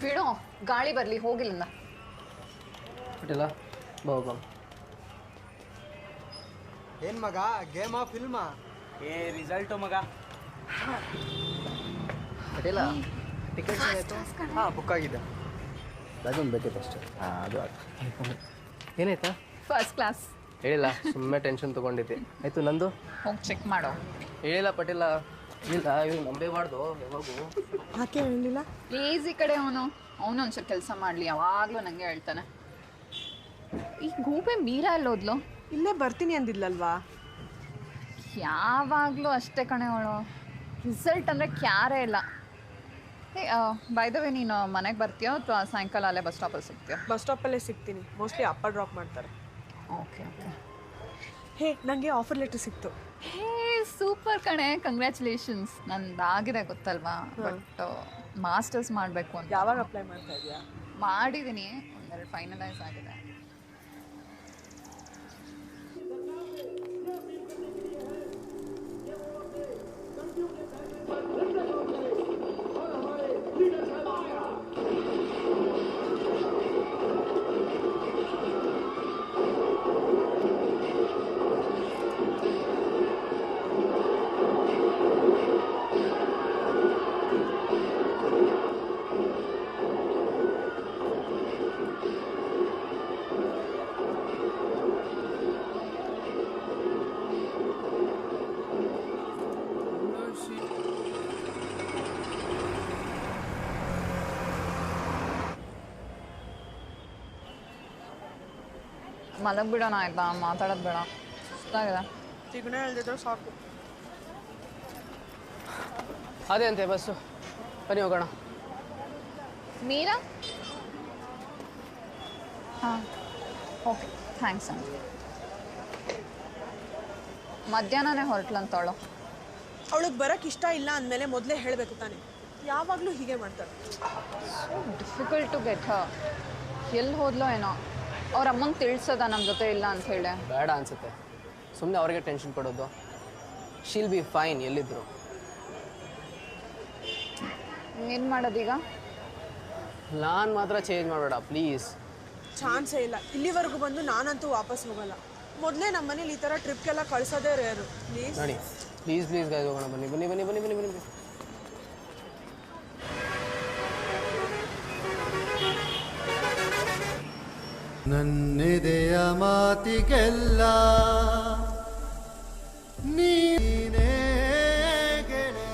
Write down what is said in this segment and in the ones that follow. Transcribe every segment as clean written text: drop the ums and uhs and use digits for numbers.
ಬಿಡೋ, ಗಾಳಿ ಬರಲಿ, ಹೋಗಿಲ್ಲ. ಬಿಟ್ಟಿಲ್ಲ ಹೋಗೋ. ಏನು ಮಗ, ಗೇಮಾ ಫಿಲ್ಮಾ? ರಿಸಲ್ಟು ಮಗ. ಬಿಟ್ಟಿಲ್ಲ ಟಿಕೆಟ್ಸ್ ಏನಾಯಿತು? ಹಾಂ, ಬುಕ್ ಆಗಿದೆ. ಅದೊಂದು ಬೇಕಿತ್ತು ಅಷ್ಟೇ. ಅದು ಏನಾಯ್ತಾ? First class. ಹೇಳಿಲ್ಲ, ಸುಮ್ಮನೆ ಟೆನ್ಷನ್ ತೊಗೊಂಡಿದ್ದೆ. ಆಯಿತು ನಂದು? ಹೋಗಿ ಚೆಕ್ ಮಾಡೋ. ಹೇಳಿಲ್ಲ ಪಟ್ಟಿಲ್ಲ. ಇಲ್ಲ ಇವಾಗ ನಂಬೇಬಾರ್ದು ಯಾವಾಗೂ. ಯಾಕೆ ಹೇಳಿಲ್ಲ? ಈಸಿ ಕಡೆ ಅವನು ಒಂಚೂರು ಕೆಲಸ ಮಾಡಲಿ, ಯಾವಾಗಲೂ ನನಗೆ ಹೇಳ್ತಾನೆ. ಈ ಗೂಬೆ ಮೀರಾ ಎಲ್ಲೋದ್ಲು? ಇಲ್ಲೇ ಬರ್ತೀನಿ ಅಂದಿಲ್ಲಲ್ವಾ? ಯಾವಾಗಲೂ ಅಷ್ಟೇ ಕಣೆ ಅವಳು. ರಿಸಲ್ಟ್ ಅಂದರೆ ಕ್ಯಾರೇ ಇಲ್ಲ. ಬೈ ದ ವೇ, ನೀನು ಮನೆಗೆ ಬರ್ತೀಯೋ ಅಥವಾ ಸಾಯಂಕಾಲ ಅಲ್ಲೇ ಬಸ್ ಸ್ಟಾಪಲ್ಲಿ ಸಿಗ್ತೀಯೋ? ಬಸ್ ಸ್ಟಾಪಲ್ಲೇ ಸಿಗ್ತೀನಿ. ಮೋಸ್ಟ್ಲಿ ಅಪ್ಪ ಡ್ರಾಪ್ ಮಾಡ್ತಾರೆ. Okay okay. ಹೇ, ನನಗೆ ಆಫರ್ ಲೆಟರ್ ಸಿಕ್ತು. ಹೇ ಸೂಪರ್ ಕಣೆ, ಕಂಗ್ರ್ಯಾಚುಲೇಷನ್ಸ್. ನಂದಾಗಿದೆ ಗೊತ್ತಲ್ವಾ, ಬಟ್ ಮಾಸ್ಟರ್ಸ್ ಮಾಡಬೇಕು ಅಂತ. ಯಾವಾಗ ಅಪ್ಲೈ ಮಾಡ್ತಾ ಇದೆಯಾ? ಮಾಡಿದ್ದೀನಿ, ಒಂದೆರಡು ಫೈನಲೈಸ್ ಆಗಿದೆ. ಮಲಗಿ ಬಿಡೋಣ ಆಯ್ತಾ, ಮಾತಾಡೋದು ಬೇಡ, ಸುಸ್ತಾಗಿದೆ. ಸಿಗ್ನ ಹೇಳ್ದಿದ್ರೆ ಸಾಕು. ಅದೇ ಅಂತೆ ಬಸ್ಸು, ಬನ್ನಿ ಹೋಗೋಣ. ಮೀರಾ? ಹಾಂ ಓಕೆ, ಥ್ಯಾಂಕ್ಸ್ ಅಂತ. ಮಧ್ಯಾಹ್ನನೇ ಹೊರಟ್ಲಂತವಳು. ಅವಳಿಗೆ ಬರೋಕ್ಕೆ ಇಷ್ಟ ಇಲ್ಲ ಅಂದಮೇಲೆ ಮೊದಲೇ ಹೇಳಬೇಕು ತಾನೆ. ಯಾವಾಗಲೂ ಹೀಗೆ ಮಾಡ್ತಾಳೆ. ಡಿಫಿಕಲ್ಟ್ ಟು ಗೆಟ್ ಹರ್. ಎಲ್ಲಿ ಹೋದ್ಲೋ ಏನೋ. ಅವ್ರ ಅಮ್ಮಂಗೆ ತಿಳಿಸೋದ ನಮ್ಮ ಜೊತೆ ಇಲ್ಲ ಅಂತ ಹೇಳಿ? ಬೇಡ ಅನ್ಸುತ್ತೆ, ಸುಮ್ಮನೆ ಅವ್ರಿಗೆ ಟೆನ್ಷನ್ ಕೊಡೋದು. ಶೀಲ್ ಬಿ ಫೈನ್ ಎಲ್ಲಿದ್ರು. ಏನು ಮಾಡೋದೀಗ? ನಾನು ಮಾತ್ರ ಚೇಂಜ್ ಮಾಡಬೇಡ ಪ್ಲೀಸ್. ಚಾನ್ಸೇ ಇಲ್ಲ. ಇಲ್ಲಿವರೆಗೂ ಬಂದು ನಾನಂತೂ ವಾಪಸ್ ಹೋಗಲ್ಲ. ಮೊದಲೇ ನಮ್ಮ ಮನೇಲಿ ಈ ಥರ ಟ್ರಿಪ್ಗೆಲ್ಲ ಕಳಿಸೋದೇ ರೇರು. ಪ್ಲೀಸ್ ನೋಡಿ, ಪ್ಲೀಸ್ ಪ್ಲೀಸ್ ಗಾಯ್ಸ್ ಹೋಗೋಣ. ಬನ್ನಿ ಬನ್ನಿ ಬನ್ನಿ ಬನ್ನಿ ಬನ್ನಿ ಬನ್ನಿ. ನನ್ನೆದೆಯ ಮಾತಿಗೆಲ್ಲ ನೀನೇ ಗೆಳೆಯ.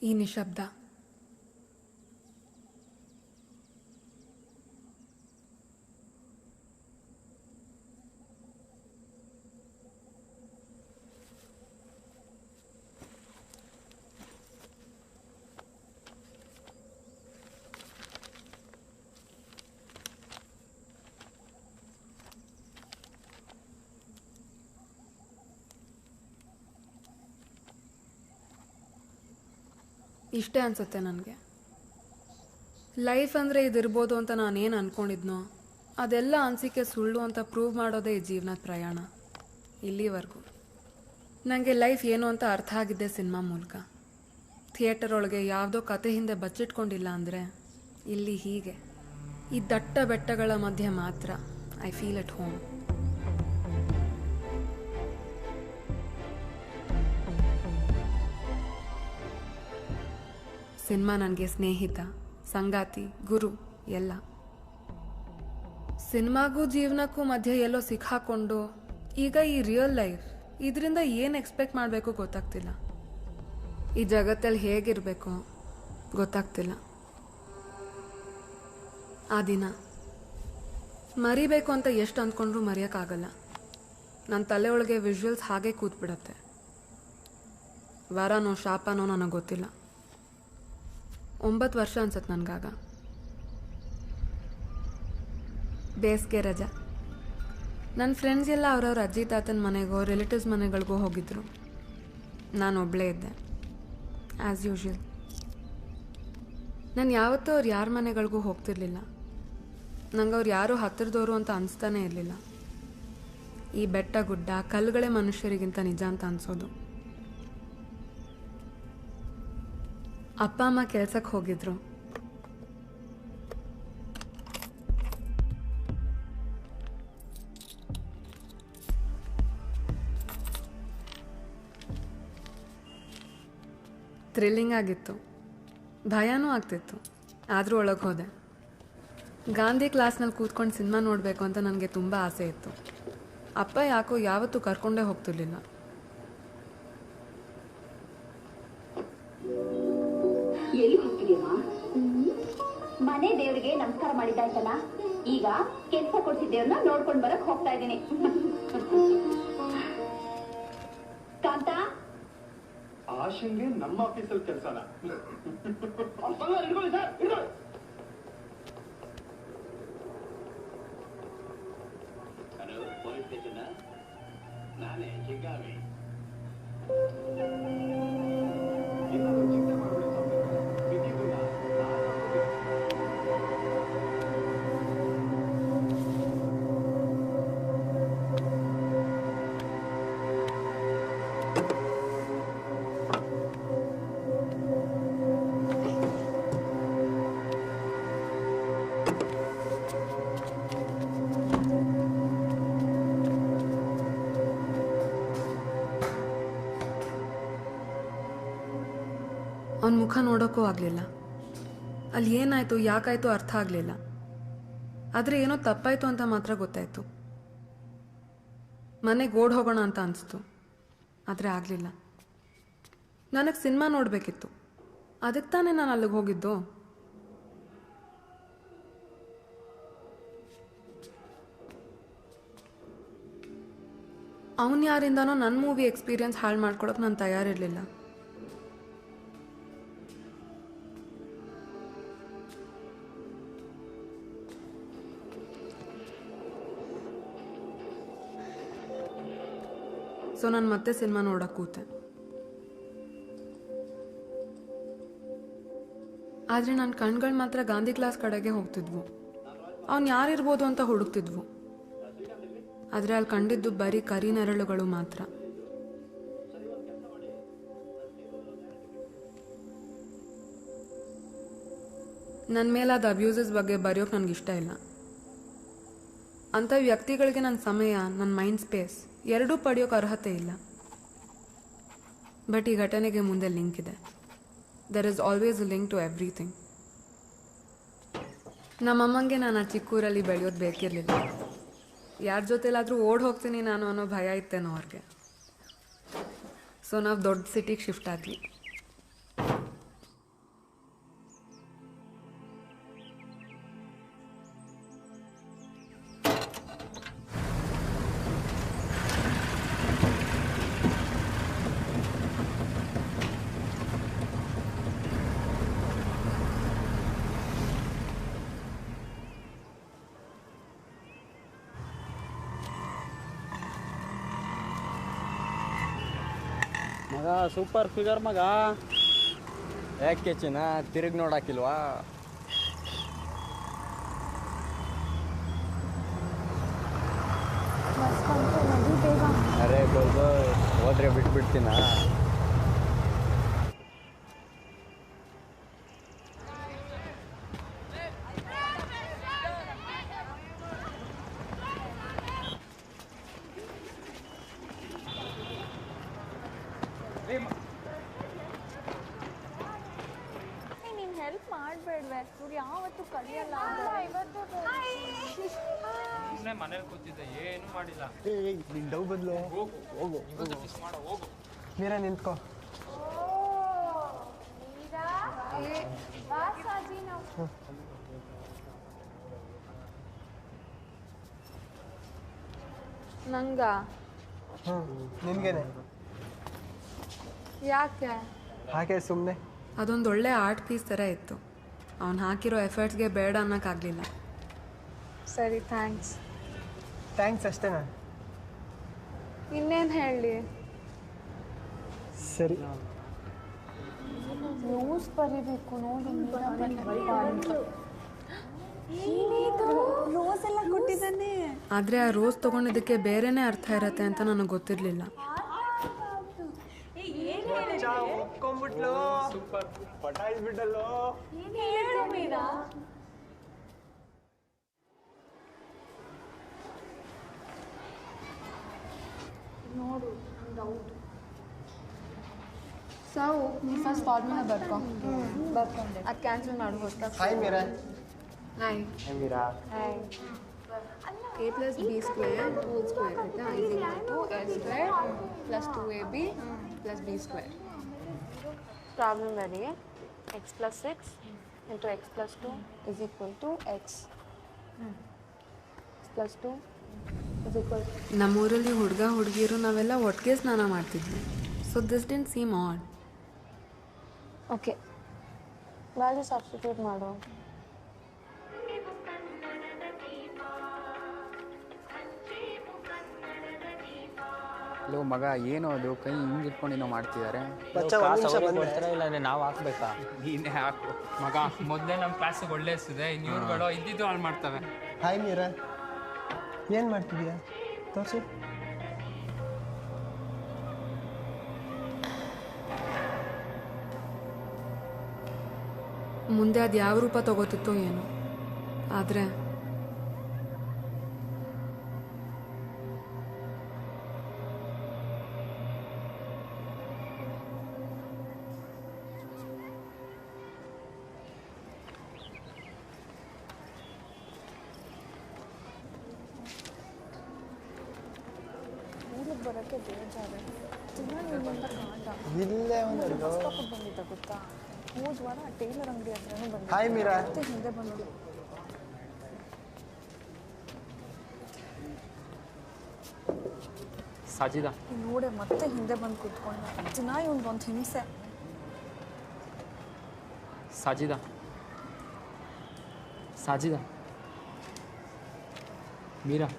ಈ ನಿಶಬ್ದ, ಇಷ್ಟೇ ಅನಿಸುತ್ತೆ ನನಗೆ. ಲೈಫ್ ಅಂದರೆ ಇದಿರ್ಬೋದು ಅಂತ ನಾನೇನು ಅಂದ್ಕೊಂಡಿದ್ನೋ ಅದೆಲ್ಲ ಅನಿಸಿಕೆ ಸುಳ್ಳು ಅಂತ ಪ್ರೂವ್ ಮಾಡೋದೇ ಈ ಜೀವನದ ಪ್ರಯಾಣ. ಇಲ್ಲಿವರೆಗೂ ನನಗೆ ಲೈಫ್ ಏನು ಅಂತ ಅರ್ಥ ಆಗಿದ್ದೆ ಸಿನಿಮಾ ಮೂಲಕ. ಥಿಯೇಟರ್ ಒಳಗೆ ಯಾವುದೋ ಕತೆ ಹಿಂದೆ ಬಚ್ಚಿಟ್ಕೊಂಡಿಲ್ಲ ಅಂದರೆ ಇಲ್ಲಿ ಹೀಗೆ ಈ ದಟ್ಟ ಬೆಟ್ಟಗಳ ಮಧ್ಯೆ ಮಾತ್ರ I feel at home. Cinema ನನಗೆ ಸ್ನೇಹಿತ, ಸಂಗಾತಿ, ಗುರು. ಎಲ್ಲ. ಸಿನಿಮಾಗೂ ಜೀವನಕ್ಕೂ ಮಧ್ಯೆ ಎಲ್ಲೋ ಸಿಕ್ಕಾಕೊಂಡು ಈಗ ಈ ರಿಯಲ್ ಲೈಫ್, ಇದರಿಂದ ಏನು ಎಕ್ಸ್ಪೆಕ್ಟ್ ಮಾಡಬೇಕು ಗೊತ್ತಾಗ್ತಿಲ್ಲ. ಈ ಜಗತ್ತಲ್ಲಿ ಹೇಗಿರಬೇಕು ಗೊತ್ತಾಗ್ತಿಲ್ಲ. ಆ ದಿನ ಮರಿಬೇಕು ಅಂತ ಎಷ್ಟು ಅಂದ್ಕೊಂಡ್ರೂ ಮರೆಯೋಕ್ಕಾಗಲ್ಲ. ನನ್ನ ತಲೆ ಒಳಗೆ ವಿಜುವಲ್ಸ್ ಹಾಗೆ ಕೂತ್ಬಿಡತ್ತೆ. ವರನೋ ಶಾಪನೋ ನನಗೆ ಗೊತ್ತಿಲ್ಲ. 9 ವರ್ಷ ಅನ್ಸತ್ತೆ ನನಗಾಗ. ಬೇಸಿಗೆ ರಜಾ. ನನ್ನ ಫ್ರೆಂಡ್ಸ್ ಎಲ್ಲ ಅವ್ರವ್ರ ಅಜ್ಜಿ ತಾತನ ಮನೆಗೋ ರಿಲೇಟಿವ್ಸ್ ಮನೆಗಳಿಗೋ ಹೋಗಿದ್ರು. ನಾನು ಒಬ್ಬಳೇ ಇದ್ದೆ ಆ್ಯಸ್ ಯೂಶ್ವಲ್. ನಾನು ಯಾವತ್ತೂ ಅವ್ರು ಯಾರ ಮನೆಗಳಿಗೂ ಹೋಗ್ತಿರ್ಲಿಲ್ಲ. ನಂಗೆ ಅವ್ರು ಯಾರೂ ಹತ್ತಿರದವರು ಅಂತ ಅನಿಸ್ತಾನೇ ಇರಲಿಲ್ಲ. ಈ ಬೆಟ್ಟ ಗುಡ್ಡ ಕಲ್ಲುಗಳೇ ಮನುಷ್ಯರಿಗಿಂತ ನಿಜ ಅಂತ ಅನಿಸೋದು. ಅಪ್ಪ ಅಮ್ಮ ಕೆಲ್ಸಕ್ಕೆ ಹೋಗಿದ್ರು. ಥ್ರಿಲ್ಲಿಂಗ್ ಆಗಿತ್ತು, ಭಯನೂ ಆಗ್ತಿತ್ತು. ಆದರೂ ಒಳಗೆ ಹೋದೆ. ಗಾಂಧಿ ಕ್ಲಾಸ್ನಲ್ಲಿ ಕೂತ್ಕೊಂಡು ಸಿನಿಮಾ ನೋಡಬೇಕು ಅಂತ ನನಗೆ ತುಂಬ ಆಸೆ ಇತ್ತು. ಅಪ್ಪ ಯಾಕೋ ಯಾವತ್ತೂ ಕರ್ಕೊಂಡೇ ಹೋಗ್ತಿರ್ಲಿಲ್ಲ. ಎಲ್ಲಿ ಹೋಗ್ತಿದೀಯಮ್ಮ? ಮನೆ ದೇವ್ರಿಗೆ ನಮಸ್ಕಾರ ಮಾಡಿದ್ದಾಯ್ತಲ್ಲ, ಈಗ ಕೆಲಸ ಕೊಡ್ಸಿದ್ದೇವ್ರನ್ನ ನೋಡ್ಕೊಂಡ್ ಬರಕ್ ಹೋಗ್ತಾ ಇದ್ದೀನಿ. ಕಾಂತ, ಆಶಂಗೆ ನಮ್ಮ ಆಫೀಸಲ್ಲಿ ಕೆಲಸನ? ಪೊಲೀಸ್ ಸ್ಟೇಷನ್ ನಾನೇ ಚಿಂಗಾವಿ. ಚಿಂತೆ ಮಾಡಬೇಡಿ ಅವನ ಮುಖ ನೋಡೋಕ್ಕೂ ಆಗಲಿಲ್ಲ. ಅಲ್ಲಿ ಏನಾಯಿತು ಯಾಕಾಯಿತು ಅರ್ಥ ಆಗಲಿಲ್ಲ. ಆದರೆ ಏನೋ ತಪ್ಪಾಯಿತು ಅಂತ ಮಾತ್ರ ಗೊತ್ತಾಯಿತು. ಮನೆಗೆ ಓಡ್ ಹೋಗೋಣ ಅಂತ ಅನಿಸ್ತು, ಆದರೆ ಆಗಲಿಲ್ಲ. ನನಗೆ ಸಿನಿಮಾ ನೋಡಬೇಕಿತ್ತು, ಅದಕ್ಕೆ ತಾನೇ ನಾನು ಅಲ್ಲಿಗೆ ಹೋಗಿದ್ದು. ಅವನು ಯಾರಿಂದನೋ ನನ್ನ ಮೂವಿ ಎಕ್ಸ್ಪೀರಿಯನ್ಸ್ ಹಾಳು ಮಾಡ್ಕೊಳಕ್ಕೆ ನಾನು ತಯಾರಿರಲಿಲ್ಲ. ಸೊ ನಾನು ಮತ್ತೆ ಸಿನಿಮಾ ನೋಡೋಕೆ ಕೂತೆ. ಆದರೆ ನನ್ನ ಕಣ್ಗಳು ಮಾತ್ರ ಗಾಂಧಿ ಕ್ಲಾಸ್ ಕಡೆಗೆ ಹೋಗ್ತಿದ್ವು. ಅವನು ಯಾರಿರ್ಬೋದು ಅಂತ ಹುಡುಕ್ತಿದ್ವು. ಆದರೆ ಅಲ್ಲಿ ಕಂಡಿದ್ದು ಬರೀ ಕರಿ ನೆರಳುಗಳು ಮಾತ್ರ. ನನ್ನ ಮೇಲಾದ ಅಬ್ಯೂಸಸ್ ಬಗ್ಗೆ ಬರೆಯೋಕೆ ನನಗಿಷ್ಟ ಇಲ್ಲ. ಅಂಥ ವ್ಯಕ್ತಿಗಳಿಗೆ ನನ್ನ ಸಮಯ, ನನ್ನ ಮೈಂಡ್ ಸ್ಪೇಸ್ ಎರಡೂ ಪಡೆಯೋಕೆ ಅರ್ಹತೆ ಇಲ್ಲ. ಬಟ್ ಈ ಘಟನೆಗೆ ಮುಂದೆ ಲಿಂಕ್ ಇದೆ. There is always a link to everything. ನಮ್ಮಮ್ಮಂಗೆ ನಾನು ಆ ಚಿಕ್ಕೂರಲ್ಲಿ ಬೆಳೆಯೋದು ಬೇಕಿರಲಿಲ್ಲ. ಯಾರ ಜೊತೆಲಾದರೂ ಓಡ್ ಹೋಗ್ತೀನಿ ನಾನು ಅನ್ನೋ ಭಯ ಇತ್ತೇನೋ ಅವ್ರಿಗೆ. ಸೊ ನಾವು ದೊಡ್ಡ ಸಿಟಿಗೆ ಶಿಫ್ಟ್ ಆದ್ವಿ. ಮಗ ಸೂಪರ್ ಫಿಗರ್ ಮಗ. ಯಾಕೆ ಚಿನ್ನ ತಿರುಗಿ ನೋಡಾಕಿಲ್ವಾ? ಅರೆ ಗೋಲ್ಗೋ ಹೋದ್ರೆ ಬಿಟ್ಬಿಡ್ತೀನ. ನೀನು ಹೆಲ್ಪ್ ಮಾಡಬೇಡ್ವೆ. ಇದ್ದಾರೆ ಇವ್ರು ಯಾವತ್ತೂ ಕಲಿಯಲ್ಲ ಸುಮ್ಮನೆ ಮನೇಲಿ ಕೂತಿದ್ದೆ ಏನು ಮಾಡಿಲ್ಲ. ನಿನ್ ಡವ್ ಬದಲು ಹೋಗು ಮೀರಾ ನಿಂತ್ಕೋ. ನಂಗ ನಿನ್ಗೇನೆ ಯಾಕೆ ಹಾಗೆ ಸುಮ್ಮನೆ. ಅದೊಂದು ಒಳ್ಳೆ ಆರ್ಟ್ ಪೀಸ್ ಥರ ಇತ್ತು. ಅವ್ನು ಹಾಕಿರೋ ಎಫರ್ಟ್ಸ್ಗೆ ಬೇಡ ಅನ್ನೋಕ್ಕಾಗಲಿಲ್ಲ. ಸರಿ ಥ್ಯಾಂಕ್ಸ್. ಥ್ಯಾಂಕ್ಸ್ ಅಷ್ಟೇನಾ? ಇನ್ನೇನು ಹೇಳಿ? ಸರಿ ನ್ಯೂಸ್ ಬರೀಬೇಕು ನೋಡಿ. ರೋಸ್ ಎಲ್ಲ ಕೊಟ್ಟಿದ್ದಾನೆ. ಆದರೆ ಆ ರೋಸ್ ತೊಗೊಂಡಿದ್ದಕ್ಕೆ ಬೇರೆನೇ ಅರ್ಥ ಇರತ್ತೆ ಅಂತ ನನಗೆ ಗೊತ್ತಿರಲಿಲ್ಲ. ಒಪ್ಕೊಂಡ್ಬಿಟ್ಲು. ಸೂಪರ್ ಪಟಾಯಿಸ್ಬಿಟ್ಟಲ್ಲೋ. ನೋಡು ಡೌಟ್. ಸಾವು ನೀ ಫಸ್ಟ್ ಫಾರ್ಮುಲಾ ಬರ್ಕೊಂಡೆ ಅದು ಕ್ಯಾನ್ಸಲ್ ಮಾಡು. ಹೊಸ hi Meera. Hi Meera. Hi. a plus b square whole square ಆಯ್ತಾ is equal to a square plus 2ab plus b square. Problem very x plus 6 into x plus 2 is equal to x plus 2 is equal to. ನಮ್ಮೂರಲ್ಲಿ ಹುಡುಗ ಹುಡುಗಿರು ನಾವೆಲ್ಲ ಒಟ್ಟಿಗೆ ಸ್ನಾನ ಮಾಡ್ತಿದ್ವಿ. So this didn't seem odd. Okay value substitute ಮಾಡು. ಲೋ ಮಗ ಏನು ಅದು ಕೈ ಹಿಂಗೆ ಇಟ್ಕೊಂಡು ಮಾಡ್ತಿದ್ದಾರೆ. ಕೊಡ್ತಾರ ಇಲ್ಲ ಅಂದ್ರೆ ನಾವು ಹಾಕ್ಬೇಕಾ? ನೀನೇ ಹಾಕು ಮಗ. ಮೊದಲೇ ನಮ್ಮ ಕ್ಲಾಸಿಗೆ ಒಳ್ಳೆ ಹೆಸರಿದೆ, ಇನ್ನು ಇವ್ರುಗಳು ಇದ್ದಿದ್ದು ಹಾಳು ಮಾಡ್ತವೆ. ಹಾಯ್ ಮೀರಾ, ಏನು ಮಾಡ್ತಿದ್ಯಾ? ತೋರಿಸು. ಮುಂದೆ ಅದು ಯಾವ ರೂಪ ತಗೋತಿತ್ತೋ ಏನೋ. ಆದರೆ ಬರೋಕ್ಕೆ ಬೇಜಾರು. ಇಲ್ಲೇ ಒಂದು ಬಂದಿದ್ದ ಗೊತ್ತಾ? ಹೋದ ವಾರ ಟೈಲರ್ ಅಂಗಡಿ ಹತ್ರನೂ ಬಂದಿದ್ದ. ಹಾಯ್ ಮೀರಾ. ಮತ್ತೆ ಹಿಂದೆ ಬಂದು ಸಾಜಿದ ನೋಡೆ ಮತ್ತೆ ಹಿಂದೆ ಬಂದು ಕೂತ್ಕೊಂಡ. ದಿನ ಇವ್ನಿಗೊಂದು ಹಿಂಸೆ. ಸಾಜಿದ ಸಾಜಿದ ಮೀರಾ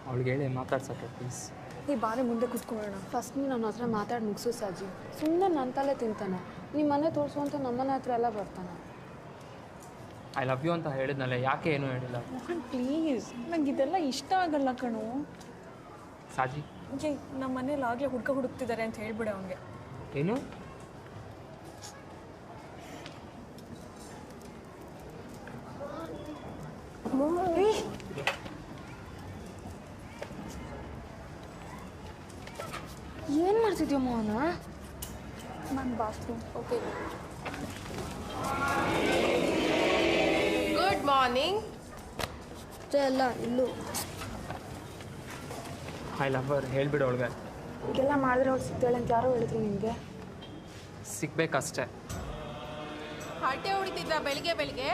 ಅವಳಿಗೆ ಹೇಳಿ ಮಾತಾಡ್ಸಕ್ಕೆ ಪ್ಲೀಸ್. ಈ ಬಾರಿ ಮುಂದೆ ಕೂತ್ಕೊಳ್ಳೋಣ. ಫಸ್ಟ್ ನೀನು ನನ್ನ ಹತ್ರ ಮಾತಾಡಿ ಮುಗಿಸು ಸಾಜಿ. ಸುಮ್ಮನೆ ನನ್ನ ತಲೆ ತಿಂತಾನೆ. ನಿಮ್ಮ ಮನೆ ತೋರಿಸು ಅಂತ ನಮ್ಮನೆ ಹತ್ರ ಎಲ್ಲ ಬರ್ತಾನೆ. ಐ ಲವ್ ಯು ಅಂತ ಹೇಳಿದ್ನಲ್ಲ, ಯಾಕೆ ಏನೂ ಹೇಳಿಲ್ಲ? ಪ್ಲೀಸ್, ನಂಗೆ ಇದೆಲ್ಲ ಇಷ್ಟ ಆಗಲ್ಲ ಕಣು. ಸಾಜಿ ನಮ್ಮ ಮನೇಲಿ ಆಗಲೇ ಹುಡುಕ್ತಿದ್ದಾರೆ ಅಂತ ಹೇಳ್ಬಿಡೆ ಅವನಿಗೆ. ಏನು? ಏನು ಮಾಡ್ತಿದ್ಯೋ ಮೋಹನ? ನನ್ನ ಬಾತ್ರೂಮ್. Okay, good morning. ಅಲ್ಲ ಇಲ್ಲೂ ಐ ಲವ್ ಹರ್ ಹೇಳ್ಬಿಡು ಅವಳಿಗೆ. ಹೀಗೆಲ್ಲ ಮಾಡಿದ್ರೆ ಅವ್ಳು ಸಿಗ್ತಾಳೆ ಅಂತ ಯಾರೋ ಹೇಳಿದ್ರು ನಿಮಗೆ? ಸಿಗ್ಬೇಕಷ್ಟೇ. ಹರಟೆ ಹೊಡಿತಿದ್ದ ಬೆಳಿಗ್ಗೆ ಬೆಳಿಗ್ಗೆ?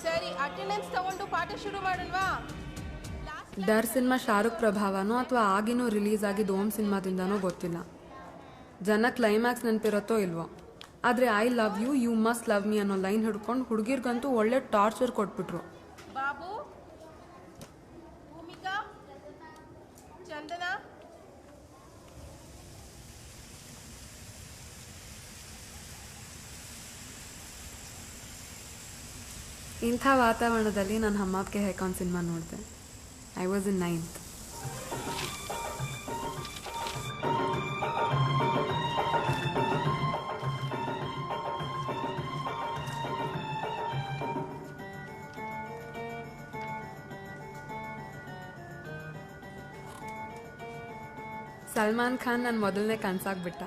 ಸರಿ, ಅಟೆಂಡೆನ್ಸ್ ತಗೊಂಡು ಪಾಠ ಶುರು ಮಾಡೋಣವಾ? ಡರ್ ಸಿನಿಮಾ ಶಾರುಖ್ ಪ್ರಭಾವನೋ ಅಥವಾ ಆಗಿನೂ ರಿಲೀಸ್ ಆಗಿದ್ದು ಓಮ್ ಸಿನಿಮಾದಿಂದನೋ ಗೊತ್ತಿಲ್ಲ. ಜನ ಕ್ಲೈಮ್ಯಾಕ್ಸ್ ನೆನಪಿರುತ್ತೋ ಇಲ್ವೋ, ಆದರೆ I love you you must love me ಅನ್ನೋ ಲೈನ್ ಹಿಡ್ಕೊಂಡು ಹುಡುಗಿರ್ಗಂತೂ ಒಳ್ಳೆ ಟಾರ್ಚರ್ ಕೊಟ್ಬಿಟ್ರು. ಬಾಬು, ಭೂಮಿಕಾ, ಚಂದನ, ಇಂಥ ವಾತಾವರಣದಲ್ಲಿ ನಾನು ಹಮ್ಮಪ್ಗೆ ಹೇಕಾನ್ ಸಿನಿಮಾ ನೋಡಿದೆ. I was in 9th. Salman Khan ನನ್ನ ಮೊದಲನೇ ಕನಸಾಗ್ಬಿಟ್ಟ.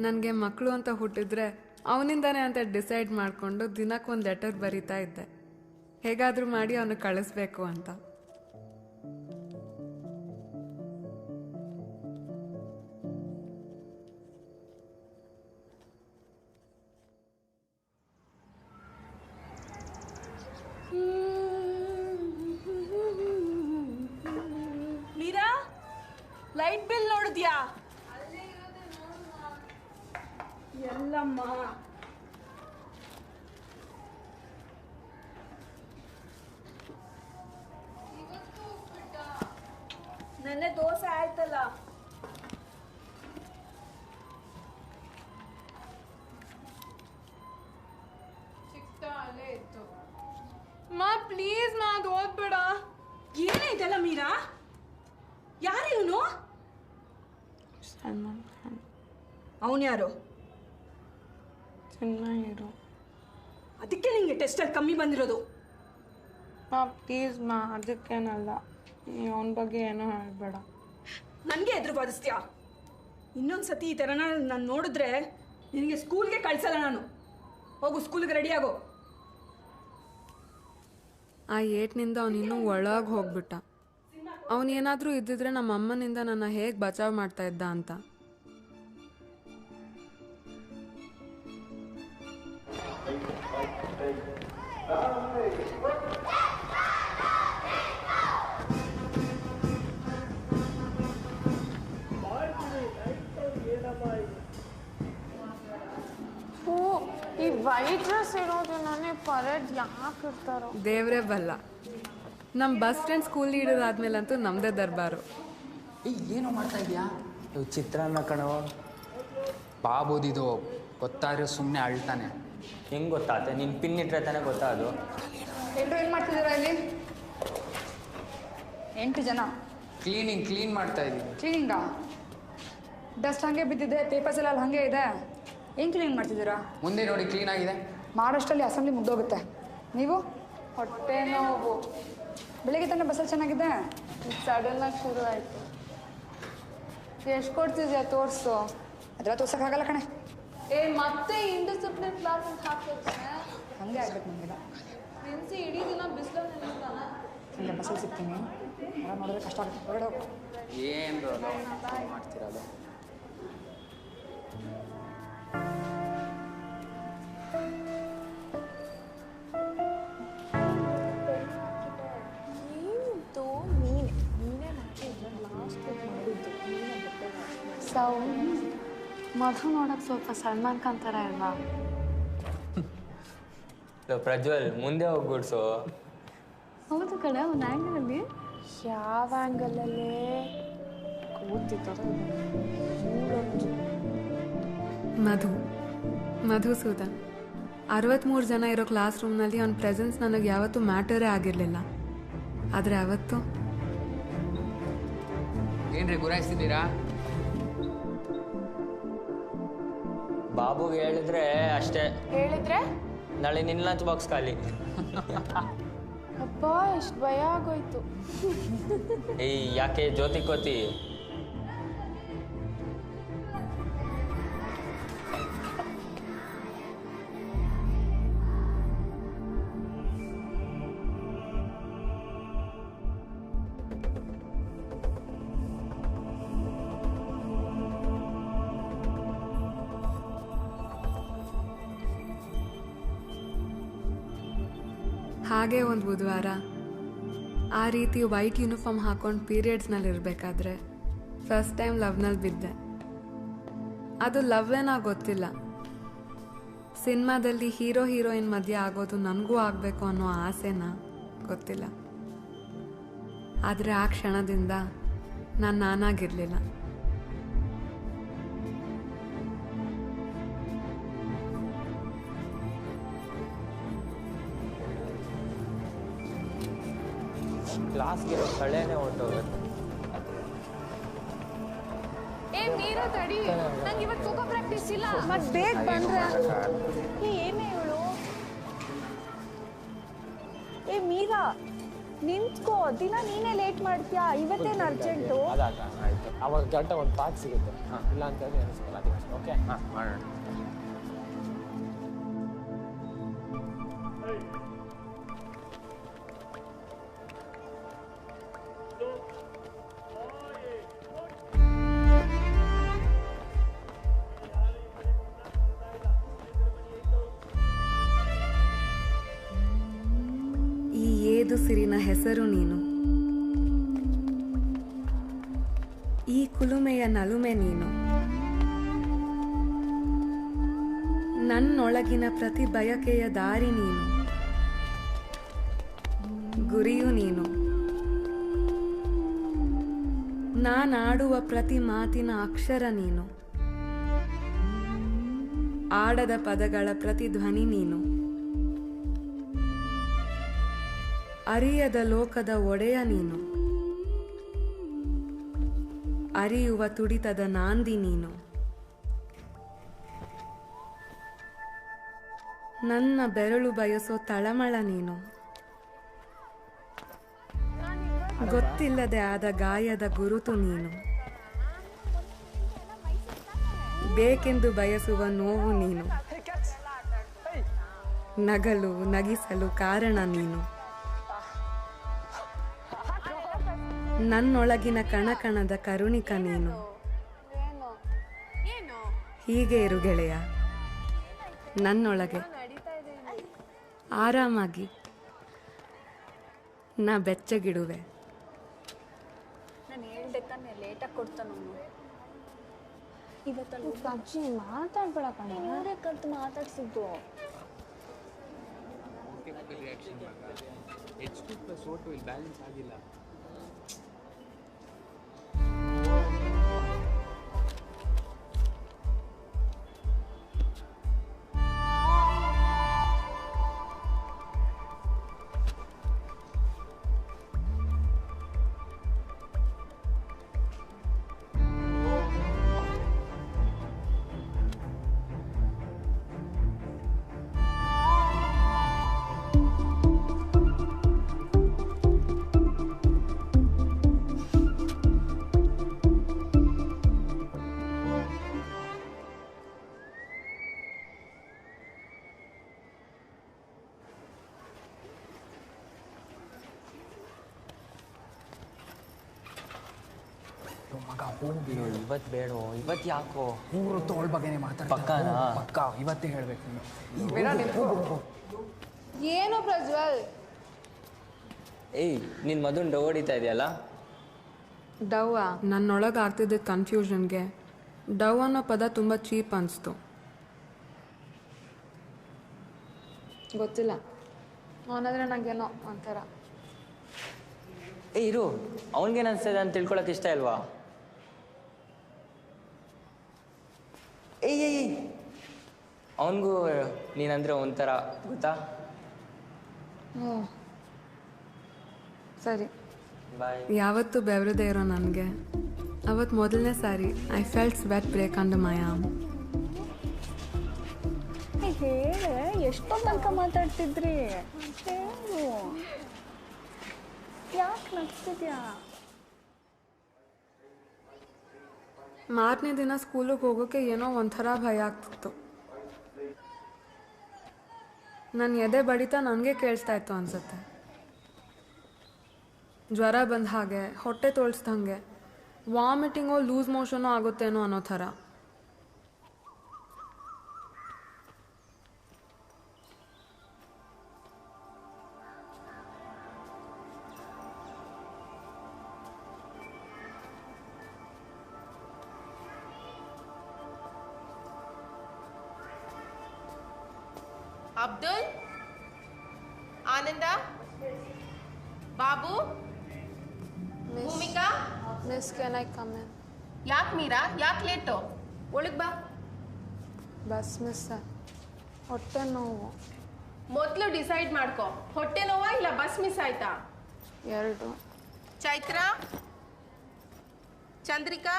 ನನಗೆ ಮಕ್ಕಳು ಅಂತ ಹುಟ್ಟಿದ್ರೆ ಅವನಿಂದಾನೆ ಅಂತ ಡಿಸೈಡ್ ಮಾಡಿಕೊಂಡು ದಿನಕ್ಕೊಂದು ಲೆಟರ್ ಬರಿತಾ ಇದ್ದೆ, ಹೇಗಾದರೂ ಮಾಡಿ ಅವನು ಕಳಿಸ್ಬೇಕು ಅಂತ. ಮೀರಾ, ಲೈಟ್ ಬಿಲ್ ನೋಡಿದ್ಯಾ? ಎಲ್ಲಮ್ಮ ನೆನ್ನೆ ದೋಸೆ ಆಯ್ತಲ್ಲ. ಮಾ ಪ್ಲೀಸ್ ಮಾ, ಅದು ಓದ್ಬೇಡ. ಏನೇ ಇದೆಲ್ಲ ಮೀರಾ? ಯಾರು ಇವನು? ಸಲ್ಮಾನ್ ಖಾನ್. ಅವನು ಯಾರು? Cinema hero. ಅದಕ್ಕೆ ನಿಂಗೆ ಟೆಸ್ಟಲ್ಲಿ ಕಮ್ಮಿ ಬಂದಿರೋದು. ಮಾ ಪ್ಲೀಸ್ ಮಾ, ಅದಕ್ಕೇನಲ್ಲ. ನೀವು ಅವನ ಬಗ್ಗೆ ಏನೂ ಹೇಳಬೇಡ. ನನಗೆ ಎದುರು ಬಾಧಿಸ್ತೀಯಾ? ಇನ್ನೊಂದು ಸತಿ ಈ ಥರನ ನಾನು ನೋಡಿದ್ರೆ ನಿನಗೆ ಸ್ಕೂಲ್ಗೆ ಕಳ್ಸಲ್ಲ ನಾನು. ಹೋಗು, ಸ್ಕೂಲ್ಗೆ ರೆಡಿಯಾಗೋ. ಆ ಏಟ್ನಿಂದ ಅವನಿನ್ನೂ ಒಳಗೆ ಹೋಗ್ಬಿಟ್ಟ. ಅವನೇನಾದರೂ ಇದ್ದಿದ್ರೆ ನಮ್ಮ ಅಮ್ಮನಿಂದ ನನ್ನ ಹೇಗೆ ಬಚಾವ್ ಮಾಡ್ತಾ ಇದ್ದ ಅಂತ. ಈ ವೈಟ್ ಡ್ರೆಸ್ ಇರೋದು ನನಗೆ ಪರೇಡ್ ಯಾಕೆ ಇರ್ತಾರೋ ದೇವ್ರೇ ಬಲ್ಲ. ನಮ್ಮ ಬಸ್ ಸ್ಟ್ಯಾಂಡ್ ಸ್ಕೂಲ್ ಲೀಡರ್ ಆದ್ಮೇಲಂತೂ ನಮ್ಮದೇ ದರ್ಬಾರು. ಏನೋ ಮಾಡ್ತಾ ಇದೆಯಾ? ಚಿತ್ರಾನ್ನ ಕಣೋ, ಬಾಬೋದಿದು ಗೊತ್ತಾದ್ರೆ ಸುಮ್ಮನೆ ಅಳ್ತಾನೆ. ಹೆಂಗೆ ಗೊತ್ತಾಗುತ್ತೆ? ನಿನ್ನ ಪಿನ್ ಇಟ್ಟರೆ ತಾನೇ ಗೊತ್ತಾದು. ಎಲ್ಲರೂ ಏನು ಮಾಡ್ತಿದ್ದೀರಾ ಇಲ್ಲಿ? 8 ಜನ ಕ್ಲೀನ್ ಮಾಡ್ತಾ ಇದ್ದೀವಿ. ಕ್ಲೀನಿಂಗಾ? ಡಸ್ಟ್ ಹಾಗೆ ಬಿದ್ದಿದೆ, ಪೇಪರ್ಸ್ ಎಲ್ಲ ಅಲ್ಲಿ ಹಾಗೆ ಇದೆ. ಏನು ಕ್ಲೀನ್ ಮಾಡ್ತಿದ್ದೀರಾ? ಮುಂದೆ ನೋಡಿ, ಕ್ಲೀನ್ ಆಗಿದೆ. ಮಾಡೋಷ್ಟರಲ್ಲಿ ಅಸೆಂಬ್ಲಿ ಮುಗ್ದೋಗುತ್ತೆ. ನೀವು? ಹೊಟ್ಟೆ ನೋವು. ಬೆಳಿಗ್ಗೆ ತಾನೇ ಬಸ್ಸಲ್ಲಿ ಚೆನ್ನಾಗಿದೆ. ಸಡನ್ನಾಗಿ ಶುರು ಆಯಿತು. ಎಷ್ಟು ಕೊಡ್ತಿದ್ಯಾ? ತೋರಿಸು. ಅದೆಲ್ಲ ತೋರ್ಸೋಕ್ಕಾಗಲ್ಲ ಕಣೆ. ಮತ್ತೆ ಇಂಡಿಸಿಪ್ಲಿನ್ ಕ್ಲಾಸ್ ಅಂತ ಹಾಕ್ತಿರ್ತಾನೆ. ಹಾಗೆ ಆಗ್ಬೇಕು ನಮಗೆಲ್ಲ. ನೆನ್ಸಿ ಇಡೀ ದಿನ ಬಿಸಿಲಲ್ಲಿ ನಿಲ್ತಾನೆ. ಇಲ್ಲ, ಬಸ್ಸಲ್ಲಿ ಸಿಗ್ತೀನಿ. ಎಲ್ಲ ನೋಡಿದ್ರೆ ಕಷ್ಟ ಆಗುತ್ತೆ. ಹೊರಗಡೆ ಹೋಗು. ಏನು ಮಾಡ್ತಿರೋದು? ಮಧು ನೋಡಕ್ಕೆ ಸ್ವಲ್ಪ ಸಲ್ಮಾನ್ ಖಾನ್ ಥರ ಅಲ್ವಾ? ಪ್ರಜ್ವಲ್, ಮುಂದೆ ಹೋಗ್ಬಿಡ್ಸು. ಹೌದು ಕಡೆ ಒಂದು ಆ್ಯಂಗಲಲ್ಲಿ. ಯಾವ ಆ್ಯಂಗಲಲ್ಲಿ ಕೂತಿತ್ತು? ಮಧುಸೂದನ್ 63 ಜನ ಇರೋ ಕ್ಲಾಸ್ ರೂಮ್ನಲ್ಲಿ ಅವನ ಪ್ರೆಸೆನ್ಸ್ ನನಗೆ ಯಾವತ್ತೂ ಮ್ಯಾಟರೇ ಆಗಿರಲಿಲ್ಲ. ಆದರೆ ಅವತ್ತು ಏನ್ರಿ ಗುರಾಯಿಸ್ತಿದ್ದೀರಾ? ಬಾಬುಗೆ ಹೇಳಿದ್ರೆ ಅಷ್ಟೇ. ಹೇಳಿದ್ರೆ ನಾಳೆ ನಿನ್ನ ಲಂಚ್ ಬಾಕ್ಸ್ ಖಾಲಿ. ಅಪ್ಪ, ಎಷ್ಟು ಭಯ ಆಗೋಯ್ತು. ಏಯ್, ಯಾಕೆ ಜ್ಯೋತಿ ಕೋತಿ? ಹಾಗೆ ಒಂದು ಬುಧವಾರ ಆ ರೀತಿ ವೈಟ್ ಯೂನಿಫಾರ್ಮ್ ಹಾಕೊಂಡು ಪೀರಿಯಡ್ಸ್ನಲ್ಲಿ ಇರಬೇಕಾದ್ರೆ ಫಸ್ಟ್ ಟೈಮ್ ಲವ್ನಲ್ಲಿ ಬಿದ್ದೆ. ಅದು ಲವ್ವೇನಾ ಗೊತ್ತಿಲ್ಲ. ಸಿನಿಮಾದಲ್ಲಿ ಹೀರೋ ಹೀರೋಯಿನ್ ಮಧ್ಯೆ ಆಗೋದು ನನಗೂ ಆಗಬೇಕು ಅನ್ನೋ ಆಸೆನಾ ಗೊತ್ತಿಲ್ಲ. ಆದರೆ ಆ ಕ್ಷಣದಿಂದ ನಾನಾಗಿರಲಿಲ್ಲ. ಕ್ಲಾಸ್ಗೆ ಕಳೆನೇ ಹೊರಟೋಗುತ್ತೆ. ಮೀರಾ ತಡಿ, ನಂಗೆ ಇವತ್ತು ತೂಕ ಪ್ರಾಕ್ಟೀಸ್ ಇಲ್ಲ. ಮತ್ತೆ ಬೇಗ ಬಂದ್ರೆ ಏನೇ ಇವಳು? ಮೀರಾ, ನಿಂತ್ಕೋ, ದಿನ ನೀನೇ ಲೇಟ್ ಮಾಡ್ತೀಯಾ, ಇವತ್ತೇನು ಅರ್ಜೆಂಟು? ಅದಾಗ ಆಯಿತು, ಅವಾಗ ಗಂಟೆ ಒಂದು ಪಾಕ್ ಸಿಗುತ್ತೆ. ಇಲ್ಲ ಅಂತ ಹೇಳಿ ಅನಿಸ್ಕೊಳ್ಳ, ಅದಕ್ಕೆ ಓಕೆ ಮಾಡೋಣ. ಏದುಸಿರಿನ ಹೆಸರು ನೀನು, ಈ ಕುಲುಮೆಯ ನಲುಮೆ ನೀನು, ನನ್ನೊಳಗಿನ ಪ್ರತಿ ಬಯಕೆಯ ದಾರಿ ನೀನು, ಗುರಿಯು ನೀನು, ನಾನಾಡುವ ಪ್ರತಿ ಮಾತಿನ ಅಕ್ಷರ ನೀನು, ಆಡದ ಪದಗಳ ಪ್ರತಿಧ್ವನಿ ನೀನು, ಅರಿಯದ ಲೋಕದ ಒಡೆಯ ನೀನು, ಅರಿಯುವ ತುಡಿತದ ನಾಂದಿ ನೀನು, ನನ್ನ ಬೆರಳು ಬಯಸೋ ತಳಮಳ ನೀನು, ಗೊತ್ತಿಲ್ಲದೆ ಆದ ಗಾಯದ ಗುರುತು ನೀನು, ಬೇಕೆಂದು ಬಯಸುವ ನೋವು ನೀನು, ನಗಲು ನಗಿಸಲು ಕಾರಣ ನೀನು, ನನ್ನೊಳಗಿನ ಕಣಕಣದ ಕರುಣಿಕ ನೀನು. ಹೀಗೆ ಇರು ಗೆಳೆಯ, ನನ್ನೊಳಗೆ ಆರಾಮಾಗಿ ನಾ ಬೆಚ್ಚಗಿಡುವೆ. ನಾನು ಹೇಳ್ದೆ ತಾನೆ, ಲೇಟಾಗಿ ಕೊಡ್ತಾನು ಇವತ್ತಲ್ಲಿ. ಅಜ್ಜಿ ಮಾತಾಡ್ಬೇಡ ಕಣ, ಇವರೇ ಕಲ್ತು ಮಾತಾಡ್ಸಿದ್ದು. H2+O2 ಇಲ್ಲಿ ಬ್ಯಾಲೆನ್ಸ್ ಆಗಿಲ್ಲ. ಮಗ ಹೋಗಿ, ಇವತ್ತು ಬೇಡ, ಇವತ್ತು ಯಾಕೋ ಮೂರು ತೋಳ ಬಗ್ಗೆನೇ ಮಾತಾಡ್ತಾ ಪಕ್ಕನಾ? ಪಕ್ಕ ಇವತ್ತೇ ಹೇಳ್ಬೇಕು ನೀನು. ಏನು ಪ್ರಜ್ವಲ್? ಏಯ್, ನಿನ್ನ ಮದುವೆ ಡವ್ ಹೊಡಿತಾ ಇದೆಯಲ್ಲ? ಡವ್ವ ನನ್ನೊಳಗೆ ಆಗ್ತಿದ್ದ ಕನ್ಫ್ಯೂಷನ್ಗೆ ಡವ್ ಅನ್ನೋ ಪದ ತುಂಬ ಚೀಪ್ ಅನಿಸ್ತು. ಗೊತ್ತಿಲ್ಲ, ಅವನಾದ್ರೆ ನನಗೇನೋ ಒಂಥರ. ಏ ಇರು, ಅವನಿಗೇನು ಅನಿಸ್ತದೆ ಅಂತ ತಿಳ್ಕೊಳಕ್ಕೆ ಇಷ್ಟ ಇಲ್ವಾ? ಏಯ್ ಅವನಿಗೂ ನೀನಂದ್ರೆ ಒಂಥರ ಗೊತ್ತಾ? ಸರಿ, ಬಾಯ್. ಯಾವತ್ತೂ ಬೆವರದೇ ಇರೋ ನನಗೆ ಅವತ್ತು ಮೊದಲನೇ ಸಾರಿ I felt sweat break under my arm. ಹೇಳೆ, ಎಷ್ಟೊಂದು ತನಕ ಮಾತಾಡ್ತಿದ್ರಿ? ಹೇಳು, ಯಾಕೆ ನಗ್ತಿದ್ಯಾ? ಮಾರನೇ ದಿನ ಸ್ಕೂಲಿಗೆ ಹೋಗೋಕ್ಕೆ ಏನೋ ಒಂಥರ ಭಯ ಆಗ್ತಿತ್ತು. ನನ್ನ ಎದೆ ಬಡಿತ ನನಗೆ ಕೇಳಿಸ್ತಾ ಇತ್ತು ಅನ್ಸುತ್ತೆ. ಜ್ವರ ಬಂದ ಹಾಗೆ, ಹೊಟ್ಟೆ ತೋಳ್ಸ್ದಂಗೆ, ವಾಮಿಟಿಂಗೋ ಲೂಸ್ ಮೋಷನೋ ಆಗುತ್ತೇನೋ ಅನ್ನೋ ಥರ. Abdul, Ananda, Babu, Bhoomika. Miss, can I come in? ಯಾಕೆ ಮೀರಾ, ಯಾಕೆ ಲೇಟು? ಒಳಗೆ ಬಾ. ಬಸ್ ಮಿಸ್, ಹೊಟ್ಟೆ ನೋವು. ಮೊದಲು ಡಿಸೈಡ್ ಮಾಡ್ಕೊ, ಹೊಟ್ಟೆ ನೋವಾ ಇಲ್ಲ ಬಸ್ ಮಿಸ್ ಆಯ್ತಾ? ಎರಡು. Chaitra, Chandrika,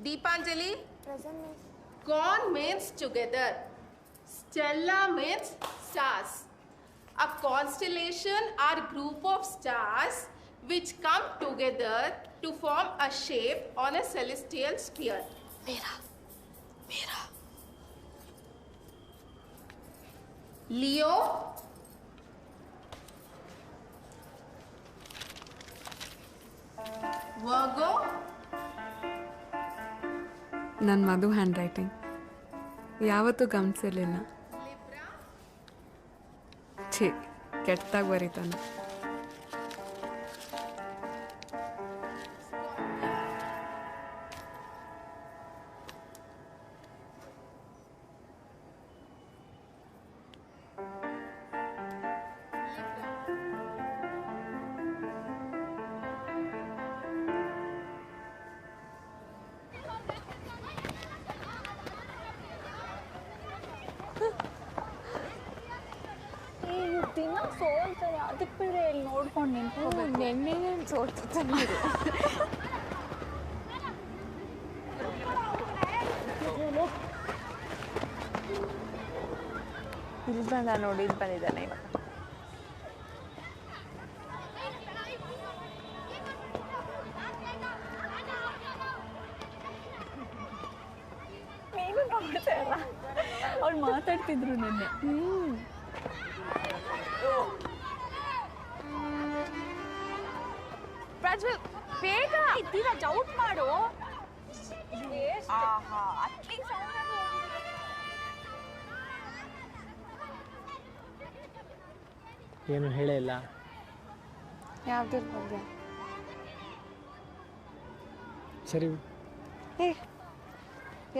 Deepanjali. Gone means together. Stella means stars. A constellation are group of stars which come together to form a shape on a celestial sphere. Mera. Leo. Virgo. ನನ್ನ ಮಧು hand writing ಯಾವತ್ತೂ ಗಮನಿಸಿರ್ಲಿಲ್ಲ. ಛೀ, ಕೆಟ್ಟಾಗಿ ಬರೀತಾನೆ. ದಿನ ಸೋಲ್ತಾರೆ, ಅದಕ್ಕೆ ಬೇರೆ ಇಲ್ಲಿ ನೋಡ್ಕೊಂಡು ನಿಂತ್ಕೋಬೇಕು. ನೆನ್ನೆ ಸೋಲ್ತಿರ್ತಾನೆ ಇದು. ಇಲ್ಲಿ ಬಂದ ನೋಡಿ, ಇಲ್ಲಿ ಬಂದಿದ್ದಾನೆ ಇವಾಗ. ನೀನು ನೋಡ್ತಾ ಇಲ್ಲ, ಅವ್ರು ಮಾತಾಡ್ತಿದ್ರು ನಿನ್ನೆ. ಪ್ರಜ್ವಲ್, ಬೇಗ ಧೀರಜ್ ಔಟ್ ಮಾಡು. ಏನು ಹೇಳೇ ಇಲ್ಲ. ಯಾವ್ದ್ರ ಬಗ್ಗೆ? ಸರಿ ಏ,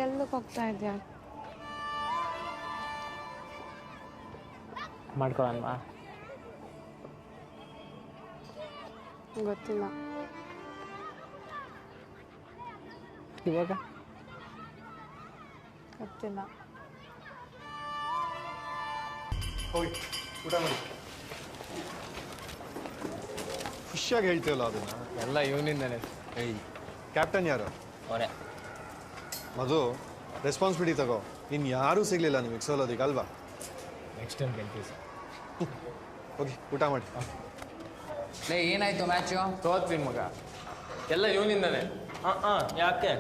ಎಲ್ಲಕ್ಕೆ ಹೋಗ್ತಾ ಇದೆಯಾ? ಮಾಡ್ಕೊಳ್ಳೋಣ. ಗೊತ್ತಿಲ್ಲ. ಇವಾಗ ಗೊತ್ತಿಲ್ಲ. ಹೋಗಿ ಊಟ ಮಾಡಿ. ಖುಷಿಯಾಗಿ ಹೇಳ್ತೀವಲ್ಲ ಅದನ್ನ. ಎಲ್ಲ ಇವನಿಂದನೇ. ಏಯ್, ಕ್ಯಾಪ್ಟನ್ ಯಾರು? ಅವನೇ. ಮಧು, ರೆಸ್ಪಾನ್ಸಿಬಿಲಿಟಿ ತಗೋ. ಇನ್ನು ಯಾರೂ ಸಿಗಲಿಲ್ಲ ನಿಮಗೆ ಸೋಲೋದಿಕ್ಕೆ ಅಲ್ವಾ? ನೆಕ್ಸ್ಟ್ ಟೈಮ್ ಗೆಲ್ತೀವಿ ಸರ್. ಹೋಗಿ ಊಟ ಮಾಡಿ. ಏನಾಯ್ತು ಮ್ಯಾಚು? ತೋತ್ವಿ ಮಗ, ಎಲ್ಲ ಇವನಿಂದನೇ. ಯಾಕೆ?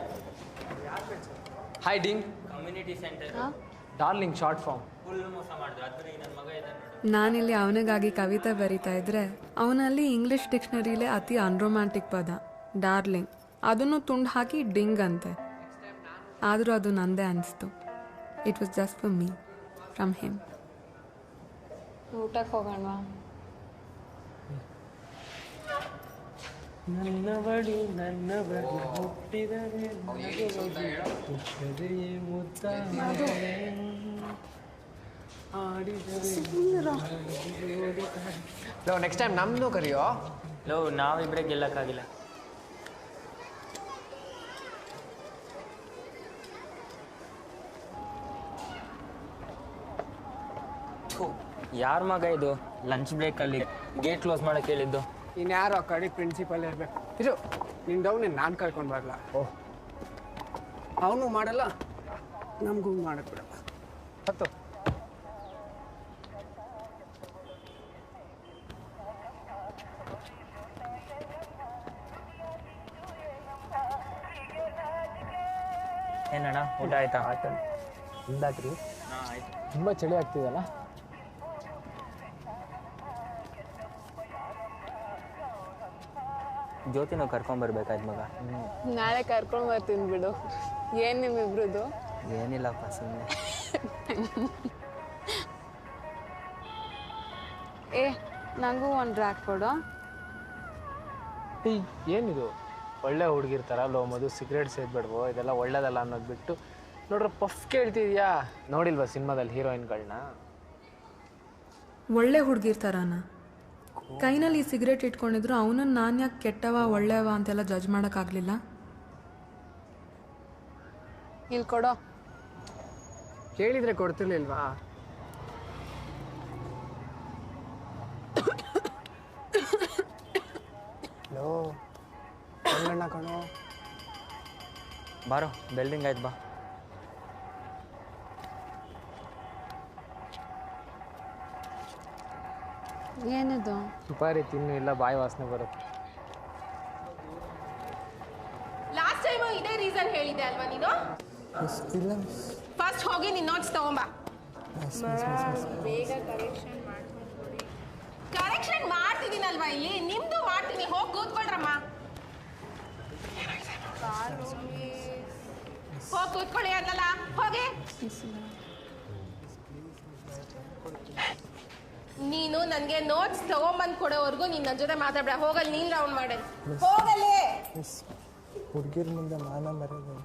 ಹಾಯ್ ಡಿಂಗ್. Community centre darling short form. Full ಮೋಸ ಮಾಡಿದ್ರು. ಅದ್ರ ನನ್ನ ಮಗ ಇದ್ದಾನೆ. ನಾನಿಲ್ಲಿ ಅವನಿಗಾಗಿ ಕವಿತೆ ಬರಿತಾ ಇದ್ರೆ ಅವನಲ್ಲಿ ಇಂಗ್ಲಿಷ್ ಡಿಕ್ಷನರಿಲೇ ಅತಿ ಅನ್ರೊಮ್ಯಾಂಟಿಕ್ ಪದ ಡಾರ್ಲಿಂಗ್, ಅದನ್ನು ತುಂಡು ಹಾಕಿ ಡಿಂಗ್ ಅಂತೆ. ಆದರೂ ಅದು ನಂದೇ ಅನಿಸ್ತು. It was just for me from him. ಊಟಕ್ಕೆ ಹೋಗೋಣವಾ? ನನ್ನ ಬಡಿ ಹುಟ್ಟಿದರೆ ನೆಕ್ಸ್ಟ್ ಟೈಮ್ ನಮ್ಮನ್ನು ಕರಿಯೋ. ನಾವಿಬ್ಬರೇ ಗೆಲ್ಲಕ್ಕಾಗಿಲ್ಲ. ಯಾರ ಮಗ ಇದು? ಲಂಚ್ ಬ್ರೇಕಲ್ಲಿ ಗೇಟ್ ಕ್ಲೋಸ್ ಮಾಡಕ್ಕೆ ಹೇಳಿದ್ದು. ಇನ್ಯಾರೋ ಆ ಕಡೆ ಪ್ರಿನ್ಸಿಪಲ್ ಇರಬೇಕು. ಇದು ನಿನ್ನ ಡೌನ್ ನಾನು ಕರ್ಕೊಂಡು ಬರಲ್ಲ. ಅವನು ಮಾಡಲ್ಲ, ನಮಗೂ ಮಾಡಕ್ಕೆ ಬಿಡಲ್ಲ. ಹತ್ತು ಏನಣ್ಣ, ಊಟ ಆಯ್ತಾ? ಆಯ್ತು. ನಿಮ್ದಾಕ್ರಿ? ಆಯ್ತು. ತುಂಬ ಚಳಿ ಆಗ್ತಿದೆಯಲ್ಲ? ಜ್ಯೋತಿನೂ ಕರ್ಕೊಂಬರ್ಬೇಕಾಯ್ತು ಮಗ. ನಾಳೆ ಕರ್ಕೊಂಡು ಬರ್ತೀನಿ ಬಿಡು. ಏನು ನಿಮ್ಮಿಬ್ರದ್ದು? ಏನಿಲ್ಲಪ್ಪ, ಸುಮ್ಮನೆ. ಏ, ನನಗೂ ಒಂದು ರ್ಯಾಕ್ ಕೊಡು. ಏನಿದು ಒಳ್ಳೆ ಹುಡುಗಿರ್ತಾರ ಲೋ ಮಧು, ಸಿಗರೇಟ್ ಸೇದ್ಬೇಡ್ವೋ, ಇದೆಲ್ಲ ಒಳ್ಳೇದಲ್ಲ ಅನ್ನೋದು ಬಿಟ್ಟು ನೋಡ್ರ ಪಫ್ ಕೇಳ್ತಿದ್ಯಾ? ನೋಡಿಲ್ವಾ ಸಿನಿಮಾದಲ್ಲಿ ಹೀರೋಯಿನ್ಗಳನ್ನ? ಒಳ್ಳೆ ಹುಡುಗಿರ್ತಾರನ ಕೈನಲ್ಲಿ ಸಿಗರೇಟ್ ಇಟ್ಕೊಂಡಿದ್ರು ಅವನನ್ನು ನಾನು ಯಾಕೆ ಕೆಟ್ಟವ ಒಳ್ಳೆಯವ ಅಂತೆಲ್ಲ ಜಡ್ಜ್ ಮಾಡೋಕ್ಕಾಗಲಿಲ್ಲ? ಇಲ್ಲಿ ಕೊಡೋ. ಕೇಳಿದರೆ ಕೊಡ್ತಿರ್ಲಿಲ್ವಾ? ಲೋ ಕಣ್ಣಣ್ಣ ಕಣೋ. ಬಾರೋ, ಬೆಲ್ಡಿಂಗ್ ಆಯ್ತು ಬಾ. ಏನಿದು? ಸುಪಾರಿ ತಿನ್ನು, ಇಲ್ಲ ಬಾಯಿ ವಾಸನೆ ಬರುತ್ತೆ. ಲಾಸ್ಟ್ ಟೈಮ್ ಇದೇ ರೀಸನ್ ಹೇಳಿದೆ ಅಲ್ವಾ ನೀನು? ಫಸ್ಟ್ ಹೋಗಿ ನಿನ್ನ ನೋಟ್ಸ್ ತಗೊಂಬಾ. ಬೇಗ ಕರೆಕ್ಷನ್ ಮಾಡ್ತಿದ್ದೀನಲ್ವಾ ಇಲ್ಲಿ, ನಿಮ್ದು ಮಾಡ್ತೀನಿ. ಹೋಗಿ ಕೂತ್ಕೊಳ್ರಮ್ಮ. ಹೋಗಿ ಕೂತ್ಕೊಳ್ಳಿ ಅನ್ನಲ್ಲ, ಹೋಗಿ. ನೀನು ನನಗೆ ನೋಟ್ಸ್ ತಗೊಂಬಂದು ಕೊಡೋವರೆಗೂ ನೀನು ನನ್ನ ಜೊತೆ ಮಾತಾಡ್ಬೇಡ. ಹೋಗಲ್ಲಿ ನೀನು ರೌಂಡ್ ಮಾಡಲ್. ಹೋಗಲ್ಲೇ. ಹುಡುಗಿರ ಮುಂದೆ ಮಾನ ಮರ್ಯಾದೆ.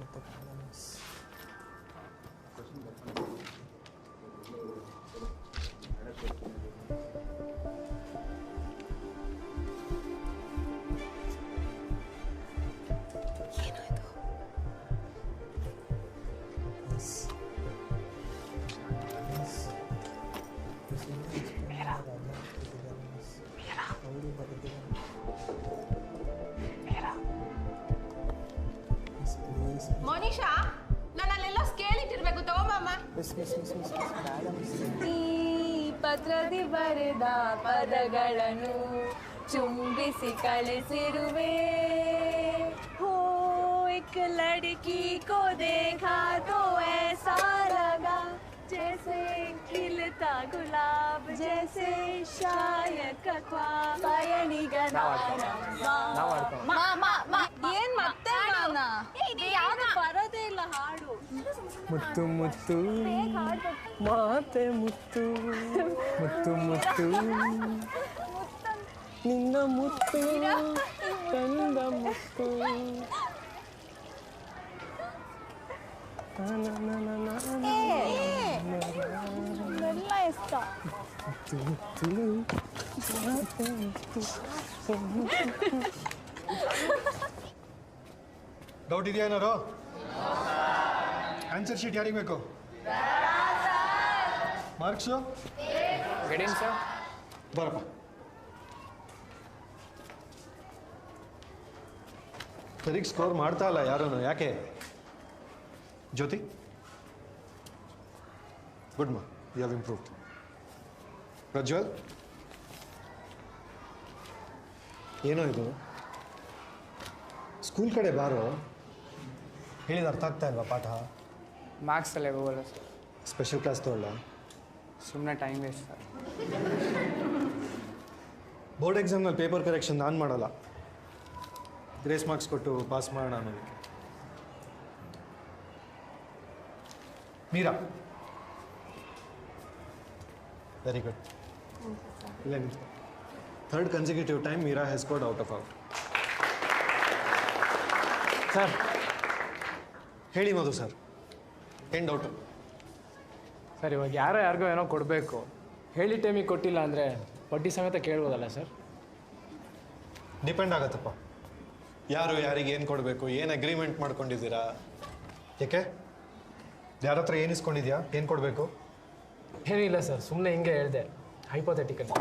ಮೋನಿಶಾ, ನಾನು ಅಲ್ಲೆಲ್ಲೋ ಸ್ಕೇಲ್ ಇಟ್ಟಿರ್ಬೇಕು, ತಗೊಂಬಮ್ಮ. ಈ ಪತ್ರದಿ ಬರೆದ ಪದಗಳನ್ನು ಚುಂಬಿಸಿ ಕಳಿಸಿರುವೆ. ಹೋ ಏಕ್ ಲಡ್ಕಿ ಕೋ ದೇಖಾ ತೋ ಐಸಾ ಲಗಾ जैसे खिलता गुलाब जैसे शायद का ख्वाब पयणी ಏನ್ ಮತ್ತೆ ಮಾನ? ಯಾವ್ದು ಬರೋದೇ ಇಲ್ಲ ಹಾಡು. ಮುತ್ತು ಮುತ್ತು ಮಾತೆ ಮುತ್ತು ಮುತ್ತು ಮುತ್ತು ನಿನ್ನ ಮುತ್ತು ತಂದ ಮುತ್ತು ಎಲ್ಲ ಇಷ್ಟ. ಡೌಟ್ ಇದೆಯಾ ಏನಾರು? ಆನ್ಸರ್ ಶೀಟ್ ಯಾರಿಗೆ ಬೇಕು? ಮಾರ್ಕ್ಸು ಗೈಡೆನ್ಸ್ ಬರಪ್ಪ. ಸರಿಗೆ ಸ್ಕೋರ್ ಮಾಡ್ತಾ ಇಲ್ಲ ಯಾರೂ. ಯಾಕೆ? ಜ್ಯೋತಿ, ಗುಡ್ ಮಾ, ಯು ಹ್ಯಾವ್ ಇಂಪ್ರೂವ್ಡ್. ಪ್ರಜ್ವಲ್, ಏನೋ ಇದು? ಸ್ಕೂಲ್ ಕಡೆ ಬಾರೋ. ಹೇಳಿದ ಅರ್ಥ ಆಗ್ತಾ ಇಲ್ವಾ ಪಾಠ? ಮಾರ್ಕ್ಸ್ ಅಲ್ಲೇ ಹೋಗಲ್ಲ ಸರ್. ಸ್ಪೆಷಲ್ ಕ್ಲಾಸ್ ತಗೊಳ್ಳ? ಸುಮ್ಮನೆ ಟೈಮ್ ವೇಸ್ಟ್ ಸರ್. ಬೋರ್ಡ್ ಎಕ್ಸಾಮ್ನಲ್ಲಿ ಪೇಪರ್ ಕರೆಕ್ಷನ್ ನಾನು ಮಾಡಲ್ಲ. ಗ್ರೇಸ್ ಮಾರ್ಕ್ಸ್ ಕೊಟ್ಟು ಪಾಸ್ ಮಾಡೋಣ ಅನ್ನೋದಕ್ಕೆ. Meera, very good. ಇಲ್ಲ ನಿಂತು. Third consecutive time Meera has scored out of out. Sir ಹೇಳಿ ಮಧು ಸರ್, ಏನು ಡೌಟು? ಸರ್ ಇವಾಗ ಯಾರಿಗೋ ಏನೋ ಕೊಡಬೇಕು, ಹೇಳಿ ಟೈಮಿಗೆ ಕೊಟ್ಟಿಲ್ಲ ಅಂದರೆ ಬಡ್ಡಿ ಸಮೇತ ಕೇಳ್ಬೋದಲ್ಲ ಸರ್? ಡಿಪೆಂಡ್ ಆಗತ್ತಪ್ಪ, ಯಾರು ಯಾರಿಗೆ ಏನು ಕೊಡಬೇಕು, ಏನು ಅಗ್ರಿಮೆಂಟ್ ಮಾಡ್ಕೊಂಡಿದ್ದೀರಾ? ಏಕೆ ಯಾರ ಹತ್ರ ಏನು ಇಸ್ಕೊಂಡಿದ್ಯಾ? ಏನು ಕೊಡಬೇಕು? ಏನಿಲ್ಲ ಸರ್, ಸುಮ್ಮನೆ ಹಿಂಗೆ ಹೇಳಿದೆ, ಹೈಪೋಥೆಟಿಕಲಿ.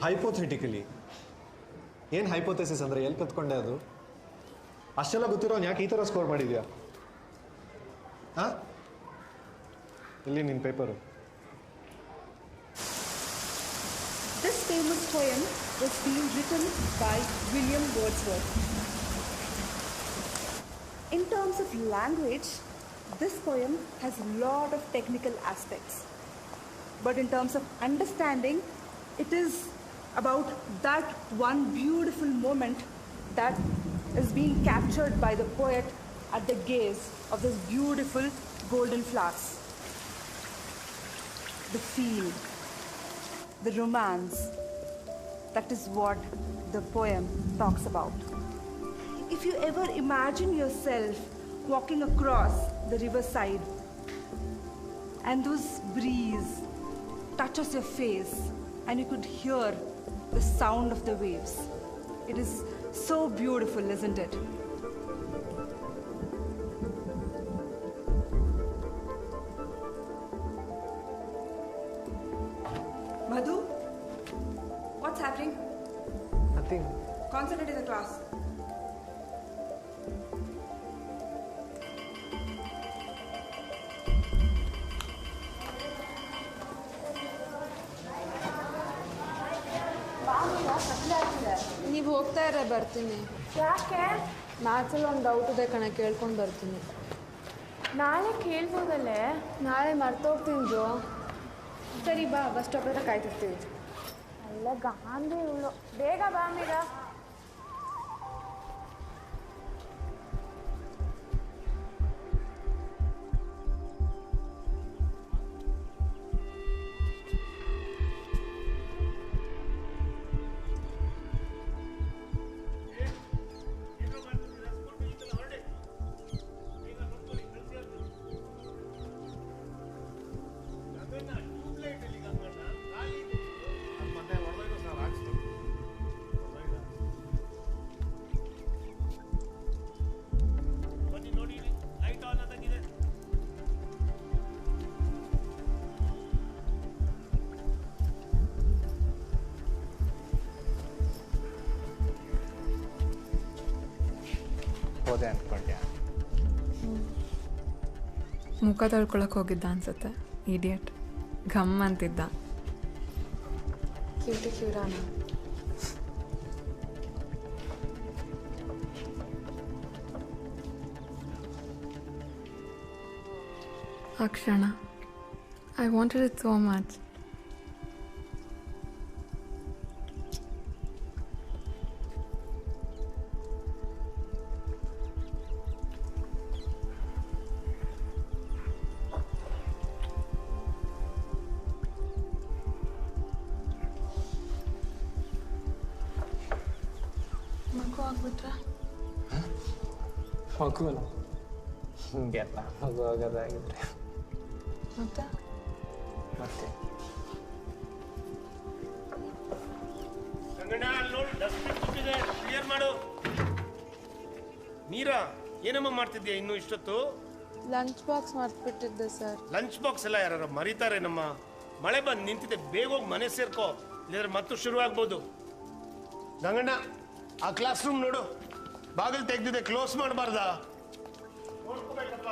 ಹೈಪೋಥೆಟಿಕಲಿ ಏನು ಹೈಪೋಥೆಸಿಸ್ ಅಂದರೆ ಎಲ್ಲಿ ಕತ್ಕೊಂಡೆ ಅದು? ಅಷ್ಟೆಲ್ಲ ಗೊತ್ತಿರೋನು ಯಾಕೆ ಈ ಥರ ಸ್ಕೋರ್ ಮಾಡಿದ್ಯಾ? ಹಾಂ, ಇಲ್ಲಿ ನಿನ್ನ paper. This famous poem was being written by William Wordsworth. In terms of language, this poem has a lot of technical aspects. But in terms of understanding, it is about that one beautiful moment that is being captured by the poet at the gaze of this beautiful golden flowers. The feel, the romance, that is what the poem talks about. If you ever imagine yourself walking across the riverside and those breeze touches your face and you could hear the sound of the waves, it is so beautiful, isn't it? Madhu, what's happening? Nothing. Concentrate in the class. ಹೋಗ್ತಾ ಇರೇ, ಬರ್ತೀನಿ. ಯಾಕೆ? ಮ್ಯಾಥ್ಸಲ್ಲಿ ಒಂದು doubt ಇದೆ ಕಣೆ, ಕೇಳ್ಕೊಂಡು ಬರ್ತೀನಿ. ನಾಳೆ ಕೇಳ್ಬೋದಲ್ಲೇ? ನಾಳೆ ಮರ್ತೋಗ್ತೀನಿ ಜೋ. ಸರಿ ಬಾ, ಬಸ್ ಸ್ಟಾಪ್ ಹತ್ರ ಕಾಯ್ತಿರ್ತೀವಿ. ಅಲ್ಲ ಗಾಂಧಿ ಇವಳು, ಬೇಗ ಬಾ ಮೀರಾ. ಹೋದೆ ಅಂದ್ಕೊಂಡ್ಯಾ? ಮುಖ ತೊಳ್ಕೊಳಕ್ಕೆ ಹೋಗಿದ್ದ ಅನ್ಸುತ್ತೆ, ಇಡಿಯಟ್. ಘಮ್ ಅಂತಿದ್ದ. ಕ್ಯೂಟಿ ಕ್ಯೂರಾನ. ಆ ಕ್ಷಣ I wanted it so much. ಮಗು ಆಗ್ಬಿಟ್ರೆ ಮಗುನ ಹಿಂಗೆಲ್ಲ ಮಗು ಆಗೋದಾಗಿದ್ರೆ ಮತ್ತೆ ಮತ್ತೆ ಕ್ಲಿಯರ್ ಮಾಡು. ಮೀರಾ, ಏನಮ್ಮ ಮಾಡ್ತಿದ್ಯಾ ಇನ್ನು ಇಷ್ಟೊತ್ತು? ಲಂಚ್ ಬಾಕ್ಸ್ ಮರ್ತ್ಬಿಟ್ಟಿದ್ದೆ ಸರ್. ಲಂಚ್ ಬಾಕ್ಸ್ ಎಲ್ಲ ಯಾರು ಮರೀತಾರೆ ನಮ್ಮ. ಮಳೆ ಬಂದು ನಿಂತಿದೆ, ಬೇಗ ಹೋಗಿ ಮನೆ ಸೇರ್ಕೋ, ಇಲ್ಲಾಂದ್ರೆ ಮತ್ತೆ ಶುರು ಆಗ್ಬೋದು. ಗಂಗಣ್ಣ, ಆ ಕ್ಲಾಸ್ ರೂಮ್ ನೋಡು, ಬಾಗಿಲು ತೆಗ್ದಿದೆ, ಕ್ಲೋಸ್ ಮಾಡಬಾರ್ದಾ? ನೋಡ್ಕೋಬೇಕಪ್ಪ.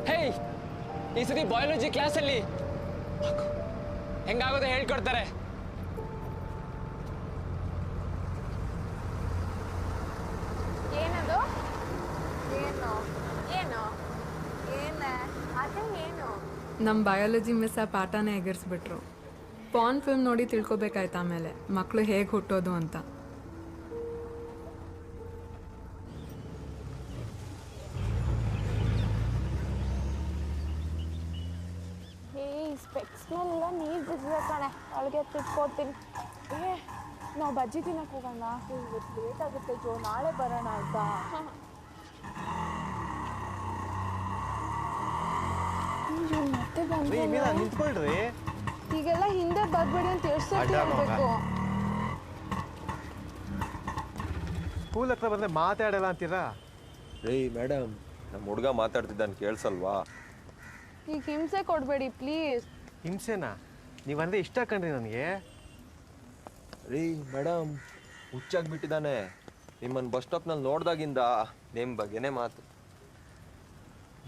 ಹೇ, ಈ ಸತಿ ಬಯಾಲಜಿ ಕ್ಲಾಸಲ್ಲಿ ಹೆಂಗಾಗೋದು ಹೇಳ್ಕೊಡ್ತಾರೆ. ಏನದು? ಏನು ಏನು ಏನೇ ಅದೇ ಏನು? ನಮ್ಮ ಬಯಾಲಜಿ ಮಿಸ್ ಆ ಪಾಠನೇ ಎಗರಿಸ್ಬಿಟ್ರು. ಪಾನ್ ಫಿಲ್ಮ್ ನೋಡಿ ತಿಳ್ಕೊಬೇಕಾಯ್ತು ಆಮೇಲೆ ಮಕ್ಕಳು ಹೇಗೆ ಹುಟ್ಟೋದು ಅಂತ. ಸ್ಪೆಕ್ಸ್ನೆಲ್ಲ ನೀರು ಬಿದ್ದಿದೆ ಕಣೆ, ಒಳಗೆ ತಿಟ್ಕೋತೀನಿ. ನಾವು ಬಜ್ಜಿ ತಿನ್ನಕ್ಕೆ ಹೋಗೋಣ. ಇವತ್ತು ಲೇಟ್ ಆಗುತ್ತೆ ಜೋ, ನಾಳೆ ಬರೋಣ ಆಯ್ತಾ? ಮತ್ತೆ ಬಂದ್ರಿ, ನಿಂತ್ಕೊಳ್ರಿ. ಈಗೆಲ್ಲ ಹಿಂದೆ ಬರ್ಬೇಡಿ ಅಂತ ಎಷ್ಟು ಸರ್ತಿ ಹೇಳ್ಬೇಕು? ಸ್ಕೂಲ್ ಹತ್ರ ಬಂದ್ರೆ ಮಾತಾಡಲ್ಲ ಅಂತೀರಾ? ರೀ ಮೇಡಮ್, ನಮ್ಮ ಹುಡುಗ ಮಾತಾಡ್ತಿದ್ದಾನೆ ಕೇಳಿಸಲ್ವಾ? ಈಗ ಹಿಂಸೆ ಕೊಡಬೇಡಿ ಪ್ಲೀಸ್. ಹಿಂಸೆನಾ? ನೀವಂದ್ರೆ ಇಷ್ಟ ಕಣ್ರಿ ನನಗೆ. ರೀ ಮೇಡಮ್, ಹುಚ್ಚಾಗ್ಬಿಟ್ಟಿದ್ದಾನೆ. ನಿಮ್ಮನ್ನು ಬಸ್ ಸ್ಟಾಪ್ನಲ್ಲಿ ನೋಡ್ದಾಗಿಂದ ನಿಮ್ಮ ಬಗ್ಗೆನೇ ಮಾತು.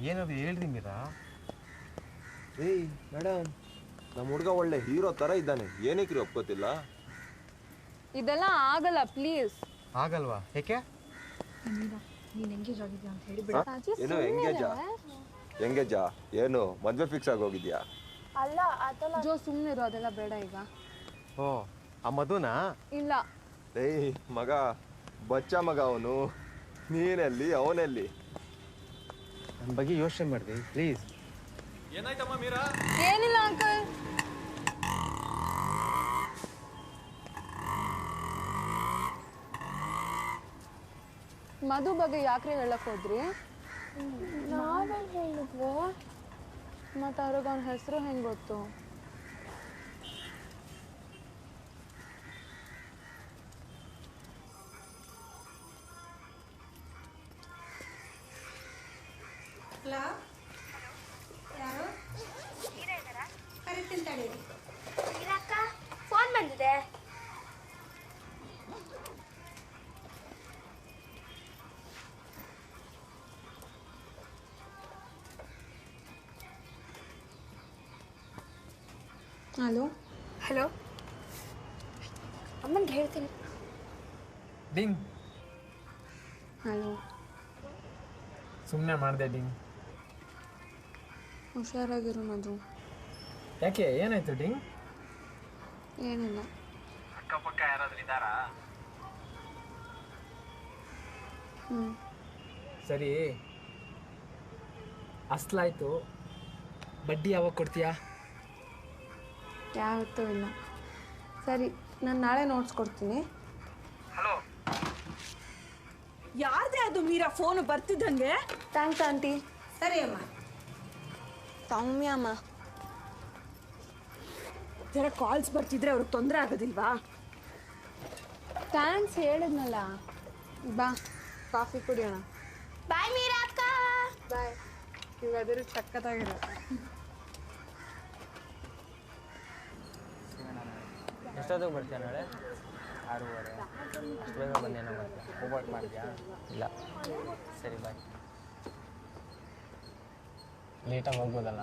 ಏನದು ಹೇಳ್ರಿ ಮೀರಾ? ರೀ ಮೇಡಮ್, ನಮ್ಮ ಹುಡುಗ ಒಳ್ಳೆ ಹೀರೋ ಥರ ಇದ್ದಾನೆ, ಏನಕ್ಕೆ ರೀ ಒಪ್ಕೋತಿಲ್ಲ? ಇದೆಲ್ಲ ಆಗಲ್ಲ ಪ್ಲೀಸ್. ಆಗಲ್ವಾ? ಏಕೆ? ನೀನು ಎಂಗೇಜ್ ಆಗಿದ್ಯಾ ಅಂತ ಹೇಳಿ ಏನು ಎಂಗೇಜಾ? ಏನು ಮದುವೆ ಫಿಕ್ಸ್ ಆಗೋಗಿದ್ಯಾ? ಅಲ್ಲ ಅದಲ್ಲ ಜೋ, ಸುಮ್ಮನಿರು, ಅದೆಲ್ಲ ಬೇಡ ಈಗ. ಓ, ಆ ಮಧುನಾ? ಇಲ್ಲ. ಏಯ್ ಮಗ, ಬಚ್ಚ ಮಗ ಅವನು. ನೀನೆಲ್ಲಿ ಅವನೆಲ್ಲಿ? ನನ್ನ ಬಗ್ಗೆ ಯೋಚನೆ ಮಾಡಿದೆ ಪ್ಲೀಸ್. ಏನಾಯ್ತಮ್ಮ ಮೀರಾ? ಏನಿಲ್ಲ ಅಂಕಲ್. ಮಧು ಬಗ್ಗೆ ಯಾಕ್ರಿ ಹೇಳಕ್ ಹೋದ್ರಿ? ನಾವೇ ಹೇಳಿದ್ವಿ. ಮತ್ತೆ ಅವ್ರಿಗೆ ಅವನ ಹೆಸರು ಹೆಂಗೆ ಗೊತ್ತು? ಫೋನ್ ಬಂದಿದೆ. ಹಲೋ ಹಲೋ ಅಮ್ಮನಿಗೆ ಹೇಳ್ತೀನಿ. ಡಿಂಗ್. ಹಲೋ. ಸುಮ್ಮನೆ ಮಾಡಿದೆ ಡಿಂಗ್. ಹುಷಾರಾಗಿರು ಮಧು. ಯಾಕೆ ಏನಾಯ್ತು ಡಿಂಗ್? ಏನಿಲ್ಲ. ಅಕ್ಕಪಕ್ಕ ಯಾರಾದ್ರೂ ಇದ್ದಾರಾ? ಸರಿ, ಅಸ್ಲಾಯ್ತು, ಬಡ್ಡಿ ಯಾವಾಗ ಕೊಡ್ತೀಯಾ? ಯಾವತ್ತೂ ಇಲ್ಲ. ಸರಿ, ನಾನು ನಾಳೆ ನೋಟ್ಸ್ ಕೊಡ್ತೀನಿ. ಹಲೋ. ಯಾರ್ದೇ ಅದು ಮೀರಾ ಫೋನು ಬರ್ತಿದ್ದಂಗೆ? Thanks aunty. ಸರಿ ಅಮ್ಮ. ಸೌಮ್ಯ ಅಮ್ಮ. ಜರ ಕಾಲ್ಸ್ ಬರ್ತಿದ್ರೆ ಅವ್ರಿಗೆ ತೊಂದರೆ ಆಗೋದಿಲ್ವಾ? ಥ್ಯಾಂಕ್ಸ್ ಹೇಳಿದ್ನಲ್ಲ. ಬಾ ಕಾಫಿ ಕುಡಿಯೋಣ. ಬಾಯ್ ಮೀರಾ ಅಕ್ಕ. ಬಾಯ್. ಇವಾದರೂ ಸಕ್ಕತ್ತಾಗಿರುತ್ತೆ. ಎಷ್ಟೊತ್ತಿಗೆ ಬರ್ತೀಯ ನಾಳೆ? 6:30. ಅಷ್ಟು ಬೇಗ ಬಂದೇನೋ ಮತ್ತೆ. ಹೋಮ್ವರ್ಕ್ ಮಾಡಿದ್ಯಾ? ಇಲ್ಲ. ಸರಿ ಬಾಯ್. ಲೇಟಾಗಿ ಹೋಗ್ಬೋದಲ್ಲ?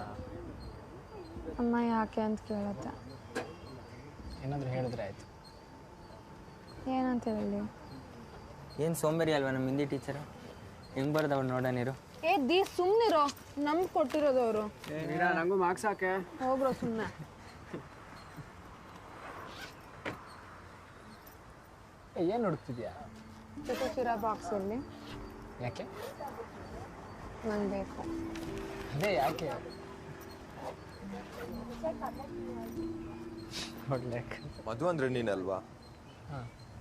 ಅಮ್ಮ ಯಾಕೆ ಅಂತ ಕೇಳುತ್ತೆ. ಏನಾದರೂ ಹೇಳಿದ್ರೆ ಆಯಿತು. ಏನಂತ ಹೇಳಿ? ಏನು ಸೋಂಬೇರಿ ಅಲ್ವಾ ನಮ್ಮ ಹಿಂದಿ ಟೀಚರು? ಹೆಂಗೆ ಬರ್ದವ್ರು ನೋಡ ನೀರು. ಏ ದಿ ಸುಮ್ಮನಿರೋ, ನಮ್ಗೆ ಕೊಟ್ಟಿರೋದು ಅವರು. ನಂಗೂ ಮಾರ್ಕ್ಸ್ ಹಾಕೆ. ಹೋಗ್ರೋ ಸುಮ್ಮನೆ. ಏನು ಹುಡುಕ್ತಿದ್ಯಾ? ಚಿಕ್ಕ ಬಾಕ್ಸಲ್ಲಿ. ಯಾಕೆ? ನಂಗೆ ಬೇಕು. ಅದೇ ಯಾಕೆ? ಮಧು ಅಂದ್ರೆ ನೀನಲ್ವಾ?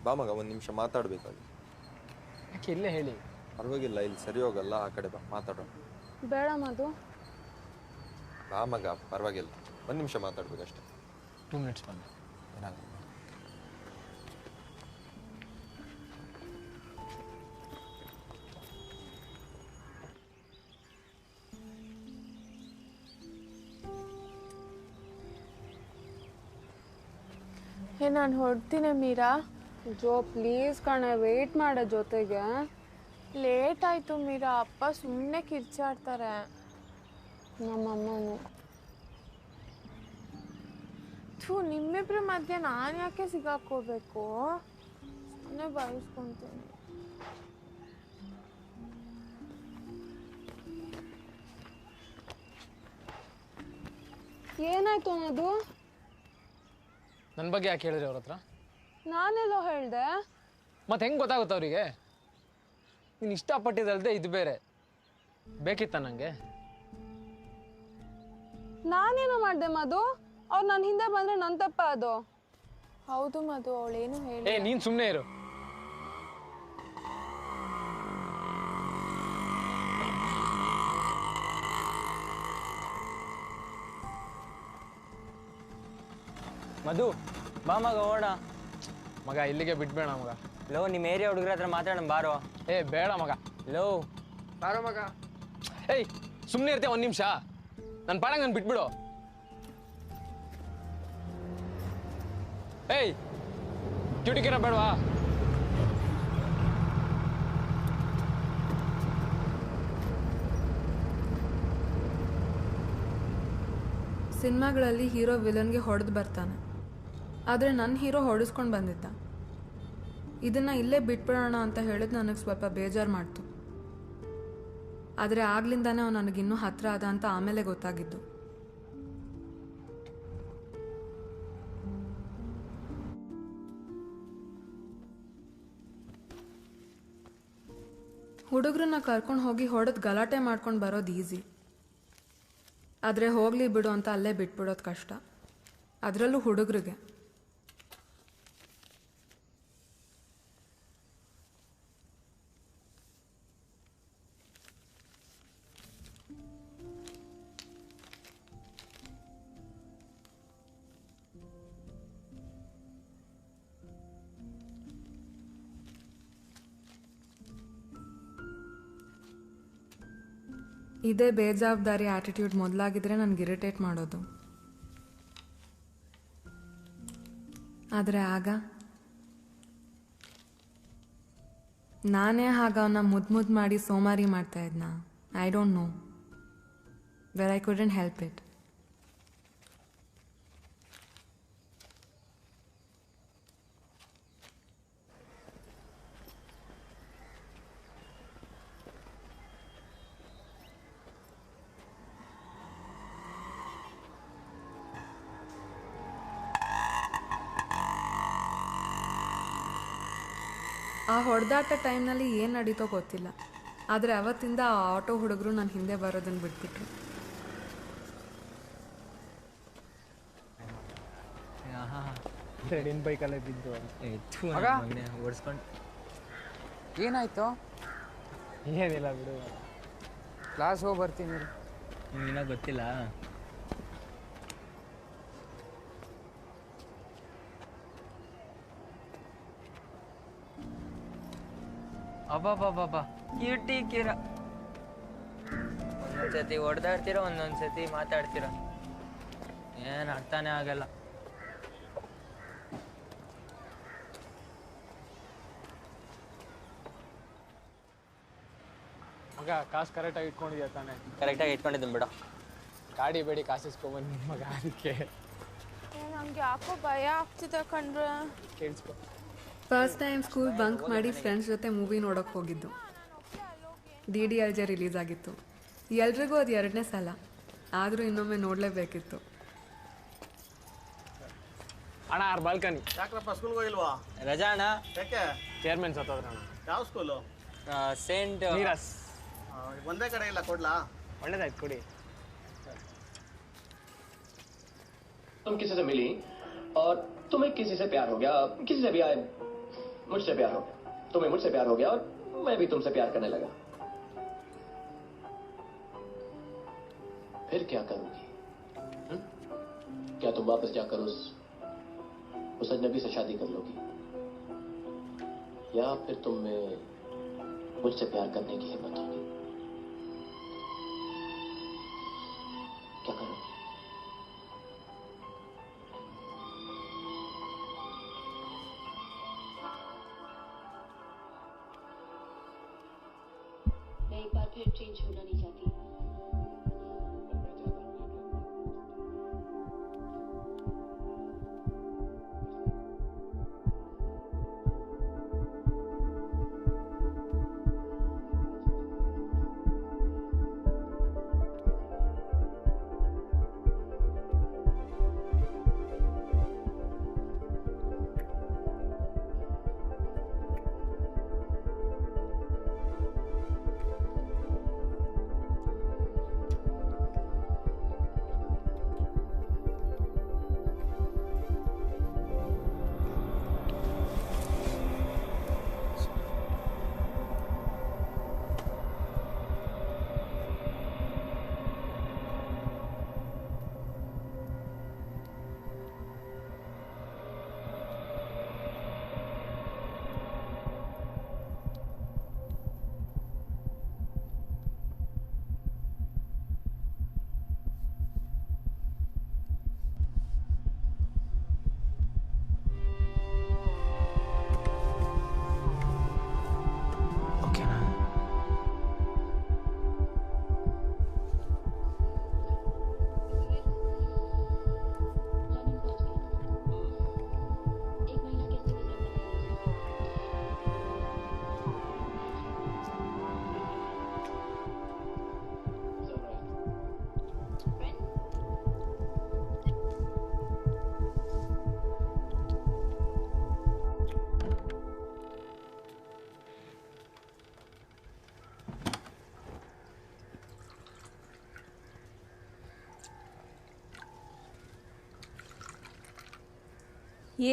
ಬಾ ಮಗ, ಒಂದು ನಿಮಿಷ ಮಾತಾಡ್ಬೇಕಾಗಿ. ಯಾಕೆ ಇಲ್ಲೇ ಹೇಳಿ? ಪರವಾಗಿಲ್ಲ, ಇಲ್ಲಿ ಸರಿ ಹೋಗಲ್ಲ, ಆ ಕಡೆ ಬಾ ಮಾತಾಡೋಣ. ಬೇಡ ಮಧು. ಬಾ ಮಗ, ಪರವಾಗಿಲ್ಲ, ಒಂದು ನಿಮಿಷ ಮಾತಾಡ್ಬೇಕಷ್ಟೆ. 2 ಮಿನಿಟ್ಸ್ ಬಂದೆ. ಏನಾಗಲ್ಲ. ನಾನು ಹೊರಡ್ತೀನಿ ಮೀರಾ. ಜೋ ಪ್ಲೀಸ್ ಕಣೆ, ವೆಯ್ಟ್ ಮಾಡೋ ಜೊತೆಗೆ. ಲೇಟ್ ಆಯಿತು ಮೀರಾ, ಅಪ್ಪ ಸುಮ್ಮನೆ ಕಿರ್ಚಾಡ್ತಾರೆ. ನಮ್ಮಮ್ಮನು. ನಿಮ್ಮಿಬ್ರ ಮಧ್ಯೆ ನಾನು ಯಾಕೆ ಸಿಗಾಕೋಬೇಕು? ಸುಮ್ಮನೆ ಬಯಸ್ಕೊತೀನಿ. ಏನಾಯ್ತು ಅನ್ನೋದು? ನನ್ನ ಬಗ್ಗೆ ಯಾಕೆ ಹೇಳಿದ್ರಿ ಅವ್ರ ಹತ್ರ? ನಾನೆಲ್ಲೋ ಹೇಳ್ದೆ. ಮತ್ತೆ ಹೆಂಗೆ ಗೊತ್ತಾಗುತ್ತೆ ಅವರಿಗೆ? ನೀನು ಇಷ್ಟಪಟ್ಟಿದ್ದಲ್ದೆ ಇದು ಬೇರೆ ಬೇಕಿತ್ತ ನನಗೆ? ನಾನೇನು ಮಾಡಿದೆ ಮಧು? ಅವ್ರು ನನ್ನ ಹಿಂದೆ ಬಂದರೆ ನನ್ನ ತಪ್ಪ ಅದು? ಹೌದು ಮಧು, ಅವಳೇನು ಹೇಳಿ. ಏ ನೀನು ಸುಮ್ಮನೆ ಇರು. ಮಧು ಬಾ ಮಗ, ಓಡ ಮಗ. ಇಲ್ಲಿಗೆ ಬಿಟ್ಬೇಡ ಮಗ. ಲೋ, ನಿಮ್ಮ ಏರಿಯಾ ಹುಡುಗರ ಹತ್ರ ಮಾತಾಡೋಣ ಬಾರೋ. ಏ ಬೇಡ ಮಗ. ಲೋ ಬಾರೋ ಮಗ. ಏಯ್ ಸುಮ್ಮನೆ ಇರ್ತೀಯ ಒಂದು ನಿಮಿಷ. ನನ್ನ ಪಾಡಂಗೆ ನಾನು ಬಿಟ್ಬಿಡು. ಏಯ್ ಕ್ಯೂಟಿಕಿರ ಬೇಡವಾ? ಸಿನಿಮಾಗಳಲ್ಲಿ ಹೀರೋ ವಿಲನ್ಗೆ ಹೊಡೆದು ಬರ್ತಾನೆ, ಆದರೆ ನನ್ನ ಹೀರೋ ಹೊಡೆಸ್ಕೊಂಡು ಬಂದಿದ್ದ. ಇದನ್ನು ಇಲ್ಲೇ ಬಿಟ್ಬಿಡೋಣ ಅಂತ ಹೇಳಿದ್ ನನಗೆ ಸ್ವಲ್ಪ ಬೇಜಾರು ಮಾಡ್ತು. ಆದರೆ ಆಗ್ಲಿಂದಾನೇ ಅವ್ನು ನನಗಿನ್ನೂ ಹತ್ರ ಆದ ಅಂತ ಆಮೇಲೆ ಗೊತ್ತಾಗಿದ್ದು. ಹುಡುಗರನ್ನ ಕರ್ಕೊಂಡು ಹೋಗಿ ಹೊಡೆದು ಗಲಾಟೆ ಮಾಡ್ಕೊಂಡು ಬರೋದು ಈಸಿ, ಆದರೆ ಹೋಗಲಿ ಬಿಡು ಅಂತ ಅಲ್ಲೇ ಬಿಟ್ಬಿಡೋದು ಕಷ್ಟ, ಅದರಲ್ಲೂ ಹುಡುಗರಿಗೆ. ಇದೇ ಬೇಜವಾಬ್ದಾರಿ ಆಟಿಟ್ಯೂಡ್ ಮೊದಲಾಗಿದ್ರೆ ನನಗೆ ಇರಿಟೇಟ್ ಮಾಡೋದು. ಆದರೆ ಆಗ ನಾನೇ ಆಗ ಅವನ್ನ ಮುದ್ದು ಮಾಡಿ ಸೋಮಾರಿ ಮಾಡ್ತಾ ಇದ್ನ. I don't know where I couldn't help it. ಆ ಹೊಡೆದಾಟ ಟೈಮ್ನಲ್ಲಿ ಏನು ನಡೀತೋ ಗೊತ್ತಿಲ್ಲ, ಆದರೆ ಅವತ್ತಿಂದ ಆ ಆಟೋ ಹುಡುಗರು ನನ್ನ ಹಿಂದೆ ಬರೋದನ್ನು ಬಿಟ್ಬಿಟ್ರು. ನಿನ್ನ ಬೈಕಲ್ಲೇ ಬಿದ್ದು ಓಡಿಸ್ಕೊಂಡು ಏನಾಯ್ತು? ಏನಿಲ್ಲ ಬಿಡು, ಕ್ಲಾಸ್ ಹೋಗಿ ಬರ್ತೀನಿ. ಇನ್ನೂ ಗೊತ್ತಿಲ್ಲ. ಅಬ್ಬಾ ಕ್ಯೂಟಿ ಕಿರ. ಒಂದೊಂದ್ಸತಿ ಹೊಡೆದಾಡ್ತೀರ, ಒಂದೊಂದ್ಸತಿ ಮಾತಾಡ್ತೀರ, ಏನು ಅರ್ಥನೇ ಆಗಲ್ಲ. ಮಗ ಕಾಸು ಕರೆಕ್ಟಾಗಿ ಇಟ್ಕೊಂಡಿದ್ಯಾ ತಾನೆ? ಕರೆಕ್ಟಾಗಿ ಇಟ್ಕೊಂಡಿದ್ದೀನಿ ಬಿಡು. ಗಾಡಿ ಬೇಡಿ ಕಾಸು ಇಸ್ಕೊಂಬಂದು ಮಗ, ಅದಕ್ಕೆ ನಂಗೆ ಯಾಕೋ ಭಯ ಆಗ್ತಿದೆ ಕಣ್ರೆ. ಕೇಳಿಸ್ಕೊ. ಫಸ್ಟ್ ಟೈಮ್ ಸ್ಕೂಲ್ ಬಂಕ್ ಮಾಡಿ ಫ್ರೆಂಡ್ಸ್ ಜೊತೆ ಮೂವಿ ನೋಡೋಕೆ ಹೋಗಿದ್ದು. DDLJ ರಿಲೀಸ್ ಆಗಿತ್ತು. ಎಲ್ರಿಗೂ ಅದು 2ನೇ ಸಲ, ಆದರೂ ಇನ್ನೊಮ್ಮೆ ನೋಡಲೇಬೇಕಿತ್ತು. ಅಣ್ಣ ಅವ್ರ ಬಾಲ್ಕನಿ. ಯಾಕ್ರಪ್ಪ ಸ್ಕೂಲ್ಗೆ ಹೋಗಿಲ್ವಾ? ರಜಾ ಅಣ್ಣ. ಯಾಕೆ? ಚೇರ್ಮನ್ ಸತ್ತೋದ್ರ ಅಣ್ಣ. ಯಾವ ಸ್ಕೂಲು? सेंट नीरस। ಒಂದೇ ಕಡೆ ಇಲ್ಲ ಕೊಡ್ಲಾ? ಒಳ್ಳೇದಾಯ್ತು ಕೊಡಿ। तुम किसी से मिली और तुम्हें किसी से प्यार हो गया, किसी से भी आए, मुझसे प्यार हो गया, तुम्हें मुझसे प्यार हो गया और मैं भी तुमसे प्यार करने लगा, फिर क्या करोगी? क्या तुम वापस जाकर उस अजनबी से शादी कर लोगी, या फिर तुम में मुझसे प्यार करने की हिम्मत होगी? क्या करोगी? मैं एक बार फिर ट्रेन छोड़ना नहीं चाहती।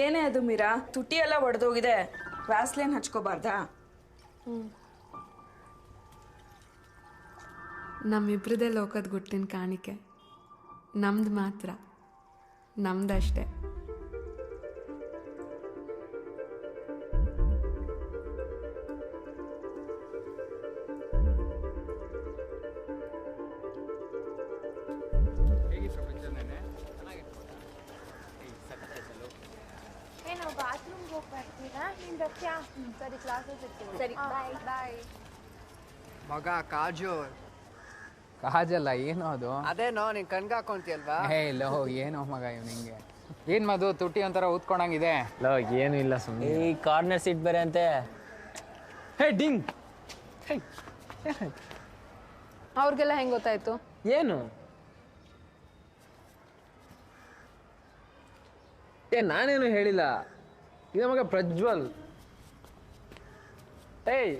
ಏನೇ ಅದು ಮೀರಾ, ತುಟಿ ಎಲ್ಲ ಒಡೆದೋಗಿದೆ, ವ್ಯಾಸ್ಲೈನ್ ಹಚ್ಕೋಬಾರ್ದಾ? ನಮ್ಮಿಬ್ರದೇ ಲೋಕದ ಗುಟ್ಟಿನ ಕಾಣಿಕೆ, ನಮ್ದು ಮಾತ್ರ, ನಮ್ದಷ್ಟೇ. ಏನು ಬಾತ್ರೂಮ್ಗೆ ಹೋಗಿ ಬರ್ತೀರಾ? ನೀನು ಬರ್ತೀಯಾ? ಸರಿ, ಕ್ಲಾಸಲ್ಲಿ ಸಿಗ್ತೀವಿ. ಸರಿ, ಬಾಯ್ ಬಾಯ್. ಮಗ ಕಾಜೋಲ್. ಕಾಜಲ್ಲ, ಏನೋ ಅದು? ಅದೇನೋ ನೀನ್ ಕಣ್ಗೆ ಹಾಕೊಂತೀಯಲ್ವಾ? ಹೇ ಲೋ, ಏನೋ ಮಗ ಇವ್ ನಿಂಗೆ. ಏನ್ ಮದು ತುಟಿ ಒಂಥರ ಊದ್ಕೊಂಡಂಗಿದೆ? ಲೋ ಏನು ಇಲ್ಲ ಸುಮ್ಮನೆ. ಈ ಕಾರ್ನರ್ ಸೀಟ್ ಬೇರೆ ಅಂತೆ. ಹೇ ಡಿಂಗ್. ಅವ್ರಿಗೆಲ್ಲ ಹೆಂಗೆ ಗೊತ್ತಾಯ್ತು? ಏನು ನಾನೇನು ಹೇಳಿಲ್ಲ. ಇದು ಮಗ ಪ್ರಜ್ವಲ್. ಏಯ್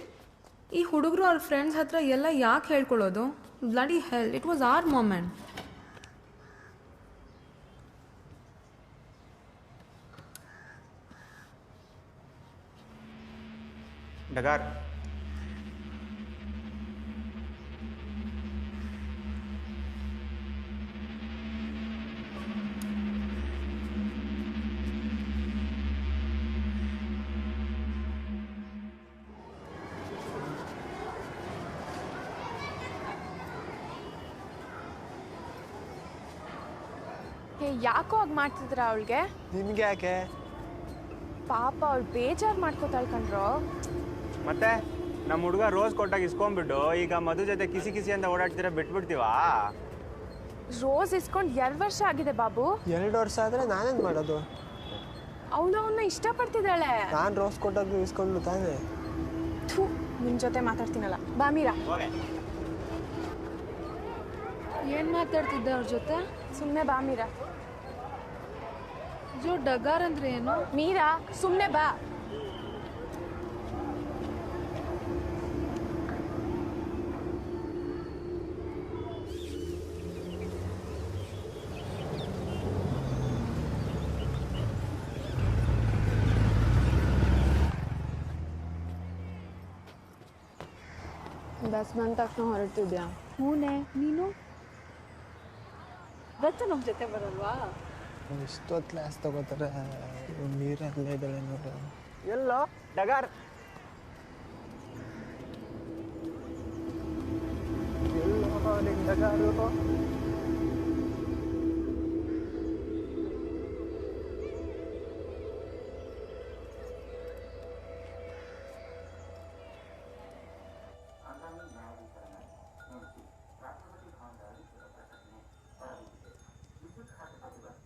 ಈ ಹುಡುಗರು ಅವ್ರ ಫ್ರೆಂಡ್ಸ್ ಹತ್ರ ಎಲ್ಲ ಯಾಕೆ ಹೇಳ್ಕೊಳ್ಳೋದು? Bloody hell, it was our moment. ಡಗಾರ್ ಯಾಕೋ ಹಾಗೆ ಮಾಡ್ತಿದ್ರ ಅವಳಿಗೆ? ನಿನ್ಗೆ ಯಾಕೆ? ಪಾಪ ಅವಳು ಬೇಜಾರು ಮಾಡ್ಕೋತಾಳ್ ಕಣ್ರೋ. ಮತ್ತೆ ನಮ್ಮ ಹುಡುಗ ರೋಸ್ ಕೊಟ್ಟಾಗ ಇಸ್ಕೊಂಡ್ಬಿಟ್ಟು ಈಗ ಮಧು ಜೊತೆ ಕಿಸಿ ಕಿಸಿ ಅಂತ ಓಡಾಡ್ತೀರಾ ಬಿಟ್ಬಿಡ್ತೀವಾ? ರೋಸ್ ಇಸ್ಕೊಂಡು 2 ವರ್ಷ ಆಗಿದೆ ಬಾಬು. 2 ವರ್ಷ ಆದ್ರೆ ನಾನೇನ್ ಮಾಡೋದು? ಅವಳು ಅವನ್ನ ಇಷ್ಟಪಡ್ತಿದ್ದಾಳೆ. ನಾನು ರೋಸ್ ಕೊಟ್ಟಾಗ ಇಸ್ಕೊಂಡು ತಾನೆ. ನಿನ್ ಜೊತೆ ಮಾತಾಡ್ತೀನಲ್ಲ, ಬಾ ಮೀರಾ. ಏನ್ ಮಾತಾಡ್ತಿದ್ದೆ ಅವ್ರ ಜೊತೆ? ಸುಮ್ಮನೆ ಬಾ ಮೀರಾ. ಜೋ ಡಗಾರ್ ಅಂದ್ರೆ ಏನು? ಮೀರಾ ಸುಮ್ಮನೆ ಬಾ. ಬಸ್ ಬಂದ ತಕ್ಷಣ ಹೊರಟಿದ್ಯಾ? ಹೂನೆ, ನೀನು ಇವತ್ತು ನಮ್ಮ ಜೊತೆ ಬರಲ್ವಾ? ಇಷ್ಟೊತ್ತು ಕ್ಲಾಸ್ ತಗೋತಾರೆ. ನೀರು ಅಲ್ಲೇ ಇದ್ದಾಳೆ ನೋಡು. ಎಲ್ಲೋ ಡಗಾರ್ ಡಗಾರು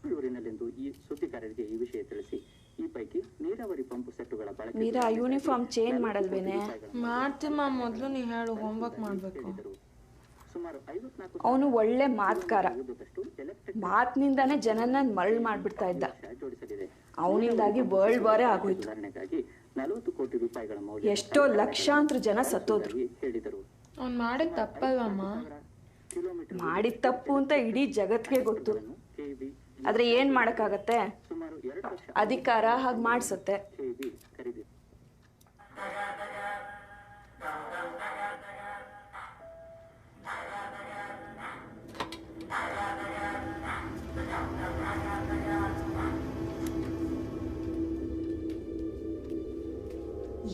ಬೆಂಗಳೂರಿನಲ್ಲಿಂದು ಈ ಸುದ್ದಿಗಾರರಿಗೆ ಈ ವಿಷಯ ತಿಳಿಸಿ ಈ ಪೈಕಿ ನೀರಾವರಿ ಪಂಪ್ ಸೆಟ್ಟುಗಳ ಬಳಕೆ ಮೀರಾ ಯೂನಿಫಾರ್ಮ್ ಚೇಂಜ್ ಮಾಡಲ್ವೇನೆ? ಮಾಡ್ತೀಮ್ಮ, ಮೊದಲು ನೀ ಹೇಳು, ಹೋಮ್ವರ್ಕ್ ಮಾಡಬೇಕು. ಸುಮಾರು 54 ಅವನು ಒಳ್ಳೆ ಮಾತುಗಾರ. ಮಾತಿನಿಂದಾನೇ ಜನನ ಮರಳು ಮಾಡ್ಬಿಡ್ತಾ ಇದ್ದ. ಅವನಿಂದಾಗಿ ವರ್ಲ್ಡ್ ವಾರೇ ಆಗೋಯ್ತು. 40 ಕೋಟಿ ರೂಪಾಯಿಗಳ ಮೌಲ್ಯ ಎಷ್ಟೋ ಲಕ್ಷಾಂತರ ಜನ ಸತ್ತೋದ್ರು. ಹೇಳಿದರು. ಅವ್ನು ಮಾಡಿದ ತಪ್ಪಲ್ವಮ್ಮ? ಮಾಡಿದ ತಪ್ಪು ಅಂತ ಇಡೀ ಜಗತ್ಗೆ ಗೊತ್ತು. ಆದ್ರೆ ಏನ್ ಮಾಡಕ್ಕಾಗತ್ತೆ? ಅಧಿಕಾರ ಹಾಗೆ ಮಾಡ್ಸತ್ತೆ.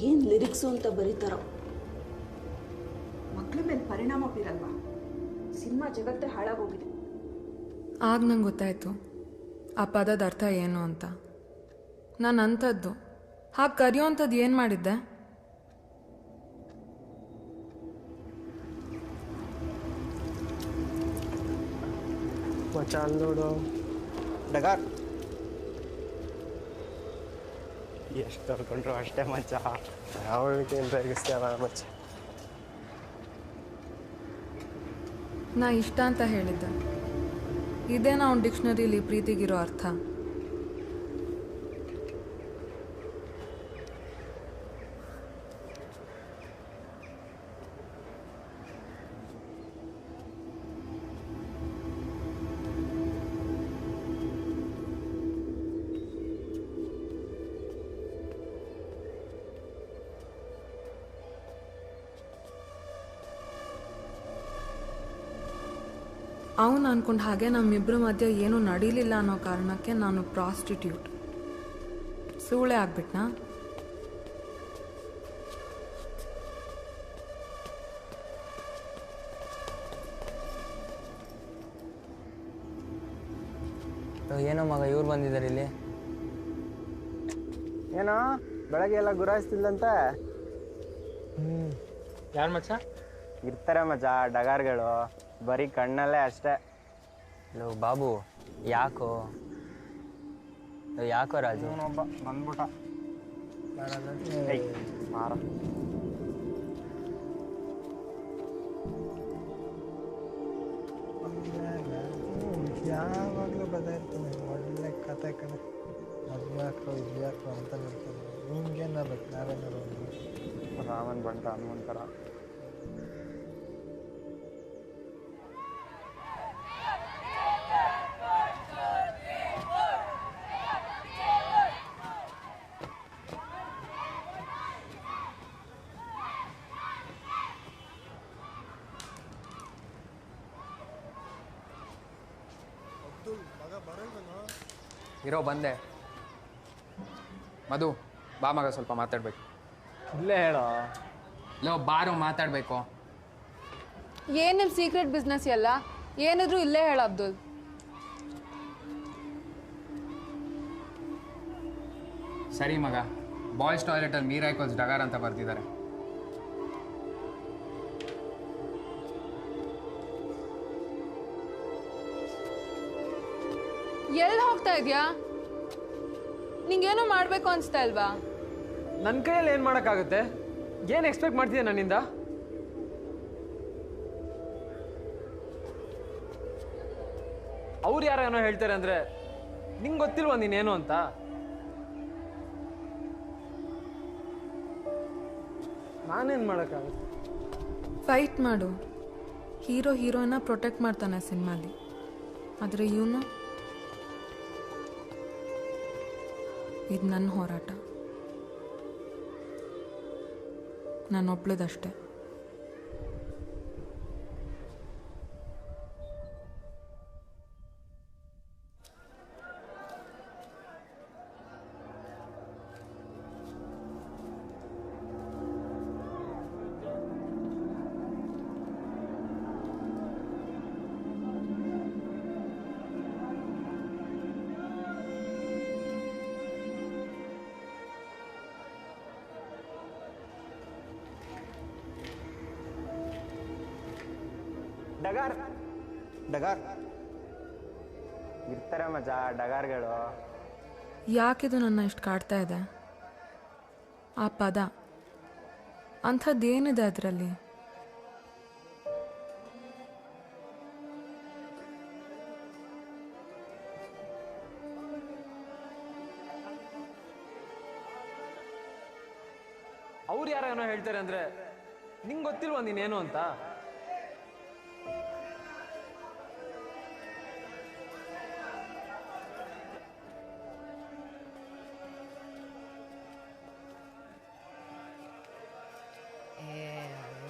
ಏನ್ ಲಿರಿಕ್ಸು ಅಂತ ಬರೀತಾರೋ. ಮಕ್ಳ ಮೇಲೆ ಪರಿಣಾಮ ಬೀರಲ್ವಾ? ಸಿನಿಮಾ ಜಗತ್ತೇ ಹಾಳಾಗೋಗಿದೆ. ಆಗ ನಂಗೆ ಗೊತ್ತಾಯ್ತು ಆ ಪದದ ಅರ್ಥ ಏನು ಅಂತ. ನಾನು ಅಂಥದ್ದು ಹಾಗೆ ಕರೆಯೋವಂಥದ್ದು ಏನು ಮಾಡಿದ್ದೆ? ಮಚ್ಚ ಅಲ್ಲಿ ನೋಡು. ಡಗಾರ್ ಎಷ್ಟು ತರ್ಕೊಂಡ್ರು ಅಷ್ಟೇ ಮಚ್ಚ. ಅವಳಿಗೆ ಏನು ರೇಗಿಸ್ತೀಯಲ್ಲ ಮಚ್ಚ. ನಾ ಇಷ್ಟ ಅಂತ ಹೇಳಿದ್ದೆ. ಇದೇನಾ ಅವ್ನ ಡಿಕ್ಷನರಿಲಿ ಪ್ರೀತಿಗಿರೋ ಅರ್ಥ? ಅವನು ಅನ್ಕೊಂಡು ಹಾಗೆ ನಮ್ಮಿಬ್ಬರ ಮಧ್ಯೆ ಏನೂ ನಡೀಲಿಲ್ಲ ಅನ್ನೋ ಕಾರಣಕ್ಕೆ ನಾನು ಪ್ರಾಸ್ಟಿಟ್ಯೂಟ್ ಸೂಳೆ ಆಗ್ಬಿಟ್ನಾ? ಏನೋ ಮಗ ಇವ್ರು ಬಂದಿದ್ದಾರೆ ಇಲ್ಲಿ. ಏನೋ ಬೆಳಗ್ಗೆ ಎಲ್ಲ ಗುರಾಯಿಸ್ತಿಲ್ಲಂತೆ. ಯಾರು ಮಚ್ಚ? ಇರ್ತಾರೆ ಮಚ್ಚ ಡಗಾರ್ಗಳು, ಬರೀ ಕಣ್ಣಲ್ಲೇ ಅಷ್ಟೇ. ಲೋ ಬಾಬು, ಯಾಕೋ ರಾಜು? ಒಬ್ಬ ಬಂದ್ಬಿಟ್ಟ ಮಾರ. ಯಾವಾಗಲೂ ಬದಲಿರ್ತಾನೆ. ಒಳ್ಳೆ ಕತೆ ಕಣೆ. ಮದುವೆ ಹಾಕೋ ಇದು ಯಾಕೋ ಅಂತ ಇರ್ತಾನೆ. ನಿಮ್ಗೇನಾಗಬೇಕು ನಾವೇನಾರು ರಾಮನ್ ಬಂಟ ಹನುಮಂತರ. ಇರೋ ಬಂದೆ. ಮಧು ಬಾ ಮಗ, ಸ್ವಲ್ಪ ಮಾತಾಡ್ಬೇಕು. ಇಲ್ಲೇ ಹೇಳೋ. ಲೋ ಬಾರೋ ಮಾತಾಡಬೇಕು. ಏನು ನಿಮ್ಮ ಸೀಕ್ರೆಟ್ ಬಿಸ್ನೆಸ್ ಎಲ್ಲ? ಏನಿದ್ರು ಇಲ್ಲೇ ಹೇಳ ಅಬ್ದುಲ್. ಸರಿ ಮಗ, ಬಾಯ್ಸ್ ಟಾಯ್ಲೆಟಲ್ಲಿ ಮೀರಾಯ್ಕೋಸ್ ಡಗಾರ್ ಅಂತ ಬರ್ತಿದ್ದಾರೆ. ಎಲ್ಲಿ ಹೋಗ್ತಾ ಇದೆಯಾ? ನಿಂಗೇನೋ ಮಾಡಬೇಕು ಅನಿಸ್ತಾ ಇಲ್ವಾ? ನನ್ನ ಕೈಯಲ್ಲಿ ಏನು ಮಾಡೋಕ್ಕಾಗುತ್ತೆ? ಏನು ಎಕ್ಸ್ಪೆಕ್ಟ್ ಮಾಡ್ತಿದ್ದೆ ನನ್ನಿಂದ? ಅವ್ರು ಯಾರೋ ಏನೋ ಹೇಳ್ತಾರೆ ಅಂದರೆ ನಿಂಗೆ ಗೊತ್ತಿಲ್ವಾ ನೀನೇನು ಅಂತ? ನಾನೇನು ಮಾಡೋಕ್ಕಾಗುತ್ತೆ? ಫೈಟ್ ಮಾಡು. ಹೀರೋ ಹೀರೋಯಿನ್ನ ಪ್ರೊಟೆಕ್ಟ್ ಮಾಡ್ತಾನೆ ಸಿನಿಮಾಲಿ. ಆದರೆ ಇವನು, ಇದು ನನ್ನ ಹೋರಾಟ, ನಾನೊಬ್ಳದಷ್ಟೇ. ಡಗಾರ್ ಡಗಾರ್ ಇರ್ತಾರೆ ಮಜಾ ಡಗಾರ್ಗಳು. ಯಾಕಿದು ನನ್ನ ಇಷ್ಟು ಕಾಡ್ತಾ ಇದೆ? ಆ ಪದ ಅಂಥದ್ದೇನಿದೆ ಅದರಲ್ಲಿ? ಅವ್ರು ಯಾರೋ ಏನೋ ಹೇಳ್ತಾರೆ ಅಂದರೆ ನಿಂಗೆ ಗೊತ್ತಿಲ್ವಾ ನೀನೇನು ಅಂತ?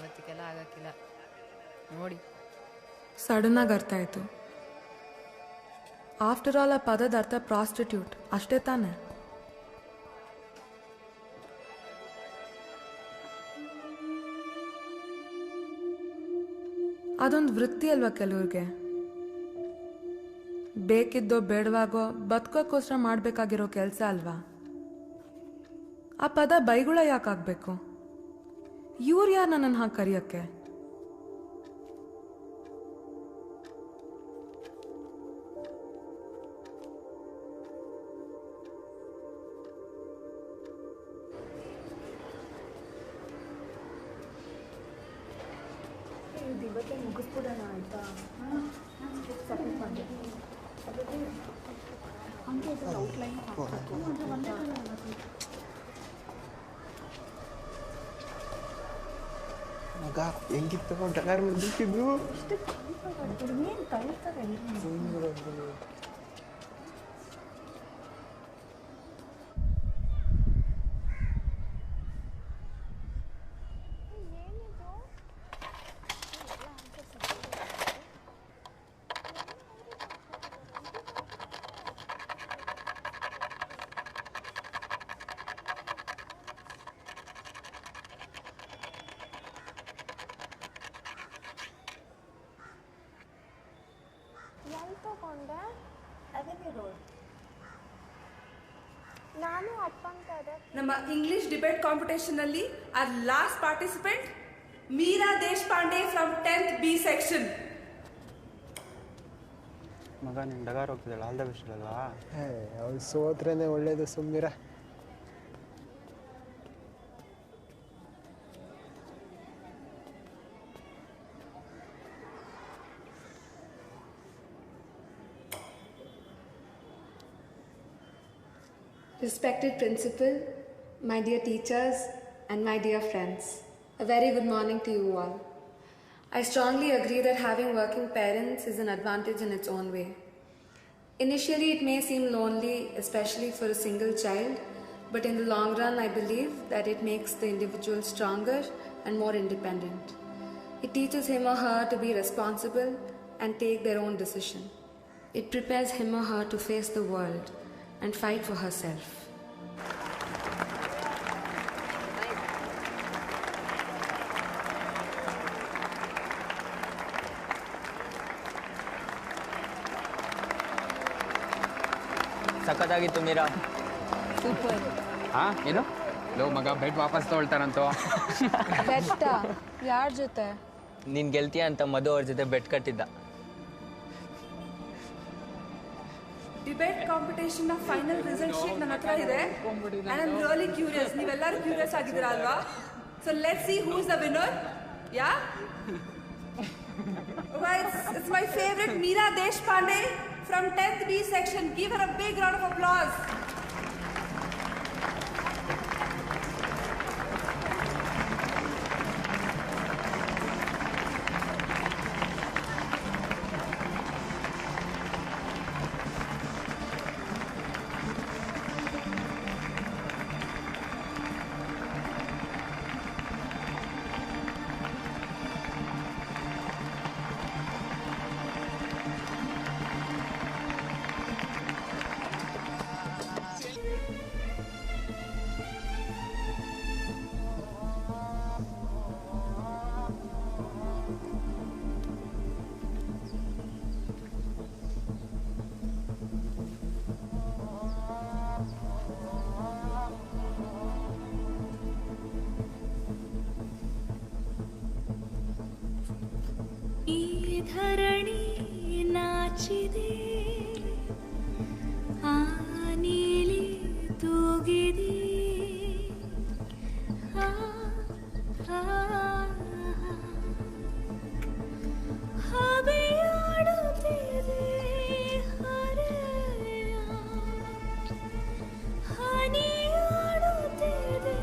ಇವತ್ತಿಗೆಲ್ಲ ಆಗಕ್ಕಿಲ್ಲ ನೋಡಿ. ಸಡನ್ನಾಗಿ ಅರ್ಥ ಆಯಿತು. ಆಫ್ಟರ್ ಆಲ್ ಆ ಪದದ ಅರ್ಥ ಪ್ರಾಸ್ಟಿಟ್ಯೂಟ್ ಅಷ್ಟೇ ತಾನೆ? ಅದೊಂದು ವೃತ್ತಿ ಅಲ್ವಾ ಕೆಲವ್ರಿಗೆ? ಬೇಕಿದ್ದೋ ಬೇಡವಾಗೋ ಬದುಕೋಕ್ಕೋಸ್ಕರ ಮಾಡಬೇಕಾಗಿರೋ ಕೆಲಸ ಅಲ್ವಾ? ಆ ಪದ ಬೈಗುಳ ಯಾಕಾಗಬೇಕು? ಇವ್ರು ಯಾರು ನನ್ನನ್ನು ಹಾಗೆ ಕರೆಯೋಕ್ಕೆ? ಇವತ್ತೇ ಮುಗಿಸ್ಬಿಡೋಣ ಆಯಿತಾ? ಸಬ್ಮಿಟ್ ಮಾಡಿ ಹಂಗೆ ಔಟ್ಲೈನ್ ಮಗ ಹೆಂಗಿತ್ತು ಡಗಾರ್ ಮುಗಿಸಿದ್ದು? ಏನು ಕಳೀತಾರೆ ತಗೊಂಡೆ ನಾನು ಅಪ್ಪಂತ ನಮ್ಮ ಇಂಗ್ಲಿಷ್ ಡಿಬೇಟ್ ಕಾಂಪಿಟೇಷನ್ ಅಲ್ಲಿ our last participant Meera Deshpande from 10th B section. ಮಗ ನಿನ್ನ ಡಗಾರ್ ಹೋಗ್ತಿದ್ದಾಳೆ, ಆಲ್ ದ ಬೆಸ್ಟ್ ಅಲ್ವಾ? ಅವ್ಳು ಸೋತ್ರೇನೆ ಒಳ್ಳೇದು, ಸುಮ್ಮನಿರ. Respected principal, my dear teachers and my dear friends, a very good morning to you all. I strongly agree that having working parents is an advantage in its own way. Initially, it may seem lonely, especially for a single child, but in the long run, I believe that it makes the individual stronger and more independent. It teaches him or her to be responsible and take their own decision. It prepares him or her to face the world and fight for herself. ಸಖತ್ತಾಗಿತ್ತು Meera. Super. ಹಾಂ ಏನು low ಮಗ bed ವಾಪಸ್ ತೊಗೊಳ್ತಾರಂತೋ. ಬೆಟ್ಟ ಯಾರ ಜೊತೆ? ನಿನ್ನ ಗೆಲ್ತೀಯ ಅಂತ ಮಧು ಅವ್ರ ಜೊತೆ ಬೆಟ್ ಕಟ್ಟಿದ್ದ. Debate competition final result sheet ನನ್ನ ಹತ್ರ ಇದೆ. and I'm really curious. ನೀವೆಲ್ಲರೂ ಕ್ಯೂರಿಯಸ್ ಆಗಿದ್ದೀರಾ ಅಲ್ವಾ? So let's see who's the winner. Yeah? Right, it's my favorite Meera Deshpande from 10th B section. Give her a big round of applause. ಧರಣಿ ನಾಚಿದೆ, ಆ ನೀಲಿ ತೂಗಿದೆ, ಹಬೆಯಾಡುತ್ತಿದೆ ಹರೆಯ, ಹನಿಯಾಡುತ್ತಿದೆ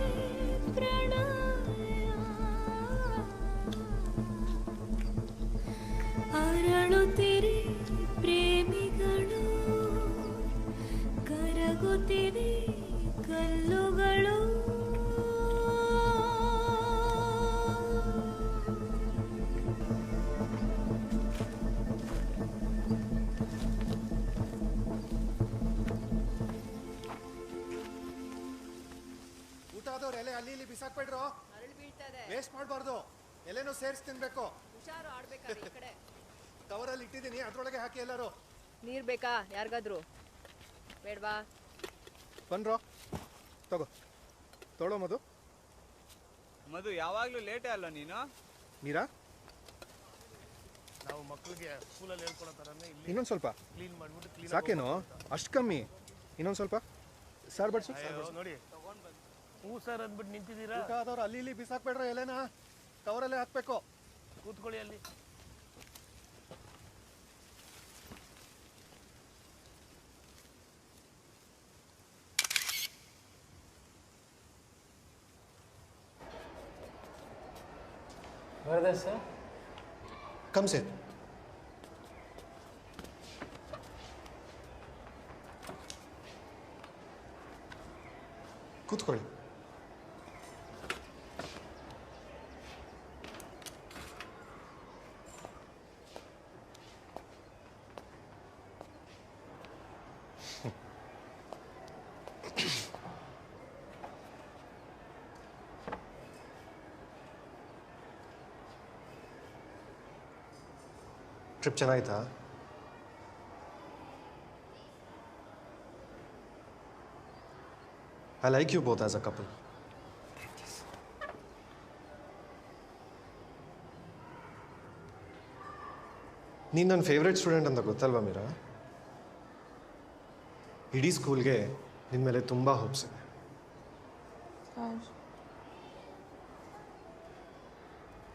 ಪ್ರಣಯ, ಅರಳುತ್ತಿರೆ ಪ್ರೇಮಿಗಳು, ಕರಗುತ್ತಿವೆ ಕಲ್ಲುಗಳು. ಊಟ ಆದವ್ರು ಎಲೆ ಅಲ್ಲಿ ಇಲ್ಲಿ ಬಿಸಾಕ್ಬೇಡ್ರು, ವೇಸ್ಟ್ ಮಾಡಬಾರ್ದು. ಎಲೆನೂ ಸೇರಿಸಿ ತಿನ್ಬೇಕು. ಹುಷಾರು ಆಡ್ಬೇಕಾದ್ರೆ ಈ ಕಡೆ. ಕವರಲ್ಲಿ ಇಟ್ಟಿದ್ದೀನಿ, ಅದ್ರೊಳಗೆ ಹಾಕಿ ಎಲ್ಲರೂ. ನೀರ್ ಬೇಕಾ ಯಾರಿಗಾದ್ರು? ಬೇಡ್ವಾ? ಬನ್ರೋ, ತಗೋ ತೊಳೋ ಮಧು. ಮಧು ಯಾವಾಗ್ಲೂ ಲೇಟೇ ಅಲ್ಲ ನೀನು? ಮೀರಾ ನಾವು ಮಕ್ಕಳಿಗೆ ಸ್ಕೂಲಲ್ಲಿ ಹೇಳ್ಕೊಡೋ ಥರನೇ ಇಲ್ಲಿ ಇನ್ನೊಂದು ಸ್ವಲ್ಪ ಕ್ಲೀನ್ ಮಾಡಿಬಿಟ್ಟು ಕ್ಲೀನ್ ಸಾಕೇನೋ? ಅಷ್ಟು ಕಮ್ಮಿ? ಇನ್ನೊಂದು ಸ್ವಲ್ಪ ಸಾರ್ ಬಡ್ಸು. ನೋಡಿ ಹ್ಞೂ ಸರ್ ಅಂದ್ಬಿಟ್ಟು ನಿಂತಿದ್ದೀರಾ. ಊಟ ಆದವ್ರು ಅಲ್ಲಿ ಇಲ್ಲಿ ಬಿಸಾಕ್ಬೇಡ್ರ, ಎಲೆನ ಕವರಲ್ಲೇ ಹಾಕ್ಬೇಕು. ಕೂತ್ಕೊಳ್ಳಿ ಅಲ್ಲಿ. Where is sir? Come sit. ಕೂತ್ಕೊಳ್ಳಿ. Trip ಚೆನ್ನಾಗಿತ್ತಾ? I like you both as a couple. ನೀನು ನನ್ನ ಫೇವ್ರೆಟ್ ಸ್ಟೂಡೆಂಟ್ ಅಂತ ಗೊತ್ತಲ್ವಾ ಮೀರಾ? ಇಡೀ ಸ್ಕೂಲ್ಗೆ ನಿನ್ನ ಮೇಲೆ ತುಂಬ ಹೋಪ್ಸ್ ಇದೆ.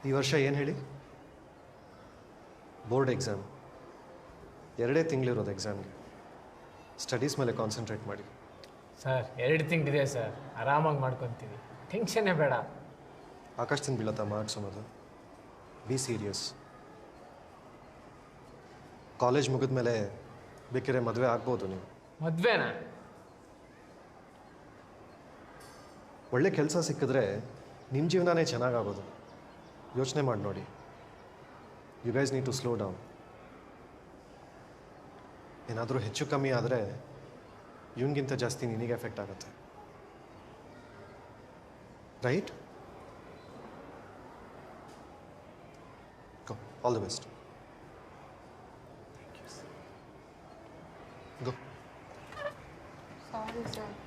ಈ ವರ್ಷ ಏನು ಹೇಳಿ? Board exam. 2 ತಿಂಗಳಿರೋದು ಎಕ್ಸಾಮ್ಗೆ. ಸ್ಟಡೀಸ್ ಮೇಲೆ ಕಾನ್ಸಂಟ್ರೇಟ್ ಮಾಡಿ. ಸರ್ 2 ತಿಂಗಳಿದೆ ಸರ್, ಆರಾಮಾಗಿ ಮಾಡ್ಕೊತೀವಿ. ಟೆನ್ಷನ್ನೇ ಬೇಡ. ಆಕಾಶದಿಂದ ಬೀಳತ್ತಾ ಮಾರ್ಕ್ಸ್ ಅನ್ನೋದು. Be serious. ಕಾಲೇಜ್ ಮುಗಿದ್ಮೇಲೆ ಬೇಕಿದ್ರೆ ಮದುವೆ ಆಗ್ಬೋದು ನೀವು. ಮದುವೆನಾ? ಒಳ್ಳೆ ಕೆಲಸ ಸಿಕ್ಕಿದ್ರೆ ನಿಮ್ಮ ಜೀವನನೇ ಚೆನ್ನಾಗಾಗೋದು. ಯೋಚನೆ ಮಾಡಿ ನೋಡಿ. You guys need to slow down. ಏನಾದರೂ ಹೆಚ್ಚು ಕಮ್ಮಿ ಆದರೆ ಇವನಿಗಿಂತ ಜಾಸ್ತಿ ನಿನಗೆ ಎಫೆಕ್ಟ್ ಆಗುತ್ತೆ. Right? Go, all the best. Go. Sorry sir.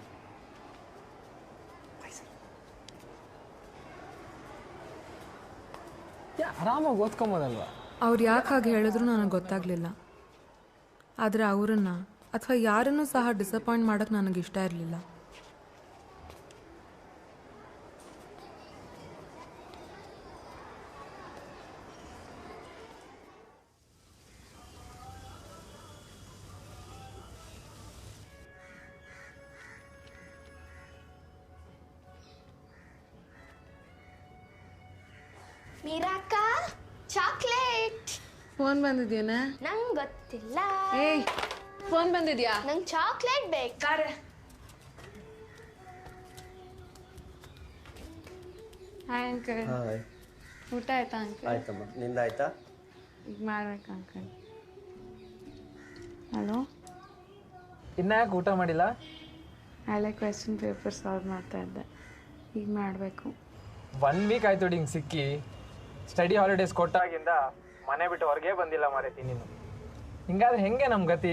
ಆರಾಮಾಗಿ ಓದ್ಕೊಂಬೋದಲ್ವಾ? ಅವ್ರು ಯಾಕೆ ಹಾಗೆ ಹೇಳಿದ್ರು ನನಗೆ ಗೊತ್ತಾಗಲಿಲ್ಲ. ಆದರೆ ಅವರನ್ನು ಅಥವಾ ಯಾರನ್ನೂ ಸಹ ಡಿಸಪಾಯಿಂಟ್ ಮಾಡೋಕ್ಕೆ ನನಗೆ ಇಷ್ಟ ಇರಲಿಲ್ಲ. ಮೀರಾಕ ಚಾಕ್ಲೇಟ್. ಫೋನ್ ಬಂದಿದ್ಯೇನೆ? ನಂಗೆ ಗೊತ್ತಿಲ್ಲ. ಏಯ್, ಫೋನ್ ಬಂದಿದ್ಯಾ? ನಂಗೆ ಚಾಕ್ಲೇಟ್ ಬೇಕಾರೆ. Hi uncle. ಹಾಯ್. ಊಟ ಆಯ್ತಾ ಅಂಕಲ್? ಆಯ್ತಮ್ಮ, ನಿಂದಾಯ್ತಾ? ಈಗ ಮಾಡ್ಬೇಕು ಅಂಕಲ್. ಹಲೋ, ಇನ್ನು ಯಾಕೆ ಊಟ ಮಾಡಿಲ್ಲ? ಹಳೆ ಕ್ವೆಶ್ಚನ್ ಪೇಪರ್ ಸಾಲ್ವ್ ಮಾಡ್ತಾ ಇದ್ದೆ, ಈಗ ಮಾಡಬೇಕು. 1 ವೀಕ್ ಆಯ್ತು ಹಿಂಗೆ ಸಿಕ್ಕಿ. ಸ್ಟಡಿ ಹಾಲಿಡೇಸ್ ಕೊಟ್ಟಾಗಿಂದ ಮನೆ ಬಿಟ್ಟು ಹೊರಗೆ ಬಂದಿಲ್ಲ ಮಾರೈತಿ ನೀನು. ಹಿಂಗಾದ್ರೆ ಹೆಂಗೆ ನಮ್ಮ ಗತಿ?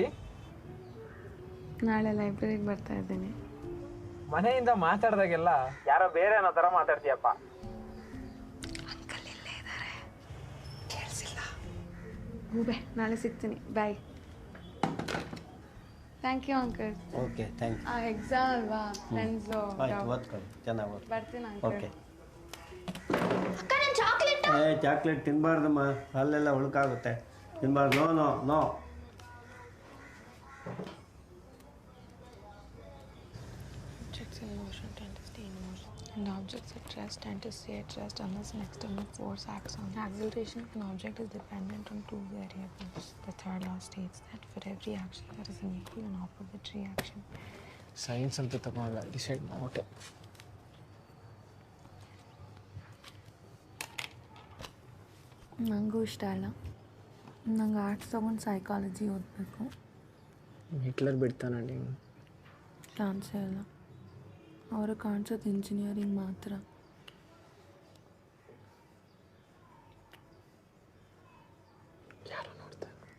ನಾಳೆ ಲೈಬ್ರರಿಗೆ ಬರ್ತಾ ಇದ್ದೀನಿ. ಮನೆಯಿಂದ ಮಾತಾಡ್ದಾಗೆಲ್ಲ ಯಾರೋ ಬೇರೆ ಅನ್ನೋ ಥರ ಮಾತಾಡ್ತೀಯಪ್ಪ. ಅಂಕಲ್ ಇಲ್ಲೇ ಇದ್ದಾರೆ, ಕೇಳಿಸಿಲ್ಲ. ಹೂಬೆ, ನಾಳೆ ಸಿಗ್ತೀನಿ. Bye. Thank you uncle. Okay, thank you. Exam ಅಲ್ವಾ, ಫ್ರೆಂಡ್ಸು. ಆಯ್ತು, ಓದ್ಕೊಳ್ಳಿ, ಚೆನ್ನಾಗಿ ಓದ್ಕೊಳ್ಳಿ. ಬರ್ತೀನಿ ಅಂಕಲ್. ಓಕೆ. ಅಕ್ಕ ನನ್ನ ಚಾಕ್ಲೇಟ್. ಚಾಕ್ಲೇಟ್ ತಿನ್ನಬಾರ್ದಮ್ಮ, ಅಲ್ಲೆಲ್ಲ ಉಳುಕಾಗುತ್ತೆ. ತಿನ್ನಬಾರ್ದು. No no no. Objects in motion tend to stay in motion, and objects at rest tend to stay at rest unless an external force acts on them. Acceleration of an object is dependent on 2 variables. The third law states that for every action there is an equal and opposite reaction. Science ಅಂತ ತಗೊಂಡ decide ಮಾಡ್ಬಿಟ್ಟೆ. ನನಗೂ ಇಷ್ಟ ಇಲ್ಲ. ನಂಗೆ arts ತೊಗೊಂಡು psychology ಓದಬೇಕು. Hitler ಬಿಡ್ತಾನಡಿ. ಚಾನ್ಸೇ ಇಲ್ಲ. ಅವರು ಕಾಣಿಸೋದು ಇಂಜಿನಿಯರಿಂಗ್ ಮಾತ್ರ. ಯಾರು ನೋಡ್ತಾರೆ?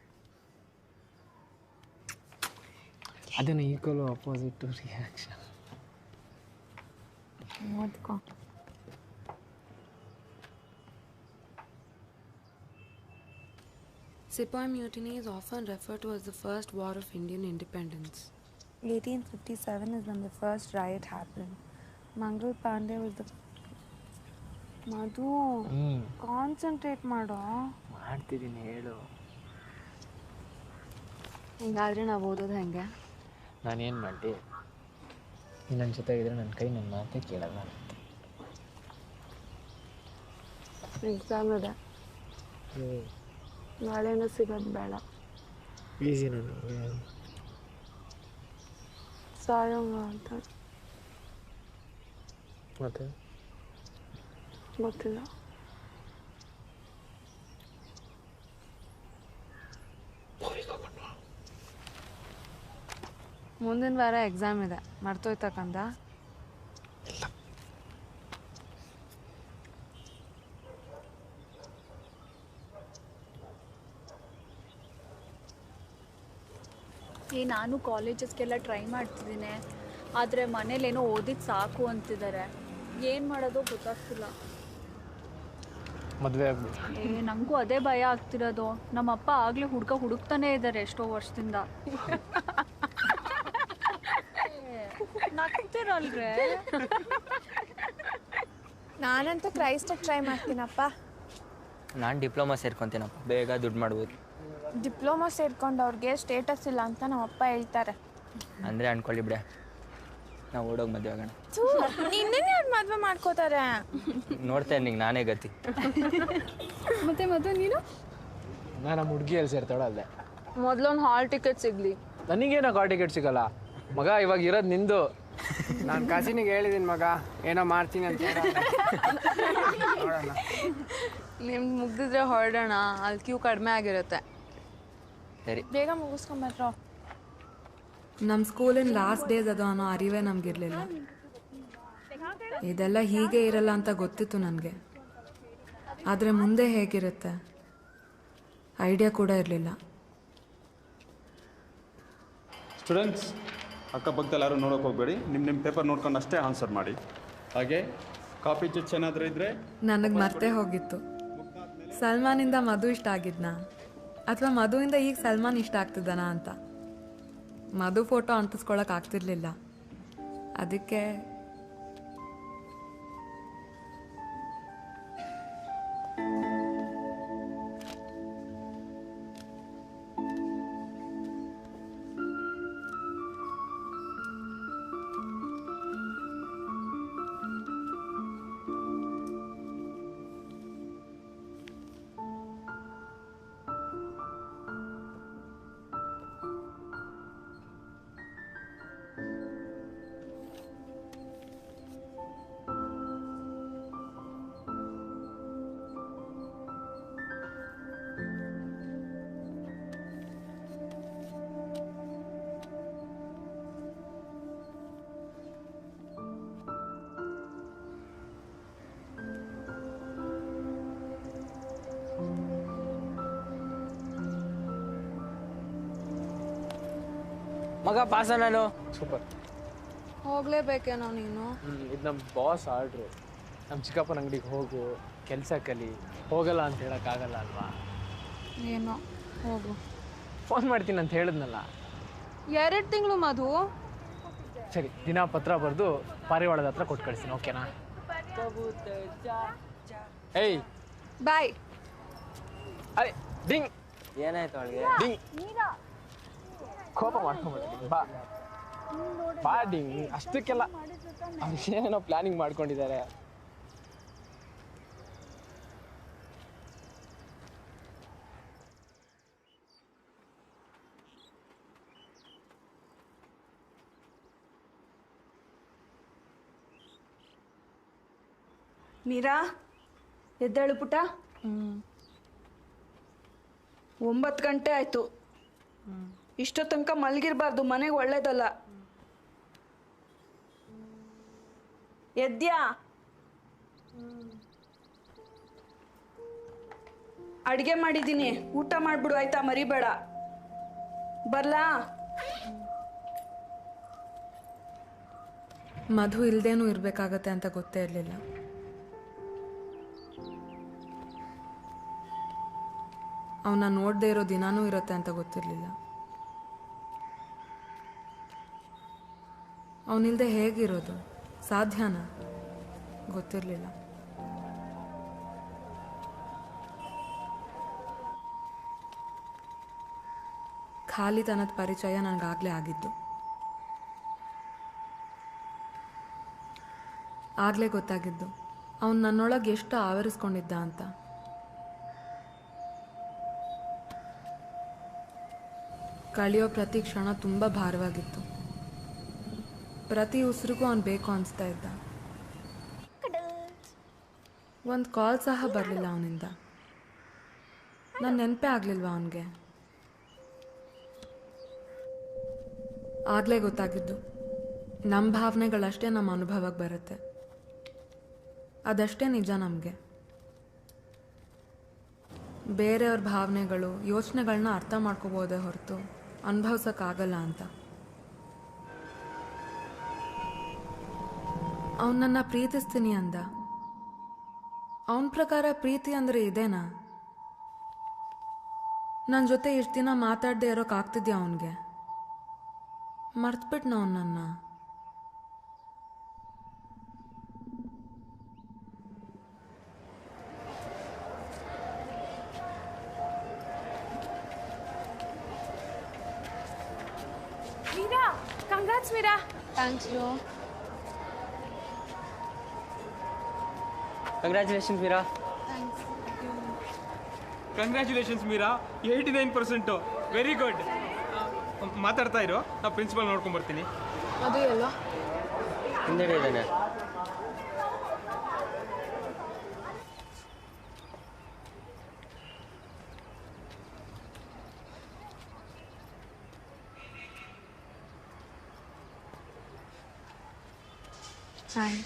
ಅದನ್ನು ಈಕ್ವಲ್ ಅಪೋಸಿಟ್ ರಿಯಾಕ್ಷನ್. ಓದ್ಕೋ. Sepoy Mutiny is often referred to as the first war of Indian independence. 1857 is when the first riot happened. Mangal Pandey was the... Madhu, concentrate ಮಾಡೋ. ಮಾಡ್ತಿದ್ದೀನಿ, ಹೇಳು. ಹಿಂಗಾದ್ರೆ ನಾವು ಓದೋದು ಹೆಂಗೆ? ನಾನೇನು ಮಾಡಲಿ? ನೀನು ನನ್ನ ಜೊತೆಗಿದ್ರೆ ನನ್ನ ಕೈ ನನ್ನ ಮಾತೇ ಕೇಳಲ್ಲ. ಎಕ್ಸಾಮ್ ಇದೆ, ನಾಳೆನೂ ಸಿಗೋದು ಬೇಡ. ಈಸಿ ನನಗೆ. ಸಾಯೋಂಗ ಅಂತ ಮತ್ತೆ ಗೊತ್ತಿಲ್ಲ. ಮುಂದಿನ ವಾರ ಎಕ್ಸಾಮ್ ಇದೆ, ಮರ್ತೋಯ್ತಕ್ಕಂದ? ನಾನು ಕಾಲೇಜಸ್ಗೆಲ್ಲ ಟ್ರೈ ಮಾಡ್ತಿದ್ದೀನಿ, ಆದರೆ ಮನೇಲೇನೋ ಓದಿದ್ದು ಸಾಕು ಅಂತಿದ್ದಾರೆ. ಏನು ಮಾಡೋದು ಗೊತ್ತಾಗ್ತಿಲ್ಲ. ಮದುವೆ ಆಗ್ಬೋದು. ನನಗೂ ಅದೇ ಭಯ ಆಗ್ತಿರೋದು. ನಮ್ಮಪ್ಪ ಆಗಲೇ ಹುಡುಕ್ತಾನೇ ಇದ್ದಾರೆ ಎಷ್ಟೋ ವರ್ಷದಿಂದ. ನಗ್ತಿರಲ್ರೇ? ನಾನಂತೂ ಕ್ರೈಸ್ಟಿಗೆ ಟ್ರೈ ಮಾಡ್ತೀನಪ್ಪ. ನಾನು ಡಿಪ್ಲೊಮಾ ಸೇರ್ಕೊತೀನಪ್ಪ, ಬೇಗ ದುಡ್ಡು ಮಾಡ್ಬೋದು. ಡಿಪ್ಲೊಮಾ ಸೇರ್ಕೊಂಡವ್ರಿಗೆ ಸ್ಟೇಟಸ್ ಇಲ್ಲ ಅಂತ ನಮ್ಮಪ್ಪ ಹೇಳ್ತಾರೆ. ಅಂದರೆ ಅನ್ಕೊಳ್ಳಿ ಬಿಡೆ. ನಾವು ಓಡೋಗಿ ಮದುವೆ ಆಗೋಣ. ನಿನ್ನೆ ಯಾರು ಮದುವೆ ಮಾಡ್ಕೋತಾರೆ? ನೋಡ್ತೇನೆ ನಿಂಗೆ ನಾನೇ ಗತಿ. ಮತ್ತೆ ಮದುವೆ ನೀನು? ನಾನು ನಮ್ಮ ಹುಡುಗಿಯಲ್ಲಿ ಸೇರ್ತಾಳೆ ಅಲ್ಲೇ. ಮೊದಲೊಂದು ಹಾಲ್ ಟಿಕೆಟ್ ಸಿಗ್ಲಿ. ನನಗೇನೋ ಕಾಲ್ ಟಿಕೆಟ್ ಸಿಗಲ್ಲ ಮಗ, ಇವಾಗ ಇರೋದು ನಿಂದು. ನಾನು ಕಸಿನಿಗೆ ಹೇಳಿದ್ದೀನಿ ಮಗ, ಏನೋ ಮಾಡ್ತೀನಿ ಅಂತ. ನಿಮ್ಗೆ ಮುಗ್ದಿದ್ರೆ ಹೊರಡೋಣ, ಅಲ್ಲಿ ಕ್ಯೂ ಕಡಿಮೆ ಆಗಿರುತ್ತೆ. ಸರಿ, ಬೇಗ ಮುಗಿಸ್ಕೊಂಬರ್ರೋ. ನಮ್ಮ ಸ್ಕೂಲಿನ ಲಾಸ್ಟ್ ಡೇಸ್ ಅದು ಅನ್ನೋ ಅರಿವೇ ನಮಗಿರಲಿಲ್ಲ. ಇದೆಲ್ಲ ಹೀಗೆ ಇರಲ್ಲ ಅಂತ ಗೊತ್ತಿತ್ತು ನನಗೆ, ಆದರೆ ಮುಂದೆ ಹೇಗಿರುತ್ತೆ ಐಡಿಯಾ ಕೂಡ ಇರಲಿಲ್ಲ. ಸ್ಟೂಡೆಂಟ್ಸ್, ಅಕ್ಕಪಕ್ಕದಲ್ಲಿ ಯಾರು ನೋಡೋಕೆ ಹೋಗಬೇಡಿ. ನಿಮ್ಮ ಪೇಪರ್ ನೋಡ್ಕೊಂಡು ಅಷ್ಟೇ ಆನ್ಸರ್ ಮಾಡಿ. ಹಾಗೆ ಕಾಪಿ ಚಿಟ್ಸ್ ಏನಾದರೂ ಇದ್ದರೆ. ನನಗೆ ಮರ್ತೇ ಹೋಗಿತ್ತು, ಸಲ್ಮಾನಿಂದ ಮಧು ಇಷ್ಟ ಆಗಿದ್ನಾ ಅಥವಾ ಮಧುವಿಂದ ಈಗ ಸಲ್ಮಾನ್ ಇಷ್ಟ ಆಗ್ತಿದ್ದಾನಾ ಅಂತ. ಮಧು ಫೋಟೋ ಅಂಟಿಸ್ಕೊಳಕ್ಕೆ ಆಗ್ತಿರ್ಲಿಲ್ಲ, ಅದಕ್ಕೆ ಮಗ ಪಾಸ ನಾನು. ಸೂಪರ್. ಹೋಗ್ಲೇಬೇಕೇನೋ ನೀನು? ಇದು ನಮ್ಮ ಬಾಸ್ ಆರ್ಡ್ರು. ನಮ್ಮ ಚಿಕ್ಕಪ್ಪನ ಅಂಗಡಿಗೆ ಹೋಗು, ಕೆಲಸ ಕಲಿ. ಹೋಗಲ್ಲ ಅಂತ ಹೇಳೋಕ್ಕಾಗಲ್ಲ ಅಲ್ವಾ? ಏನೋ ಹೋಗು. ಫೋನ್ ಮಾಡ್ತೀನಿ ಅಂತ ಹೇಳಿದ್ನಲ್ಲ. 2 ತಿಂಗಳು ಮಧು. ಸರಿ, ದಿನ ಪತ್ರ ಬರೆದು ಪಾರಿವಾಳದ ಹತ್ರ ಕೊಟ್ಟು ಕಳಿಸ್ತೀನಿ, ಓಕೆನಾ? ಏಯ್ ಬಾಯ್. ಅರೆ ಡಿಂಗ್. ಏನಾಯ್ತು ಅವಳಿಗೆ? ಡಿಂಗ್. ಕೋಪ ಮಾಡ್ಕೊಂಡ್ಬಿಡ್ತೀನಿ. ಬಾ ಬಾ ಡಿಂಗ್. ಅಷ್ಟಕ್ಕೆಲ್ಲ ಏನೇನೋ ಪ್ಲಾನಿಂಗ್ ಮಾಡ್ಕೊಂಡಿದ್ದಾರೆ. ಮೀರಾ, ಎದ್ದೇಳು ಪುಟ. 9 ಗಂಟೆ ಆಯ್ತು. ಇಷ್ಟೋ ತನಕ ಮಲಗಿರ್ಬಾರ್ದು, ಮನೆಗೆ ಒಳ್ಳೇದಲ್ಲ. ಎದ್ಯಾ? ಅಡ್ಗೆ ಮಾಡಿದ್ದೀನಿ, ಊಟ ಮಾಡ್ಬಿಡು ಆಯ್ತಾ, ಮರಿಬೇಡ. ಬರ್ಲಾ? ಮಧು ಇಲ್ದೇನೂ ಇರಬೇಕಾಗತ್ತೆ ಅಂತ ಗೊತ್ತೇ ಇರಲಿಲ್ಲ. ಅವನ್ನ ನೋಡದೇ ಇರೋ ದಿನಾನೂ ಇರುತ್ತೆ ಅಂತ ಗೊತ್ತಿರಲಿಲ್ಲ. ಅವನಿಲ್ದೆ ಹೇಗಿರೋದು ಸಾಧ್ಯನಾ ಗೊತ್ತಿರಲಿಲ್ಲ. ಖಾಲಿತನದ ಪರಿಚಯ ನನಗಾಗಲೇ ಆಗಿದ್ದು. ಆಗಲೇ ಗೊತ್ತಾಗಿದ್ದು ಅವನು ನನ್ನೊಳಗೆ ಎಷ್ಟು ಆವರಿಸ್ಕೊಂಡಿದ್ದ ಅಂತ. ಕಳೆಯೋ ಪ್ರತಿ ಕ್ಷಣ ತುಂಬ ಭಾರವಾಗಿತ್ತು. ಪ್ರತಿ ಉಸಿರಿಗೂ ಅವನು ಬೇಕು ಅನಿಸ್ತಾ ಇದ್ದ. ಒಂದು ಕಾಲ್ ಸಹ ಬರಲಿಲ್ಲ ಅವನಿಂದ. ನನ್ನ ನೆನಪೇ ಆಗಲಿಲ್ವ ಅವನಿಗೆ? ಆಗಲೇ ಗೊತ್ತಾಗಿದ್ದು ನಮ್ಮ ಭಾವನೆಗಳಷ್ಟೇ ನಮ್ಮ ಅನುಭವಕ್ಕೆ ಬರುತ್ತೆ, ಅದಷ್ಟೇ ನಿಜ ನಮಗೆ. ಬೇರೆಯವ್ರ ಭಾವನೆಗಳು ಯೋಚನೆಗಳನ್ನ ಅರ್ಥ ಮಾಡ್ಕೋಬೋದೇ ಹೊರತು ಅನುಭವಿಸೋಕ್ಕಾಗಲ್ಲ ಅಂತ. ಅವನನ್ನ ಪ್ರೀತಿಸ್ತೀನಿ ಅಂದ. ಅವನ ಪ್ರಕಾರ ಪ್ರೀತಿ ಅಂದರೆ ಇದೇನಾ? ನನ್ನ ಜೊತೆ ಇಷ್ಟು ದಿನ ಮಾತಾಡದೆ ಇರೋಕ್ಕಾಗ್ತಿದ್ಯಾ ಅವನಿಗೆ? ಮರ್ತ್ಬಿಟ್ನ ಅವನನ್ನ. Meera, congrats Meera. Thanks you. Congratulations Meera. Congratulations Meera, 89%. Very good. ಮಾತಾಡ್ತಾ ಇರೋ, ನಾ ಪ್ರಿನ್ಸಿಪಲ್ ನೋಡ್ಕೊಂಬರ್ತೀನಿ. ಅದು ಎಲ್ಲ ಹಿಂದೆಡೆ ಇದ್ದಾನೆ. ಹಾಯ್,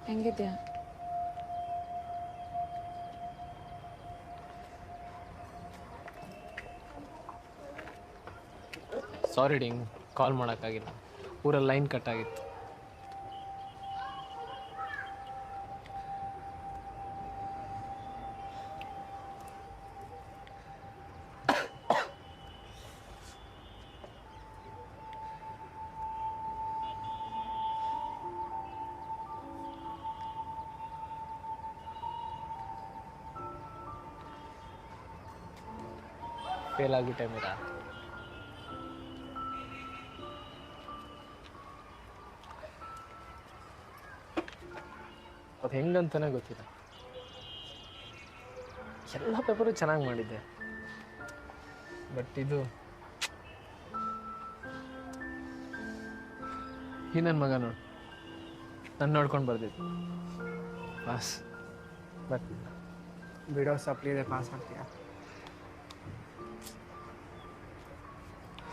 ಹೆಂಗಿದ್ಯಾ? ಸಾರಿ ಡಿಂಗ್, ಕಾಲ್ ಮಾಡೋಕ್ಕಾಗಿಲ್ಲ. ಊರಲ್ಲಿ ಲೈನ್ ಕಟ್ ಆಗಿತ್ತು. ಫೇಲ್ ಆಗಿಬಿಟ್ಟೆ ಮೀರಾ. ಅದು ಹೆಂಗಂತಲೇ ಗೊತ್ತಿಲ್ಲ. ಎಲ್ಲ ಪೇಪರು ಚೆನ್ನಾಗಿ ಮಾಡಿದ್ದೆ, ಬಟ್ ಇದು ಈ ನನ್ನ ಮಗ ನೋಡು, ನಾನು ನೋಡ್ಕೊಂಡು ಬರ್ದಿದ್ದು ಪಾಸ್. ಬಟ್ ಬಿಡೋ ಸಪ್ಲಿದೆ ಪಾಸ್ ಆಗ್ತೀಯಾ?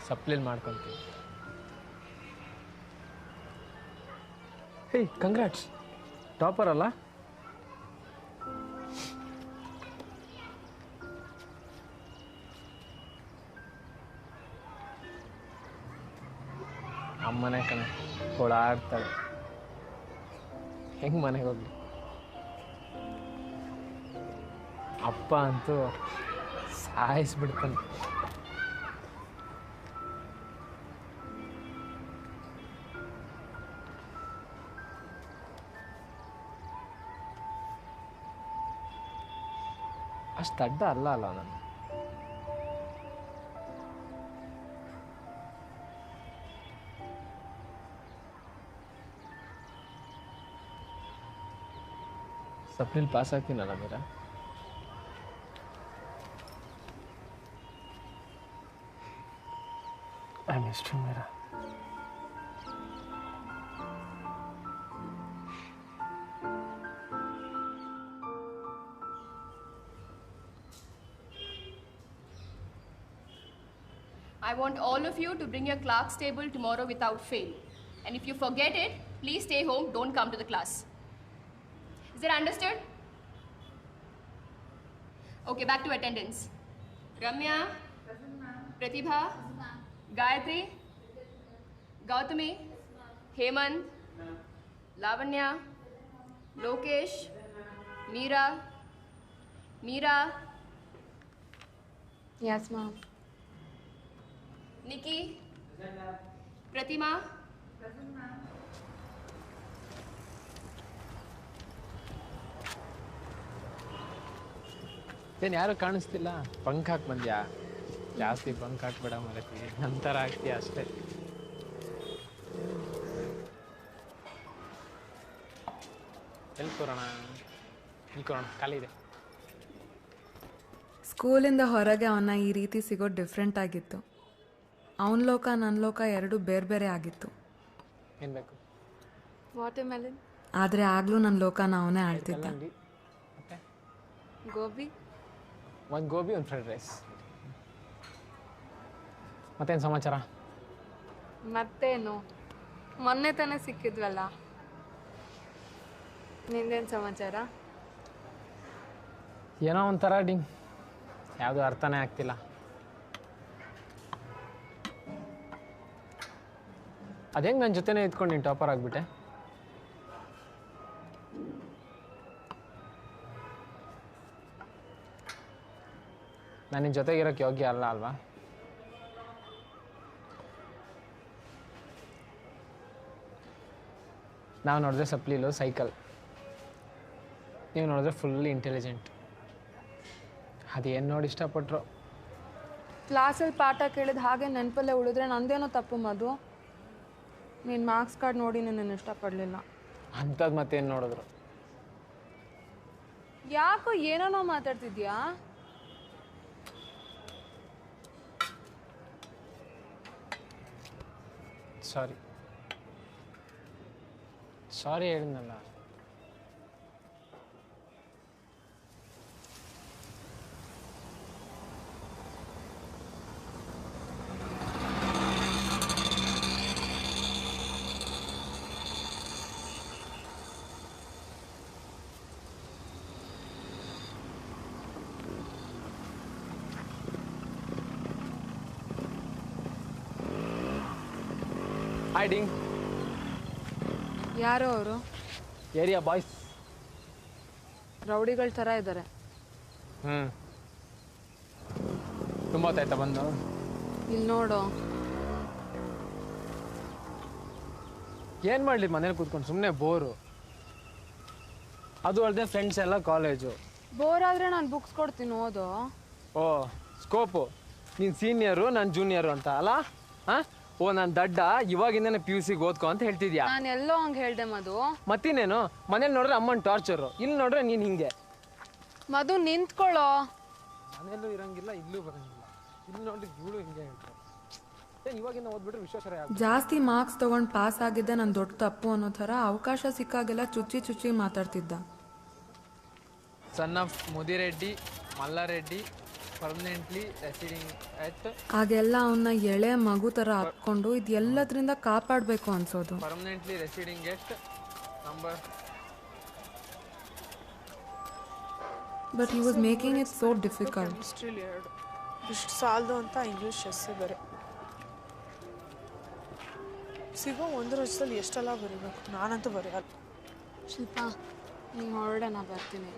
ಸಪ್ಲಿಲ್ ಮಾಡ್ಕೊತೀನಿ. ಹೇ, ಕಂಗ್ರಾಟ್ಸ್, ಟಾಪರ್ ಅಲ್ಲ? ಅಮ್ಮನೇ ಕಣೆ ಓಡಾಡ್ತಾಳೆ. ಹೆಂಗೆ ಮನೆಗೆ ಹೋಗ್ಲಿ? ಅಪ್ಪ ಅಂತೂ ಸಾಯಿಸ್ಬಿಡ್ತಾನೆ. ಅಷ್ಟು ಅಡ್ಡ ಅಲ್ಲ ನಾನು. ಸಪ್ಲಿಲ್ ಪಾಸ್ ಆಗ್ತೀನಲ್ಲ Meera. I miss you Meera. I want all of you to bring your Clark's table tomorrow without fail. And if you forget it, please stay home, don't come to the class. Is that understood? Okay, back to attendance. Ramya, Pratibha, Gayatri, Gautami, Hemant, Lavanya, Lokesh, Meera, Yes, ma'am. Nikki, Pratima, ಏನು ಯಾರು ಕಾಣಿಸ್ತಿಲ್ಲ? Bunk ಹಾಕಿ ಬಂದ್ಯಾ? ಜಾಸ್ತಿ bunk ಹಾಕ್ಬೇಡ ಮರತಿ, ನಂತರ ಆಗ್ತೀಯ ಅಷ್ಟೇ. ಎಲ್ಲಿ ಕೂರೋಣ? ಖಾಲಿ ಇದೆ. ಸ್ಕೂಲಿಂದ ಹೊರಗೆ ಅವನ್ನ ಈ ರೀತಿ ಸಿಗೋದು ಡಿಫ್ರೆಂಟ್ ಆಗಿತ್ತು. ಅವನ ಲೋಕ ನನ್ನ ಲೋಕ ಎರಡೂ ಬೇರೆ ಬೇರೆ ಆಗಿತ್ತು. ಏನು ಬೇಕು? Water melon. ಆದರೆ ಆಗಲೂ ನನ್ನ ಲೋಕನ ಅವನೇ ಆಳ್ತಿದ್ದ. ಗೋಬಿ, ಒಂದು ಗೋಬಿ, ಒಂದು ಫ್ರೈಡ್ ರೈಸ್. ಮತ್ತೇನು ಸಮಾಚಾರ? ಮತ್ತೇನು, ಮೊನ್ನೆ ತಾನೇ ಸಿಕ್ಕಿದ್ವಲ್ಲ. ನಿಂದೇನು ಸಮಾಚಾರ? ಏನೋ ಒಂಥರ ಡಿಂಗ್, ಯಾವುದು ಅರ್ಥನೇ ಆಗ್ತಿಲ್ಲ. ಅದೇಂಗೆ ನನ್ನ ಜೊತೆನೇ ಇದ್ಕೊಂಡು ನೀನು ಟಾಪರ್ ಆಗಿಬಿಟ್ಟೆ? ನಾನು ನಿನ್ನ ಜೊತೆಗಿರೋಕ್ಕೆ ಯೋಗ್ಯ ಅಲ್ಲ ಅಲ್ವಾ? ನಾವು ನೋಡಿದ್ರೆ ಸಪ್ಲೀಲು ಸೈಕಲ್, ನೀವು ನೋಡಿದ್ರೆ ಫುಲ್ಲಿ ಇಂಟೆಲಿಜೆಂಟ್. ಅದೇನು ನೋಡಿ ಇಷ್ಟಪಟ್ಟರು. ಕ್ಲಾಸಲ್ಲಿ ಪಾಠ ಕೇಳಿದ ಹಾಗೆ ನೆನಪಲ್ಲೇ ಉಳಿದ್ರೆ ನಂದೇನೋ ತಪ್ಪು ಮಧು. ನೀನು ಮಾರ್ಕ್ಸ್ ಕಾರ್ಡ್ ನೋಡಿ ನಾನು ಇಷ್ಟಪಡಲಿಲ್ಲ. ಅಂಥದ್ದು ಮತ್ತೇನು ನೋಡಿದ್ರು? ಯಾಕೋ ಏನೋ ಮಾತಾಡ್ತಿದ್ಯಾ? ಸಾರಿ ಹೇಳಿದ್ನಲ್ಲ. ಹೈಡಿಂಗ್ ಯಾರೋ ಅವರು? Area boys. ರೌಡಿಗಳ ಥರ ಇದ್ದಾರೆ. ತುಂಬ ಹೊತ್ತಾಯ್ತಾ ಬಂದು? ಇಲ್ಲಿ ನೋಡು. ಏನು ಮಾಡಲಿ ಮನೇಲಿ ಕೂತ್ಕೊಂಡು ಸುಮ್ಮನೆ ಬೋರು. ಅದು ಅಲ್ಲದೆ ಫ್ರೆಂಡ್ಸ್ ಎಲ್ಲ ಕಾಲೇಜು. ಬೋರ್ ಆದರೆ ನಾನು ಬುಕ್ಸ್ ಕೊಡ್ತೀನಿ ಓದು. ಓ ಸ್ಕೋಪು, ನೀನು ಸೀನಿಯರು ನಾನು ಜೂನಿಯರು ಅಂತ ಅಲ್ಲ? ಹಾಂ, ಓ ನಾನು ದಡ್ಡ ಇವಾಗಿಂದನೇ PUC ಓದ್ಕೊ ಅಂತ ಹೇಳ್ತಿದ್ಯಾ? ನಾನು ಎಲ್ಲೋ ಹಂಗೆ ಹೇಳ್ದೆ ಮಧು. ಮತ್ತಿನೇನು, ಮನೇಲಿ ನೋಡ್ರೆ ಅಮ್ಮನ ಟಾರ್ಚರು, ಇಲ್ಲಿ ನೋಡ್ರೆ ನೀನು ಹಿಂಗೆ. ಮಧು ನಿಂತ್ಕೊಳ್ಳೋ. ಮನೇಲೂ ಇರಂಗಿಲ್ಲ, ಇಲ್ಲೂ ಬರಂಗಿಲ್ಲ. ಇಲ್ಲಿ ನೋಡ್ರಿ ಇವಳು ಹಿಂಗೆ ಹೇಳ್ತಾರೆ. ಇವಾಗಿಂದ ಓದ್ಬಿಟ್ರೆ ವಿಶ್ವಾಸರೇ ಆಗ. ಜಾಸ್ತಿ ಮಾರ್ಕ್ಸ್ ತಗೊಂಡು ಪಾಸ್ ಆಗಿದ್ದೆ ನನ್ನ ದೊಡ್ಡ ತಪ್ಪು ಅನ್ನೋ ಥರ ಅವಕಾಶ ಸಿಕ್ಕಾಗೆಲ್ಲ ಚುಚ್ಚಿ ಮಾತಾಡ್ತಿದ್ದ. Son of ಮುದಿರೆಡ್ಡಿ Mallareddy, permanently residing ಎಟ್. ಆಗೆಲ್ಲ ಅವನ್ನ ಎಳೆ ಮಗು ಥರ ಹಾಕ್ಕೊಂಡು ಇದೆಲ್ಲದ್ರಿಂದ ಕಾಪಾಡಬೇಕು ಅನ್ಸೋದು. Permanently residing at number. But he was making it so difficult. ಹಿಸ್ಟ್ರಿಲಿ 2 ಇಷ್ಟು ಸಾಲದು ಅಂತ ಇಂಗ್ಲೀಷ್ ಎಸ್ಸೆ ಬೇರೆ. ಸಿಗೋ ಒಂದು ವರ್ಷದಲ್ಲಿ ಎಷ್ಟೆಲ್ಲ ಬರೀಬೇಕು, ನಾನಂತೂ ಬರೆಯಲ್ಲ. ಶಿಲ್ಪಾ ನೀವು ಹೊರಡೆ, ನಾ ಬರ್ತೀನಿ.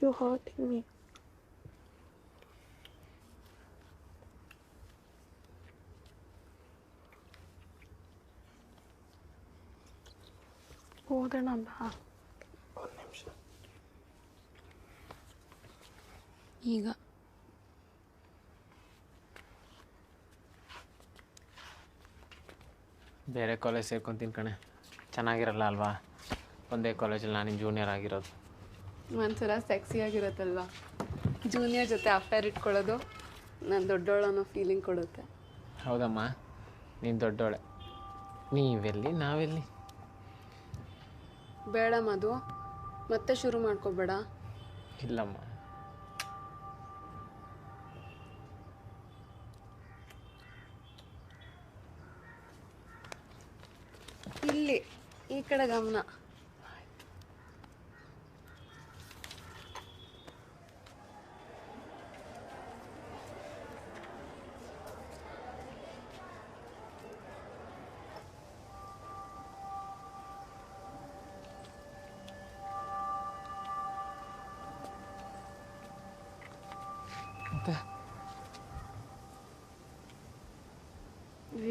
You're hurting me. ಹೋಗೋಣ ಬಾ. ಒಂದು ನಿಮಿಷ. ಈಗ ಬೇರೆ ಕಾಲೇಜ್ ಸೇರ್ಕೊಂತೀನಿ ಕಣೆ, ಚೆನ್ನಾಗಿರಲ್ಲ ಅಲ್ವಾ? ಒಂದೇ ಕಾಲೇಜಲ್ಲಿ ನಾನು ಜೂನಿಯರ್ ಆಗಿರೋದು. ಒಂಥರ ಸೆಕ್ಸಿ ಆಗಿರುತ್ತಲ್ವ ಜೂನಿಯರ್ ಜೊತೆ ಅಫೇರ್ ಇಟ್ಕೊಳ್ಳೋದು. ನಾನು ದೊಡ್ಡೋಳು ಅನ್ನೋ ಫೀಲಿಂಗ್ ಕೊಡುತ್ತೆ. ಹೌದಮ್ಮ, ನೀನು ದೊಡ್ಡೋಳೆ. ನೀವೆಲ್ಲಿ ನಾವೆಲ್ಲಿ? ಬೇಡ ಮಧು, ಮತ್ತೆ ಶುರು ಮಾಡ್ಕೋಬೇಡ. ಇಲ್ಲಮ್ಮ. ಇಲ್ಲಿ ಈ ಕಡೆ ಗಮನ.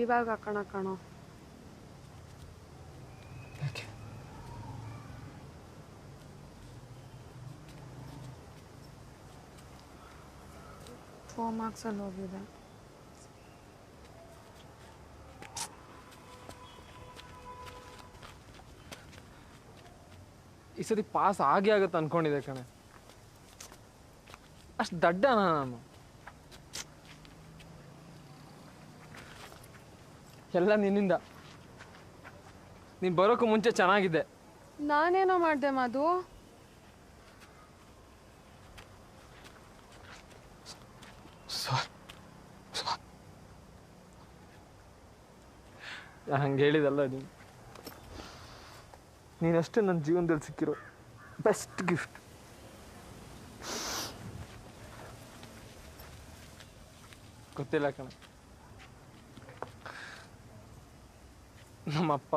ಇವಾಗ ಹಾಕೋಣ ಕಣೋ. ಫೋರ್ ಮಾರ್ಕ್ಸಲ್ಲಿ ಹೋಗಿದೆ. ಈ ಸತಿ ಪಾಸ್ ಆಗೇ ಆಗುತ್ತೆ ಅನ್ಕೊಂಡಿದ್ದೆ ಕಣೆ. ಅಷ್ಟು ದಡ್ಡನ ನಾನು? ಎಲ್ಲ ನಿನ್ನಿಂದ. ನೀನು ಬರೋಕ್ಕೂ ಮುಂಚೆ ಚೆನ್ನಾಗಿದ್ದೆ. ನಾನೇನೋ ಮಾಡಿದೆ ಮಧು? ಹಂಗೆ ಹೇಳಿದಲ್ಲ ನೀನಷ್ಟೇ ನನ್ನ ಜೀವನದಲ್ಲಿ ಸಿಕ್ಕಿರೋ ಬೆಸ್ಟ್ ಗಿಫ್ಟ್. ಗೊತ್ತಿಲ್ಲ ಕಣ, ನಮ್ಮಪ್ಪ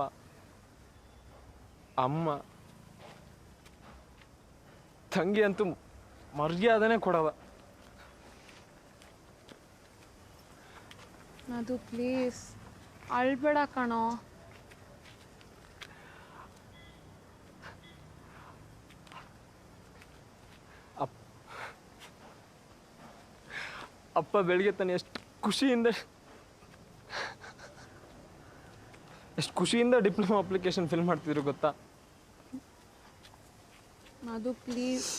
ಅಮ್ಮ ತಂಗಿ ಅಂತೂ ಮರ್ಯಾದನೆ ಕೊಡಲ್ಲ. ಅದು ಪ್ಲೀಸ್ ಅಳ್ಬೇಡ ಕಣೋ. ಅಪ್ಪ ಬೆಳಿಗ್ಗೆ ತಾನೆ ಎಷ್ಟು ಖುಷಿಯಿಂದ ಡಿಪ್ಲೊಮಾ ಅಪ್ಲಿಕೇಶನ್ ಫಿಲ್ ಮಾಡ್ತಿದ್ರು ಗೊತ್ತಾ? ಅದು ಪ್ಲೀಸ್